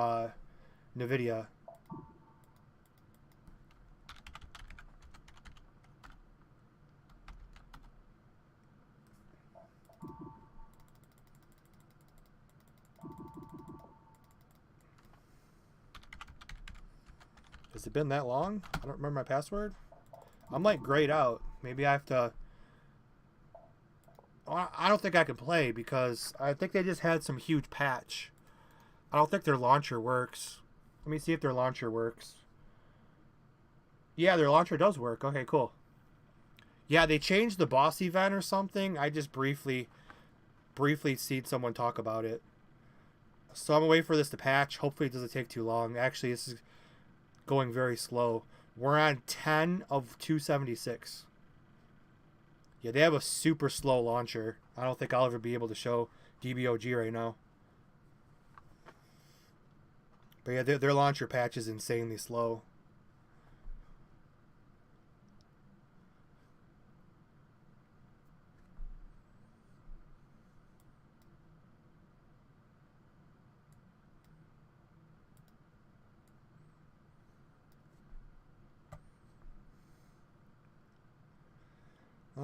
NVIDIA. Has it been that long? I don't remember my password. I'm like grayed out. Maybe I have to... I don't think I can play because I think they just had some huge patch. I don't think their launcher works. Let me see if their launcher works. Yeah, their launcher does work. Okay, cool. Yeah, they changed the boss event or something. I just briefly seen someone talk about it. So I'm gonna wait for this to patch. Hopefully it doesn't take too long. Actually, this is going very slow. We're on 10 of 276. Yeah, they have a super slow launcher. I don't think I'll ever be able to show DBOG right now. But yeah, their launcher patch is insanely slow.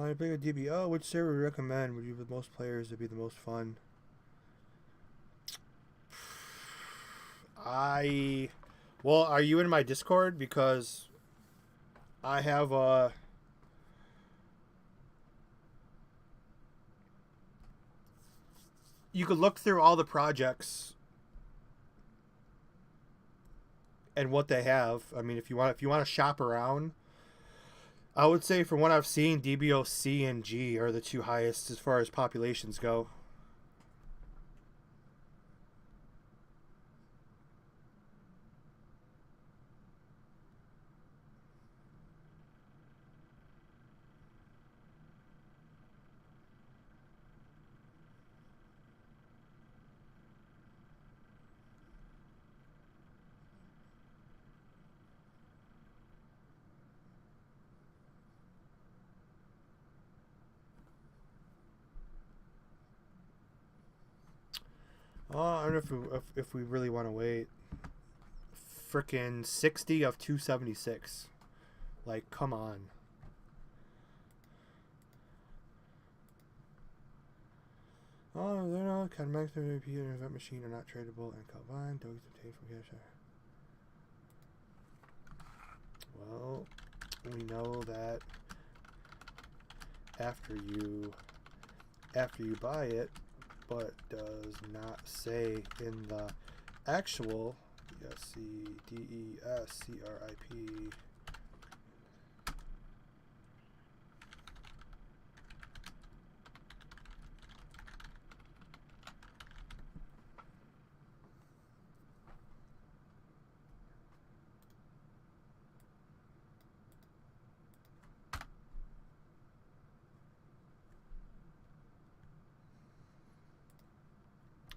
I play with DBO. Which server would you recommend? Would you with most players to be the most fun? Well, are you in my Discord? Because I have you could look through all the projects and what they have. I mean, if you want to shop around, I would say from what I've seen, DBOC and G are the two highest as far as populations go. I don't know if we really want to wait. Frickin' 60 of 276. Like, come on. Oh, they're not. Kinemax and event machine are not tradable and combined. Don't obtain from cash. Well, we know that after you buy it, but does not say in the actual DESCRIP.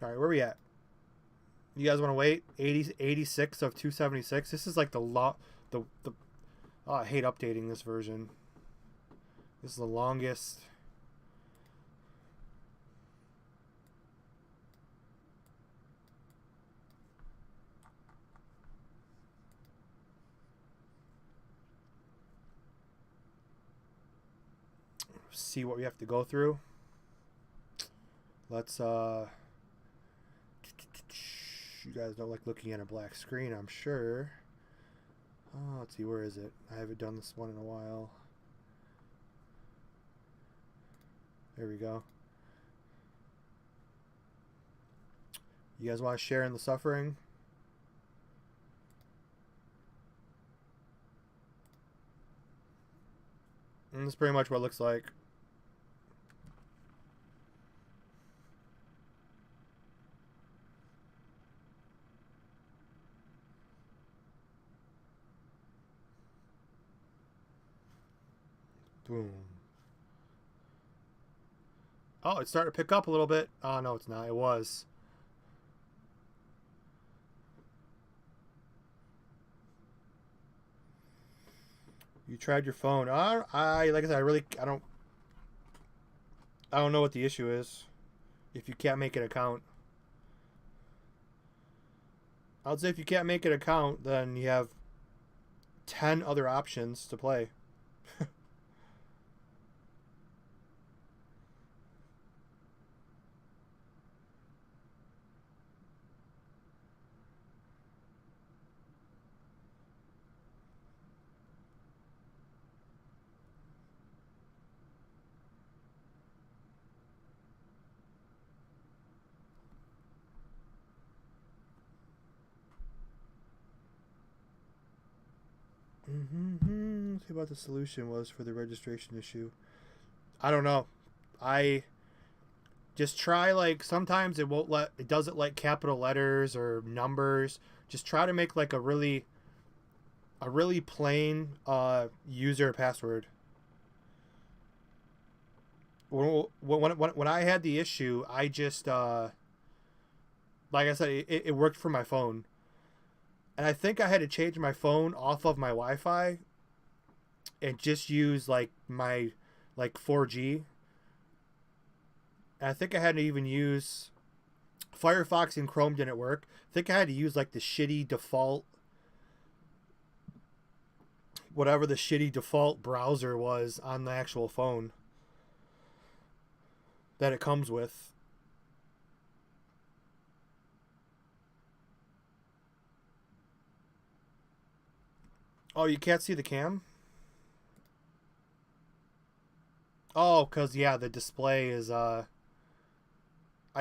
All right, where are we at? You guys want to wait? 86 of 276. This is like the oh, I hate updating this version. This is the longest. See what we have to go through. Let's you guys don't like looking at a black screen, I'm sure. Oh, let's see, where is it? I haven't done this one in a while. There we go. You guys want to share in the suffering? And that's pretty much what it looks like. Boom. Oh, it's starting to pick up a little bit. Oh, no, it's not. It was. You tried your phone. Like I said, I don't know what the issue is. If you can't make an account. I would say if you can't make an account, then you have 10 other options to play. Let's see what the solution was for the registration issue. I don't know. I just try, like, sometimes it doesn't like capital letters or numbers. Just try to make like a really plain user password. When I had the issue, I just like I said, it worked for my phone. And I think I had to change my phone off of my Wi-Fi and just use like my 4G. And I think I had to even use Firefox and Chrome didn't work. I think I had to use like the shitty default, whatever the shitty default browser was on the actual phone. that it comes with. Oh, you can't see the cam? Oh, because, yeah, the display is, I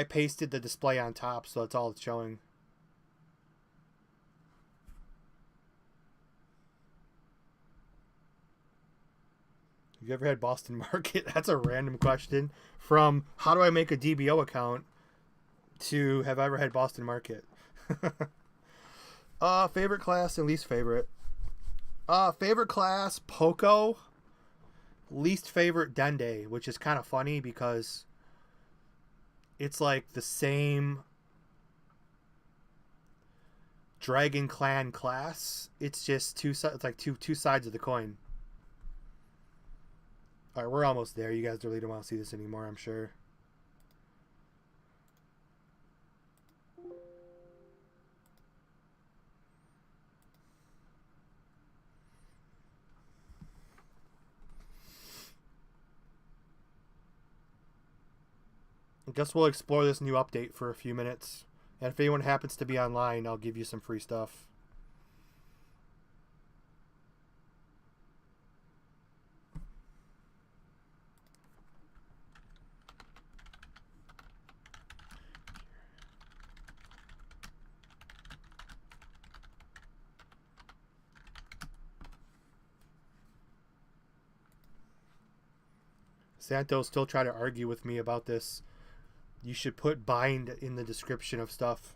pasted the display on top, so that's all it's showing. Have you ever had Boston Market? That's a random question. From how do I make a DBO account to have I ever had Boston Market? Favorite class and least favorite. Favorite class, Poco. Least favorite, Dende, which is kind of funny because it's like the same Dragon Clan class. It's just it's like two sides of the coin. All right, we're almost there. You guys really don't want to see this anymore, I'm sure. I guess we'll explore this new update for a few minutes. And if anyone happens to be online, I'll give you some free stuff. Santos still try to argue with me about this. You should put bind in the description of stuff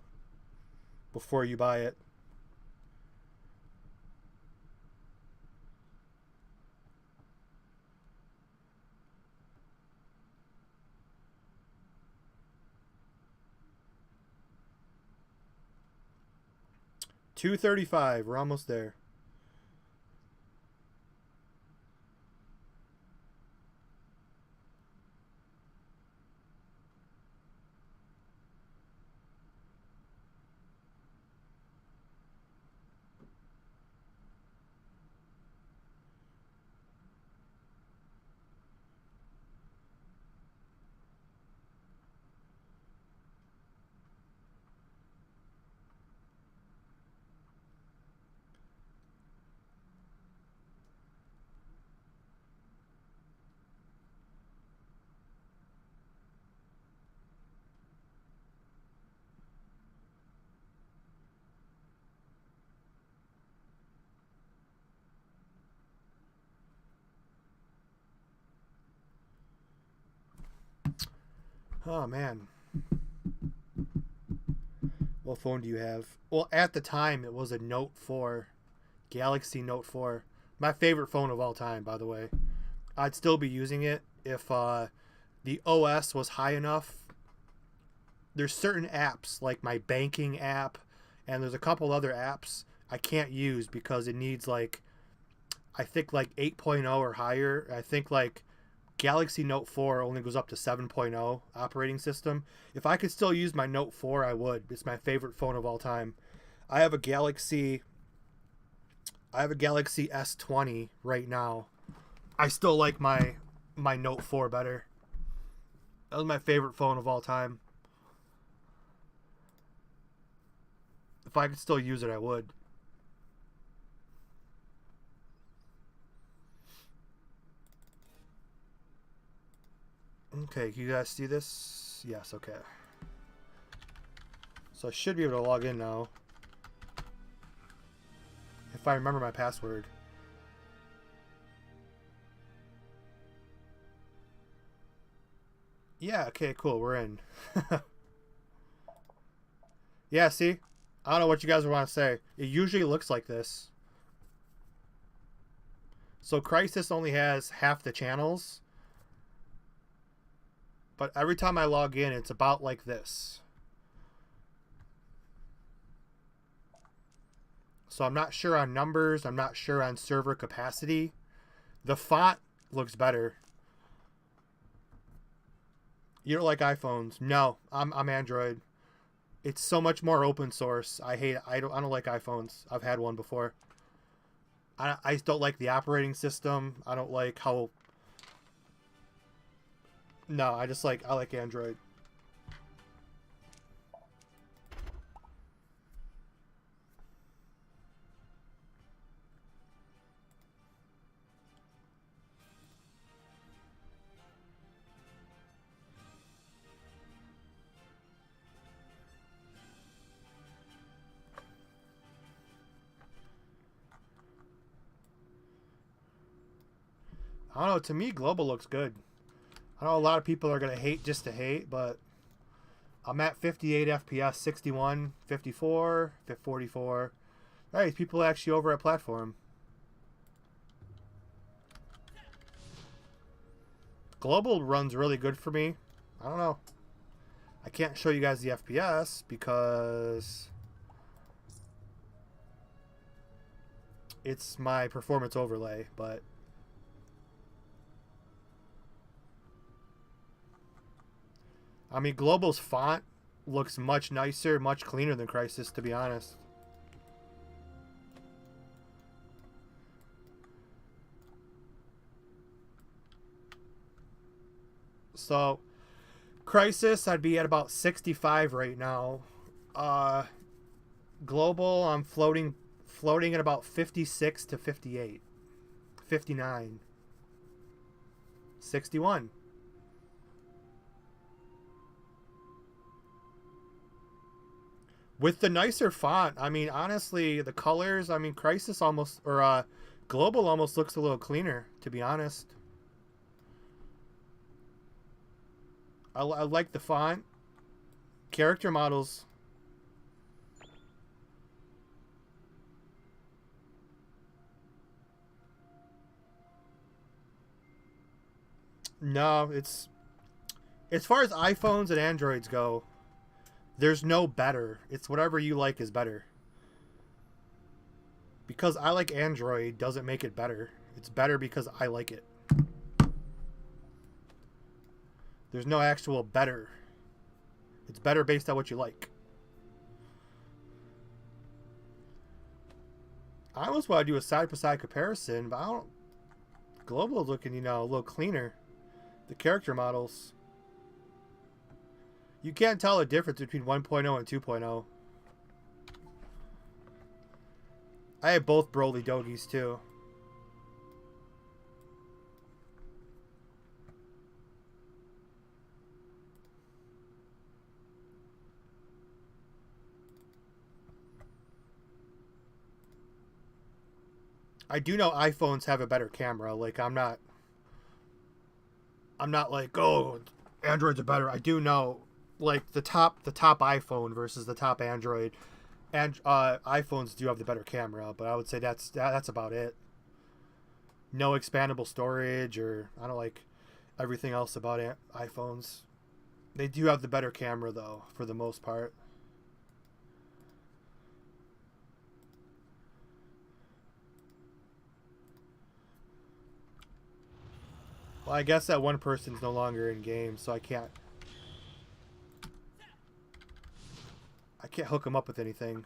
before you buy it. $235. We're almost there. Oh, man. What phone do you have? Well, at the time, it was a Note 4. Galaxy Note 4. My favorite phone of all time, by the way. I'd still be using it if the OS was high enough. There's certain apps, like my banking app, and there's a couple other apps I can't use because it needs, like, I think, like, 8.0 or higher. I think, like, Galaxy Note 4 only goes up to 7.0 operating system. If I could still use my Note 4, I would. It's my favorite phone of all time. I have a Galaxy S20 right now. I still like my Note 4 better. That was my favorite phone of all time. If I could still use it, I would. Okay, can you guys see this? Yes, okay. So I should be able to log in now. If I remember my password. Yeah, okay, cool, we're in. Yeah, see? I don't know what you guys want to say. It usually looks like this. So Crisis only has half the channels. But every time I log in, it's about like this. So I'm not sure on numbers. I'm not sure on server capacity. The font looks better. You don't like iPhones? No, I'm Android. It's so much more open source. I don't like iPhones. I've had one before. I don't like the operating system. I don't like how No, I like Android. I don't know. To me, global looks good. I know a lot of people are gonna hate just to hate, but I'm at 58 FPS, 61, 54, 44. Hey, people actually over at platform. Global runs really good for me. I don't know. I can't show you guys the FPS because it's my performance overlay, but I mean, Global's font looks much nicer, much cleaner than Crysis, to be honest. So, Crysis, I'd be at about 65 right now. Global, I'm floating at about 56 to 58. 59. 61. With the nicer font, I mean, honestly, the colors, I mean, Crysis almost, or Global almost looks a little cleaner, to be honest. I like the font. Character models. No, it's... As far as iPhones and Androids go, there's no better. It's whatever you like is better. Because I like Android doesn't make it better. It's better because I like it. There's no actual better. It's better based on what you like. I almost want to do a side-by-side comparison, but I don't... Global is looking, you know, a little cleaner. The character models. You can't tell the difference between 1.0 and 2.0. I have both Broly Doggies, too. I do know iPhones have a better camera. Like, I'm not like, oh, Androids are better. I do know, like, the top iPhone versus the top Android, and iPhones do have the better camera, but I would say that's about it. No expandable storage, or I don't like everything else about iPhones. They do have the better camera, though, for the most part. Well, I guess that one person's no longer in game, so I can't hook them up with anything.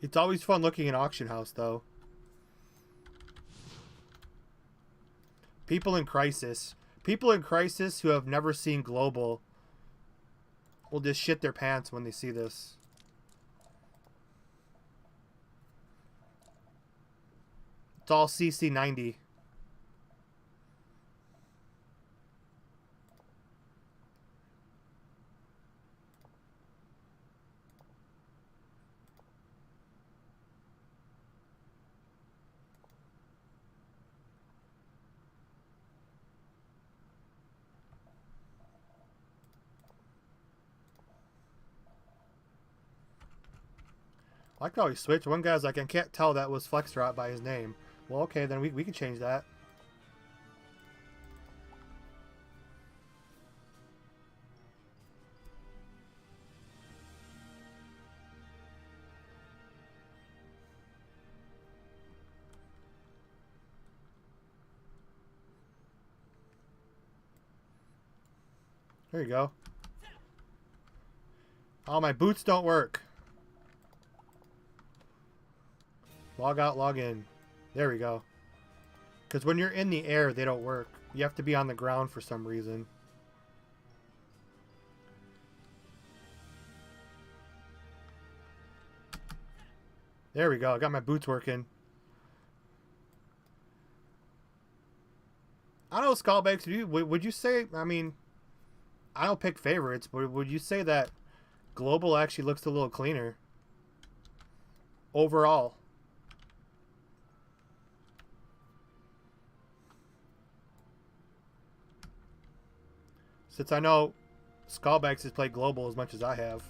It's always fun looking at Auction House, though. People in Crisis who have never seen Global will just shit their pants when they see this. It's all CC90. I can always switch. One guy's like, I can't tell that was Flexarot by his name. Well, okay, then we can change that. There you go. Oh, my boots don't work. Log out, log in. There we go. Because when you're in the air, they don't work. You have to be on the ground for some reason. There we go. I got my boots working. I don't know, Skullbags, would you say, I mean, I don't pick favorites, but would you say that Global actually looks a little cleaner overall? Since I know Skullbags has played Global as much as I have.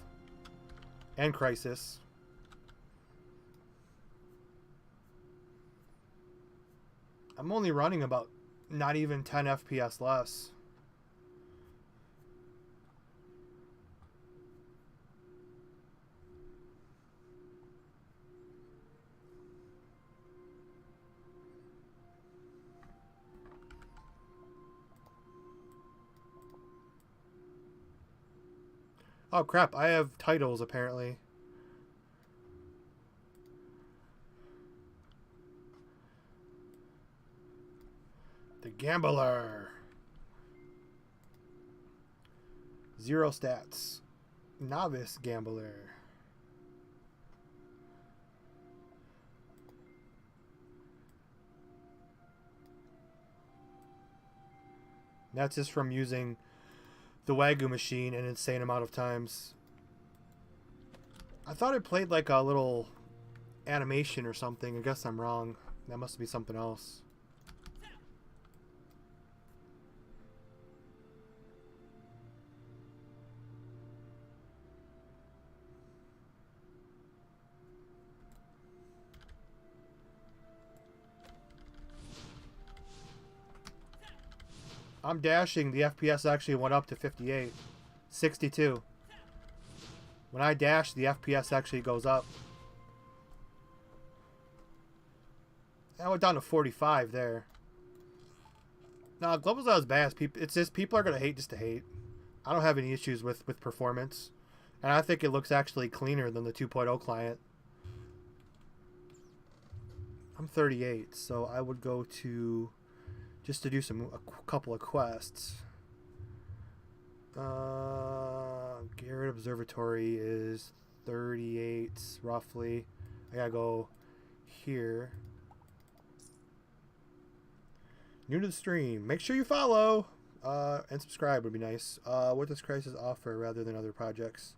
And Crisis. I'm only running about not even 10 FPS less. Oh crap, I have titles apparently. The Gambler. 0 stats. Novice Gambler. That's just from using the Wagyu machine an insane amount of times. I thought it played like a little animation or something. I guess I'm wrong. That must be something else. I'm dashing. The FPS actually went up to 58. 62. When I dash, the FPS actually goes up. I went down to 45 there. No, Global's not as bad. It's just people are going to hate just to hate. I don't have any issues with performance. And I think it looks actually cleaner than the 2.0 client. I'm 38, so I would go to... just to do a couple of quests. Garrett Observatory is 38 roughly. I gotta go here. New to the stream, make sure you follow and subscribe would be nice. What does Crisis offer rather than other projects?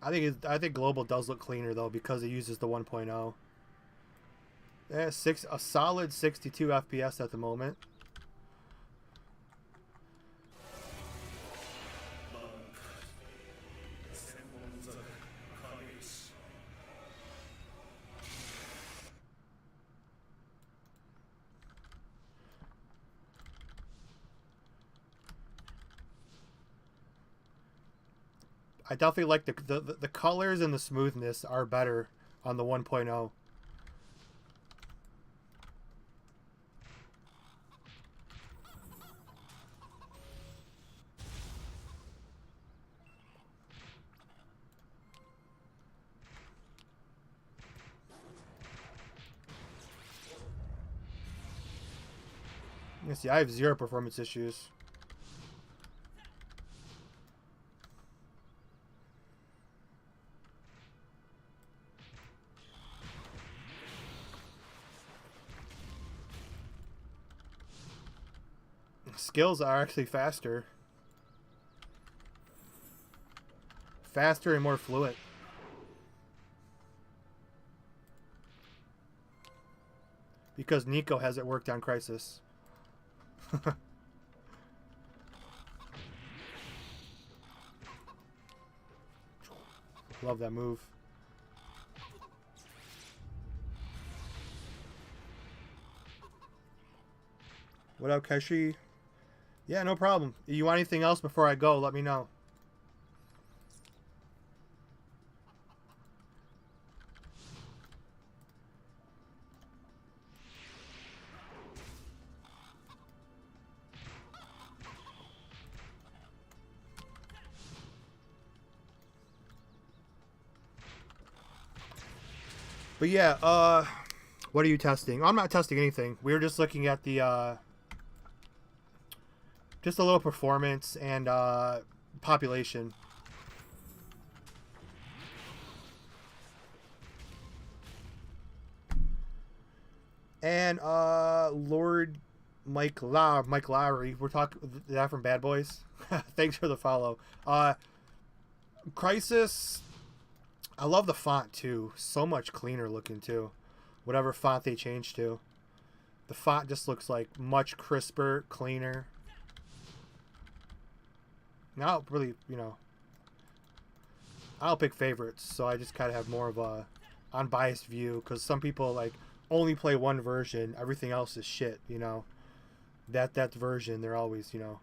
I think Global does look cleaner though because it uses the 1.0. Yeah, a solid 62 FPS at the moment. I definitely like the colors and the smoothness are better on the 1.0. You see, I have 0 performance issues. Skills are actually faster. Faster and more fluent. Because Nico has it worked on Crisis. Love that move. What up, Keshi? Yeah, no problem. You want anything else before I go, let me know. But yeah, what are you testing? I'm not testing anything. We were just looking at the just a little performance and population. And Lord Mike Lowry, we're talking that from Bad Boys. Thanks for the follow. Crisis, I love the font too. So much cleaner looking too. Whatever font they changed to. The font just looks like much crisper, cleaner. Now, I don't really, you know, I don't pick favorites, so I just kind of have more of a unbiased view, because some people like only play one version, everything else is shit, you know. That version, they're always, you know.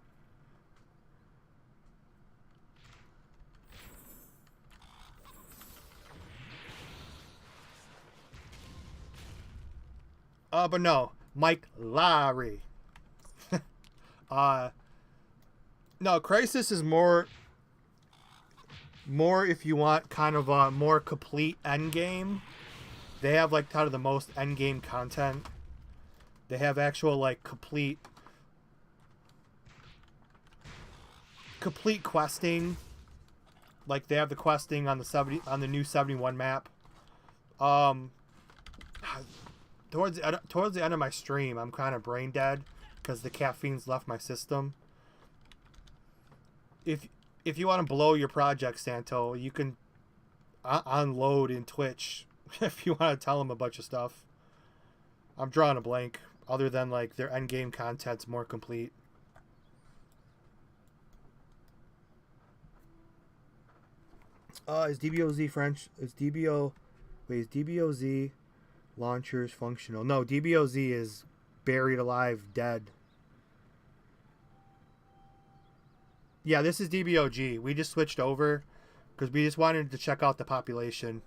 But no, Mike Lowry. No, Crisis is more if you want kind of a more complete end game. They have like kind of the most end game content. They have actual like complete questing. Like they have the questing on the new 71 map. Towards the end of my stream, I'm kind of brain dead because the caffeine's left my system. If you want to blow your project, Santo, you can unload in Twitch if you want to tell them a bunch of stuff. I'm drawing a blank, other than like their end game content's more complete. Is DBOZ French? Is DBOZ launchers functional? No, DBOZ is buried alive, dead. Yeah, this is DBOG. We just switched over because we just wanted to check out the population.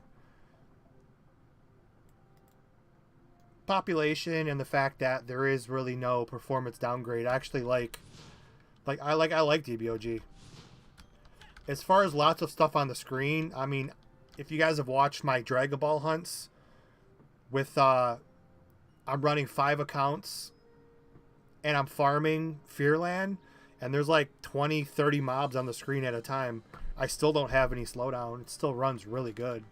And the fact that there is really no performance downgrade. I actually like DBOG. As far as lots of stuff on the screen, I mean, if you guys have watched my Dragon Ball hunts with I'm running 5 accounts and I'm farming Fearland, and there's like 20-30 mobs on the screen at a time, I still don't have any slowdown. It still runs really good.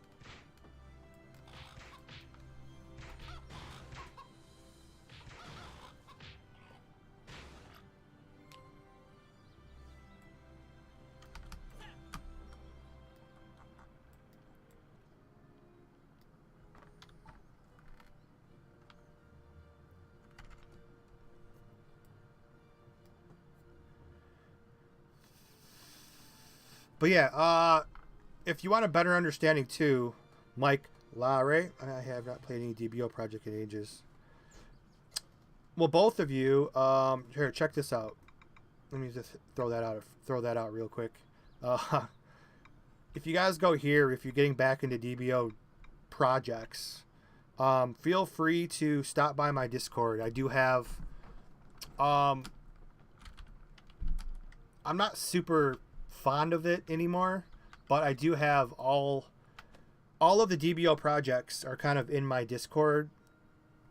But yeah, if you want a better understanding too, Mike Lare, I have not played any DBO project in ages. Well, both of you, here, check this out. Let me just throw that out real quick. If you guys go here, if you're getting back into DBO projects, feel free to stop by my Discord. I do have, I'm not super fond of it anymore, but I do have all of the DBO projects are kind of in my Discord,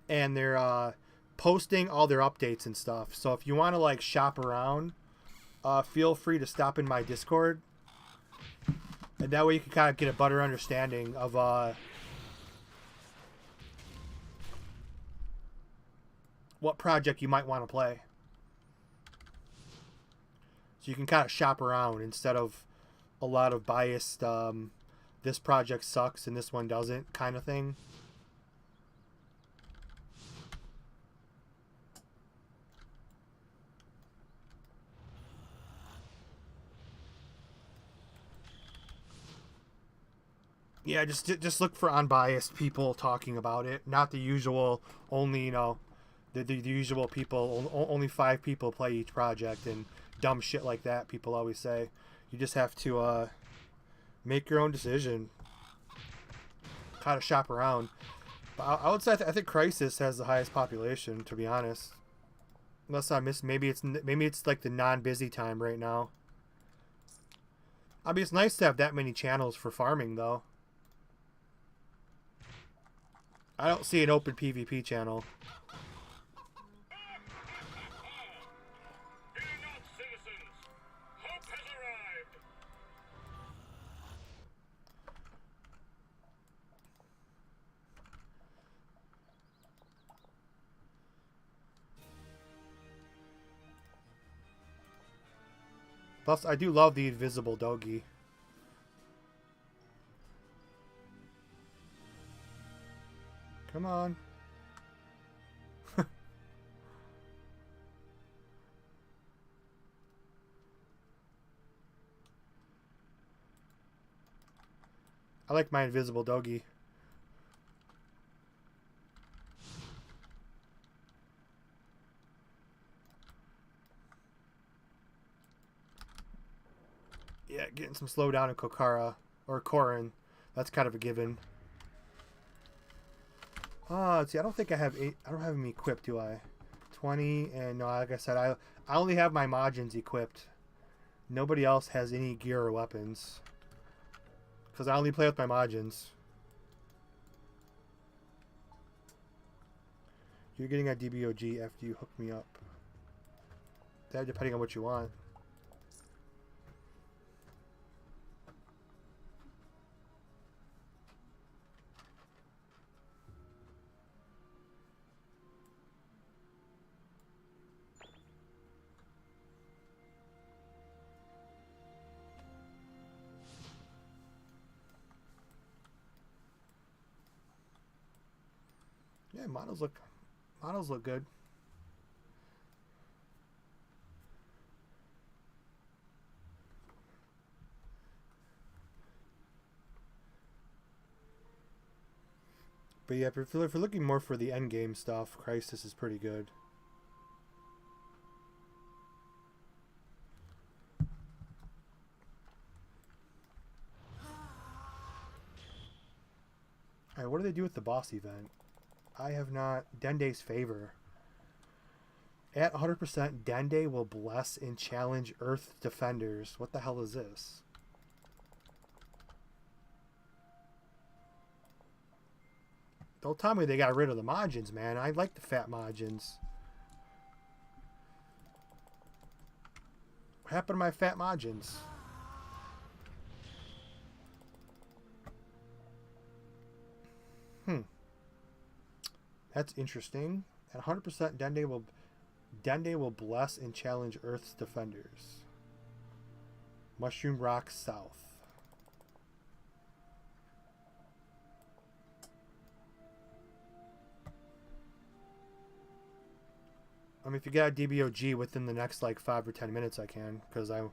and they're posting all their updates and stuff. So if you want to like shop around, feel free to stop in my Discord, and that way you can kind of get a better understanding of what project you might want to play. So you can kind of shop around instead of a lot of biased, this project sucks and this one doesn't kind of thing. Yeah, just look for unbiased people talking about it, not the usual only, you know, the usual people, only 5 people play each project and dumb shit like that people always say. You just have to make your own decision, kind of shop around. But I would say I think Crisis has the highest population, to be honest, unless I miss. Maybe it's like the non-busy time right now. I mean, it's nice to have that many channels for farming though. I don't see an open PvP channel. Fear not, citizens. Hope has arrived. Plus, I do love the invisible doggy. Come on. I like my invisible doggy. Yeah, getting some slowdown in Kokara or Korin. That's kind of a given. Let's see. I don't think I have I don't have him equipped, do I? 20 and no, like I said, I only have my Majins equipped. Nobody else has any gear or weapons. Because I only play with my Majins. You're getting a DBOG after you hook me up. That depending on what you want. Yeah, models look good. But yeah, if you're looking more for the end game stuff, Crisis is pretty good. Alright, what do they do with the boss event? I have not... Dende's Favor. At 100%, Dende will bless and challenge Earth defenders. What the hell is this? Don't tell me they got rid of the Majins, man. I like the fat Majins. What happened to my fat Majins? That's interesting. At 100%, Dende will bless and challenge Earth's defenders. Mushroom Rock South. I mean, if you get a DBOG within the next like 5 or 10 minutes, I can, because I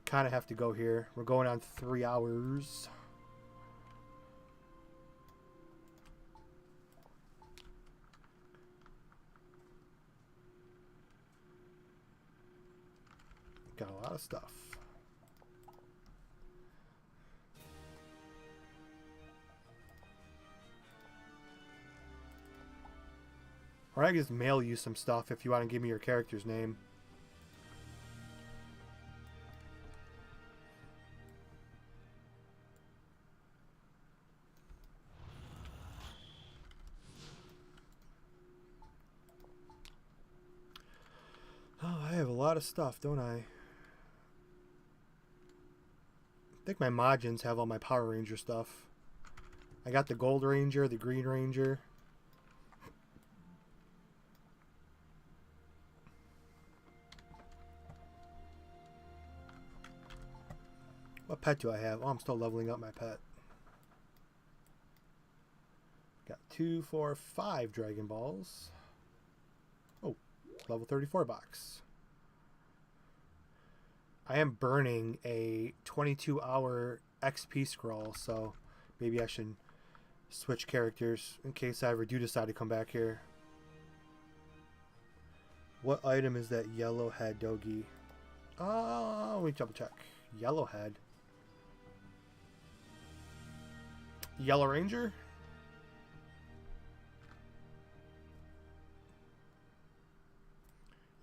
kind of have to go here. We're going on 3 hours. Got a lot of stuff. Or I can just mail you some stuff if you want to give me your character's name. Oh, I have a lot of stuff, don't I? I think my Majins have all my Power Ranger stuff. I got the Gold Ranger, the Green Ranger. What pet do I have? Oh, I'm still leveling up my pet. Got 2, 4, 5 Dragon Balls. Oh, level 34 box. I am burning a 22-hour XP scroll, so maybe I should switch characters in case I ever do decide to come back here. What item is that yellow head doggy? Oh, let me double check. Yellow head. Yellow Ranger?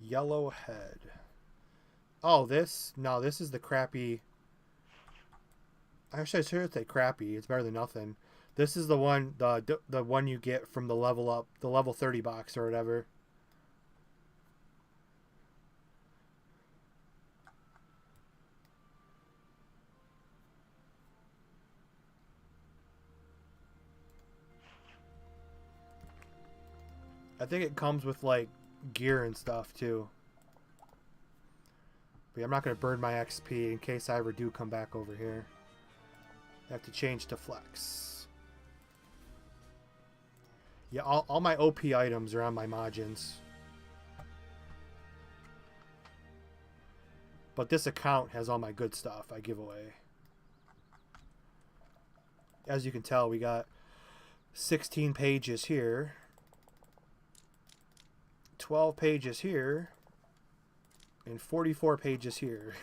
Yellow head. Oh, this? No, this is the crappy... Actually, I should say crappy. It's better than nothing. This is the one, the one you get from the level up, the level 30 box or whatever. I think it comes with like gear and stuff too. But I'm not going to burn my XP in case I ever do come back over here. I have to change to Flex. Yeah, all my OP items are on my Majins. But this account has all my good stuff I give away. As you can tell, we got 16 pages here. 12 pages here. And 44 pages here.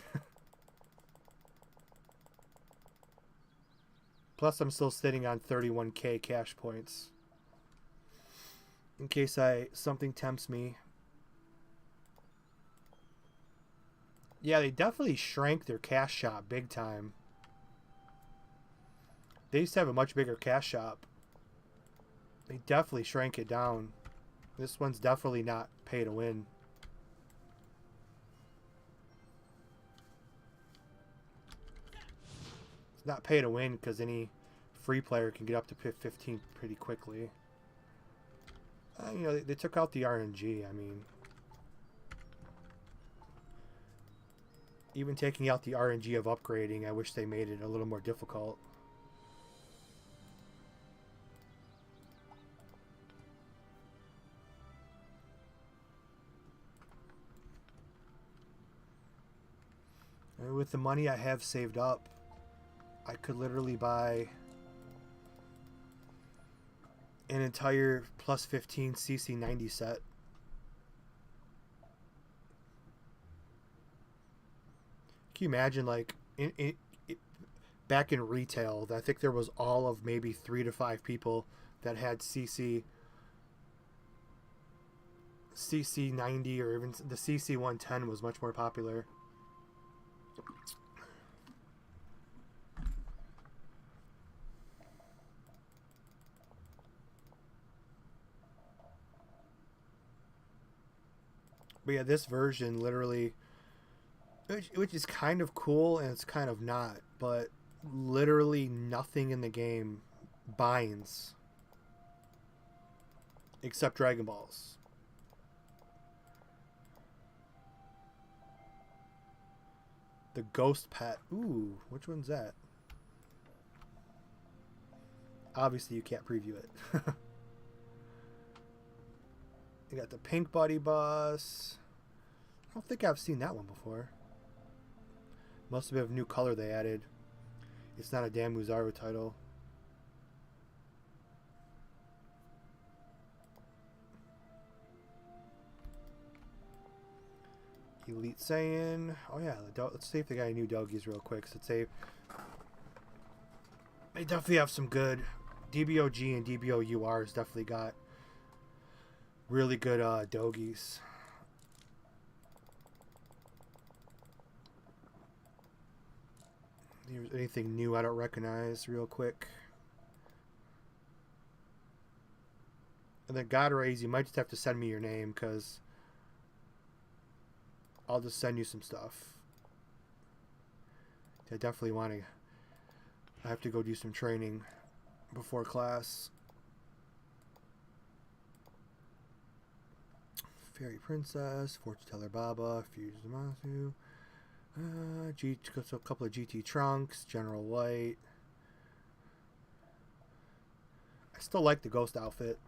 Plus, I'm still sitting on 31k cash points. In case something tempts me. Yeah, they definitely shrank their cash shop big time. They used to have a much bigger cash shop. They definitely shrank it down. This one's definitely not pay to win. It's not pay to win because any free player can get up to 15 pretty quickly. You know, they took out the RNG. I mean, even taking out the RNG of upgrading, I wish they made it a little more difficult. And with the money I have saved up, I could literally buy an entire plus 15 CC90 set. Can you imagine, like, back in retail, I think there was all of maybe 3 to 5 people that had CC90, or even the CC110 was much more popular. But yeah, this version literally, which is kind of cool and it's kind of not, but literally nothing in the game binds except Dragon Balls. The Ghost Pet. Ooh, which one's that? Obviously you can't preview it. You got the Pink Buddy Bus. I don't think I've seen that one before. Must have been a new color they added. It's not a damn Muzaru title. Elite Saiyan. Oh yeah, let's see if they got any new doggies real quick. So they definitely have some good. DBOG and DBOUR's definitely got really good doggies. There's anything new I don't recognize real quick. And then God Rays, you might just have to send me your name because I'll just send you some stuff. I definitely want to. I have to go do some training before class. Fairy Princess, Fortune Teller Baba, Fuse Zamasu, a couple of GT Trunks, General White. I still like the Ghost outfit.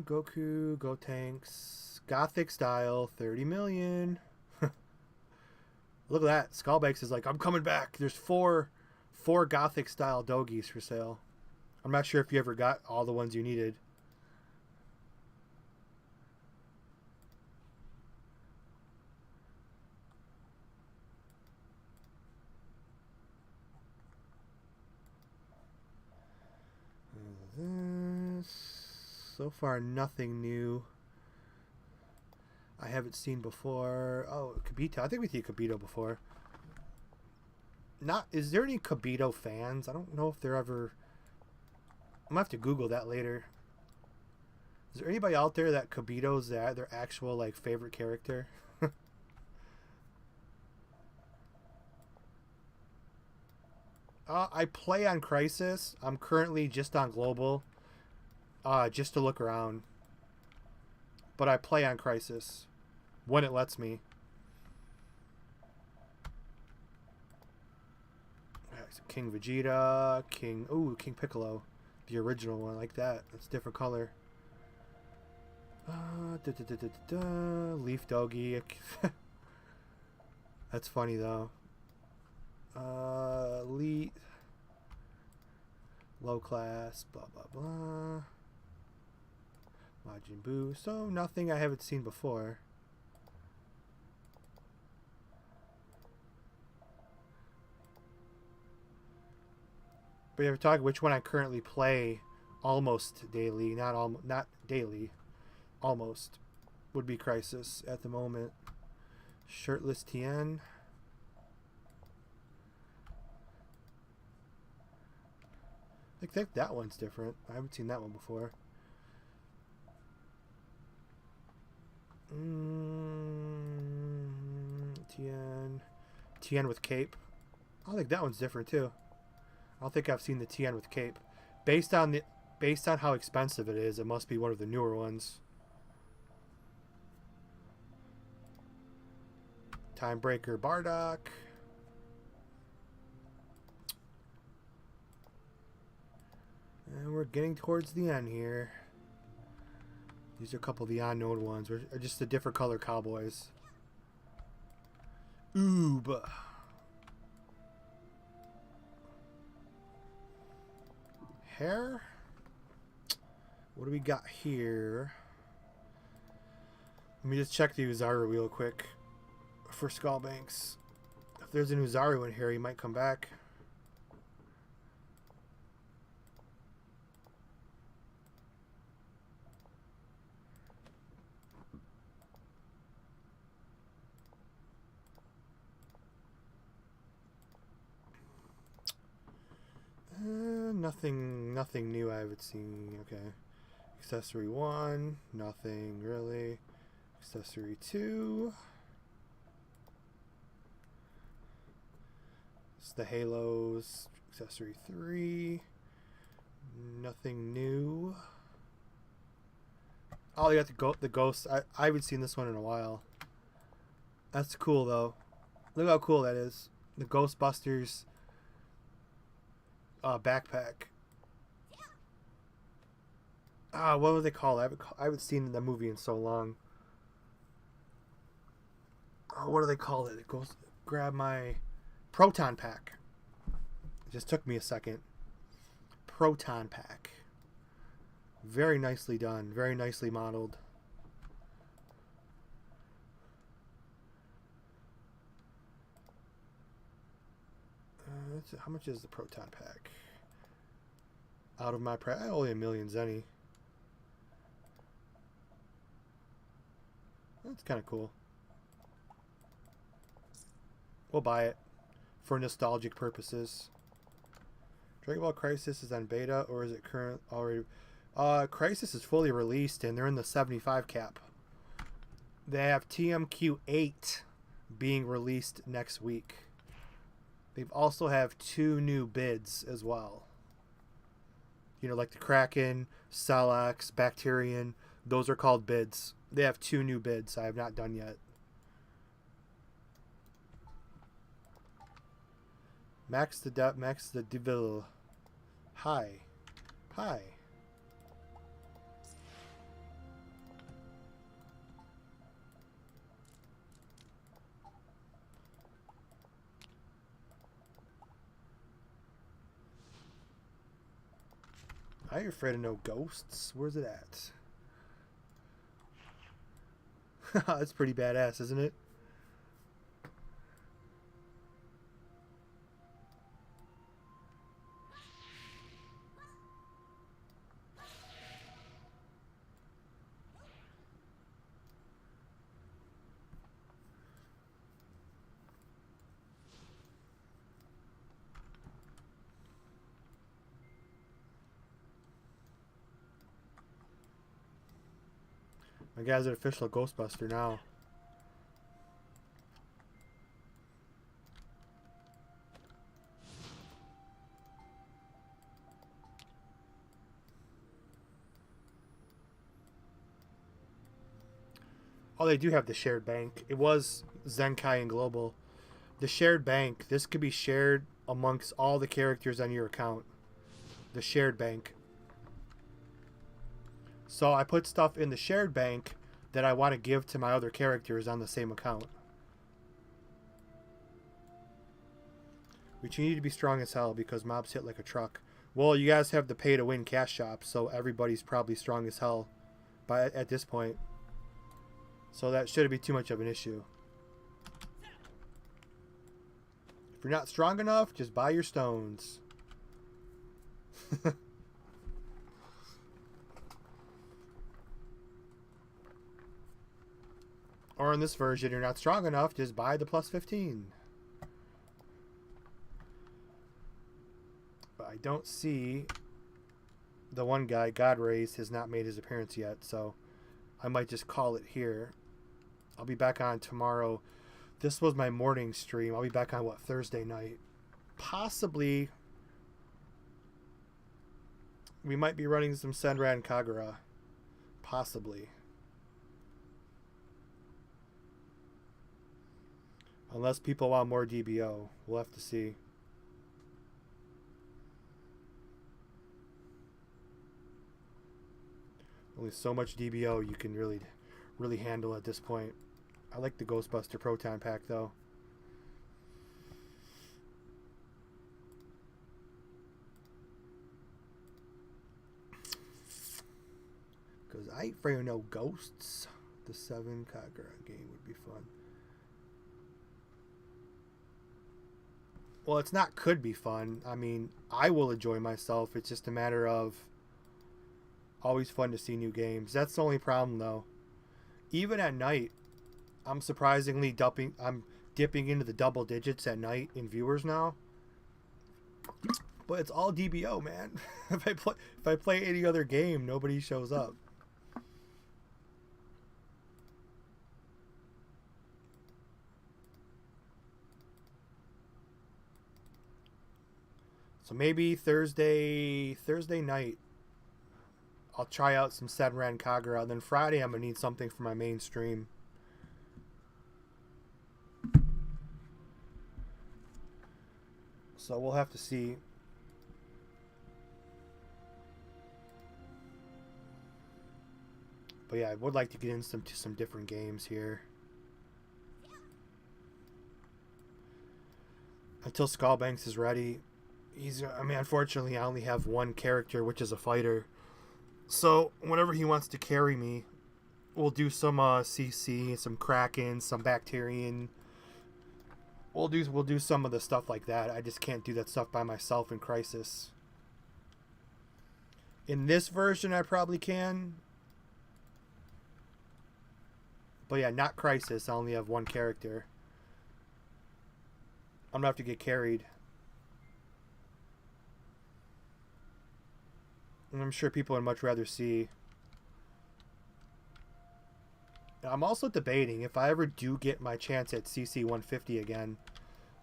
Goku, Gotenks, Gothic style, 30 million. Look at that. Skullbanks is like, I'm coming back. There's four Gothic style doggies for sale. I'm not sure if you ever got all the ones you needed. So far, nothing new. I haven't seen before. Oh, Kibito. I think we've seen Kibito before. Not. Is there any Kibito fans? I don't know if they're ever. I'm gonna have to Google that later. Is there anybody out there that Kibito's their actual like favorite character? I play on Crisis. I'm currently just on Global, just to look around. But I play on Crisis when it lets me. King Vegeta, King Piccolo, the original one, like that. That's a different color. Leaf Doggy. That's funny though. Elite, low class, blah blah blah. Majin Buu. So nothing I haven't seen before. But if you're talking which one I currently play almost daily, not daily, almost, would be Crisis at the moment. Shirtless Tien. I think that one's different. I haven't seen that one before. Tien with cape. I think that one's different too. I don't think I've seen the Tien with cape. Based on how expensive it is, it must be one of the newer ones. Timebreaker Bardock. And we're getting towards the end here. These are a couple of the unknown ones. Or just the different color cowboys. Oob. Hair. What do we got here? Let me just check the Uzaru real quick for Skullbanks. If there's an Uzaru in here, he might come back. Nothing new I haven't seen. Okay. Accessory 1, nothing really. Accessory 2. It's the Halos. Accessory 3. Nothing new. Oh, you got the Ghost. I haven't seen this one in a while. That's cool though. Look how cool that is. The Ghostbusters backpack. What would they call it? I haven't seen the movie in so long. What do they call it? It goes. Grab my Proton Pack. It just took me a second. Proton Pack. Very nicely done. Very nicely modeled. How much is the Proton Pack? Out of my price, only $1 million zenny. That's kind of cool. We'll buy it for nostalgic purposes. Dragon Ball Crisis is on beta, or is it current already? Crisis is fully released, and they're in the 75 cap. They have TMQ8 being released next week. They also have 2 new bids as well. You know, like the Kraken, Salax, Bacterian. Those are called bids. They have 2 new bids I have not done yet. Max the Devil. Hi. Hi. I ain't afraid of no ghosts. Where's it at? That's pretty badass, isn't it? My guy's an official Ghostbuster now. Oh, they do have the shared bank. It was Zenkai and Global. The shared bank, this could be shared amongst all the characters on your account. The shared bank. So I put stuff in the shared bank that I want to give to my other characters on the same account. Which you need to be strong as hell because mobs hit like a truck. Well, you guys have the pay to win cash shop, so everybody's probably strong as hell at this point. So that shouldn't be too much of an issue. If you're not strong enough, just buy your stones. Or in this version, you're not strong enough, just buy the plus 15. But I don't see the one guy, Godrays, has not made his appearance yet, so I might just call it here. I'll be back on tomorrow. This was my morning stream. I'll be back on, what, Thursday night? Possibly. We might be running some Senra and Kagura. Possibly. Unless people want more DBO. We'll have to see. Only so much DBO you can really handle at this point. I like the Ghostbuster Proton Pack though. Because I ain't afraid of no ghosts. The 7 Kagura game would be fun. Well, it's not could be fun. I mean, I will enjoy myself. It's just a matter of always fun to see new games. That's the only problem, though. Even at night, I'm surprisingly dipping into the double digits at night in viewers now. But it's all DBO, man. If I play any other game, nobody shows up. So maybe Thursday night, I'll try out some Senran and Kagura. And then Friday, I'm going to need something for my main stream. So we'll have to see. But yeah, I would like to get into some different games here. Until Skullbanks is ready. I mean, unfortunately, I only have one character, which is a fighter. So, whenever he wants to carry me, we'll do some CC, some Kraken, some Bacterian. We'll do some of the stuff like that. I just can't do that stuff by myself in Crisis. In this version, I probably can. But yeah, not Crisis. I only have one character. I'm gonna have to get carried. And I'm sure people would much rather see. And I'm also debating if I ever do get my chance at CC 150 again.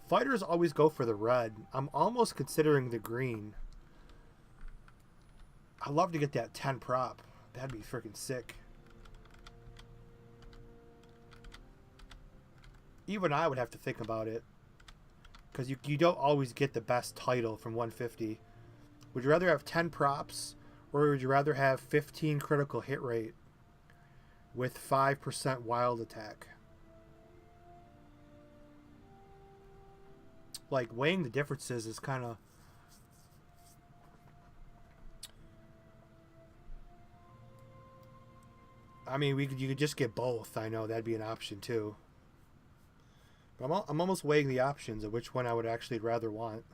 Fighters always go for the red. I'm almost considering the green. I'd love to get that 10 prop. That'd be freaking sick. Even I would have to think about it. Because you don't always get the best title from 150. Would you rather have 10 props? Or would you rather have 15 critical hit rate with 5% wild attack? Like, weighing the differences is kind of... I mean, you could just get both. I know that'd be an option too. But I'm almost weighing the options of which one I would actually rather want.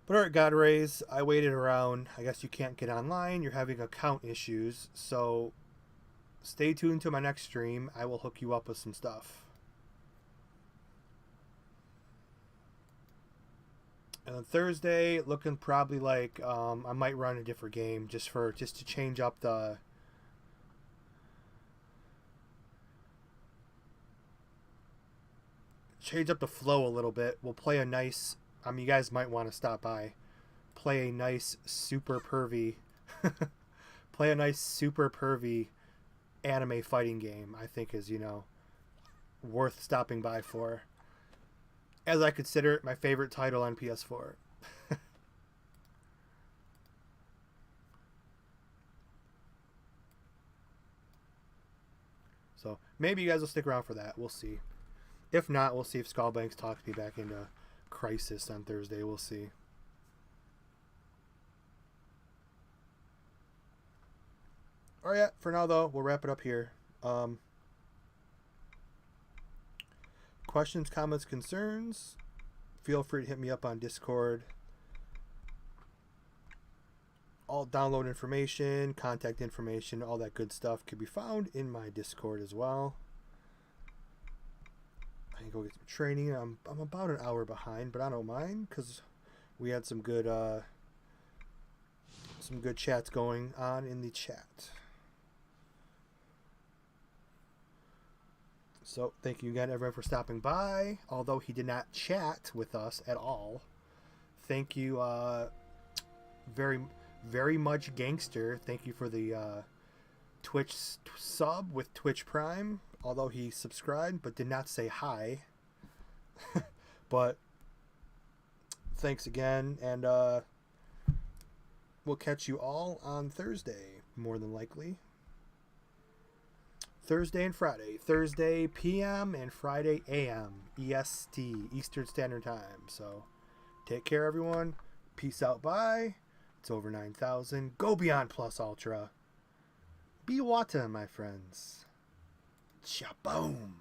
But alright, Godrays, I waited around. I guess you can't get online. You're having account issues. So stay tuned to my next stream. I will hook you up with some stuff. And on Thursday, looking probably like I might run a different game just to change up the flow a little bit. We'll play a nice. You guys might want to stop by. Play a nice super pervy. Play a nice super pervy anime fighting game. I think is worth stopping by for. As I consider it my favorite title on PS4. So maybe you guys will stick around for that. We'll see. If not, we'll see if Skullbanks talks me back into Crisis on Thursday. We'll see. Alright, for now though, we'll wrap it up here. Questions, comments, concerns, feel free to hit me up on Discord. All download information, contact information, all that good stuff can be found in my Discord as well. I can go get some training. I'm about an hour behind, but I don't mind because we had some good chats going on in the chat. So thank you again, everyone, for stopping by. Although he did not chat with us at all, thank you, very, very much gangster. Thank you for the Twitch sub with Twitch Prime. Although he subscribed but did not say hi. But thanks again, and we'll catch you all on Thursday, more than likely. Thursday and Friday. Thursday PM and Friday AM. EST, Eastern Standard Time. So, take care, everyone. Peace out, bye. It's over 9,000. Go beyond plus ultra. Be water, my friends. Cha-boom.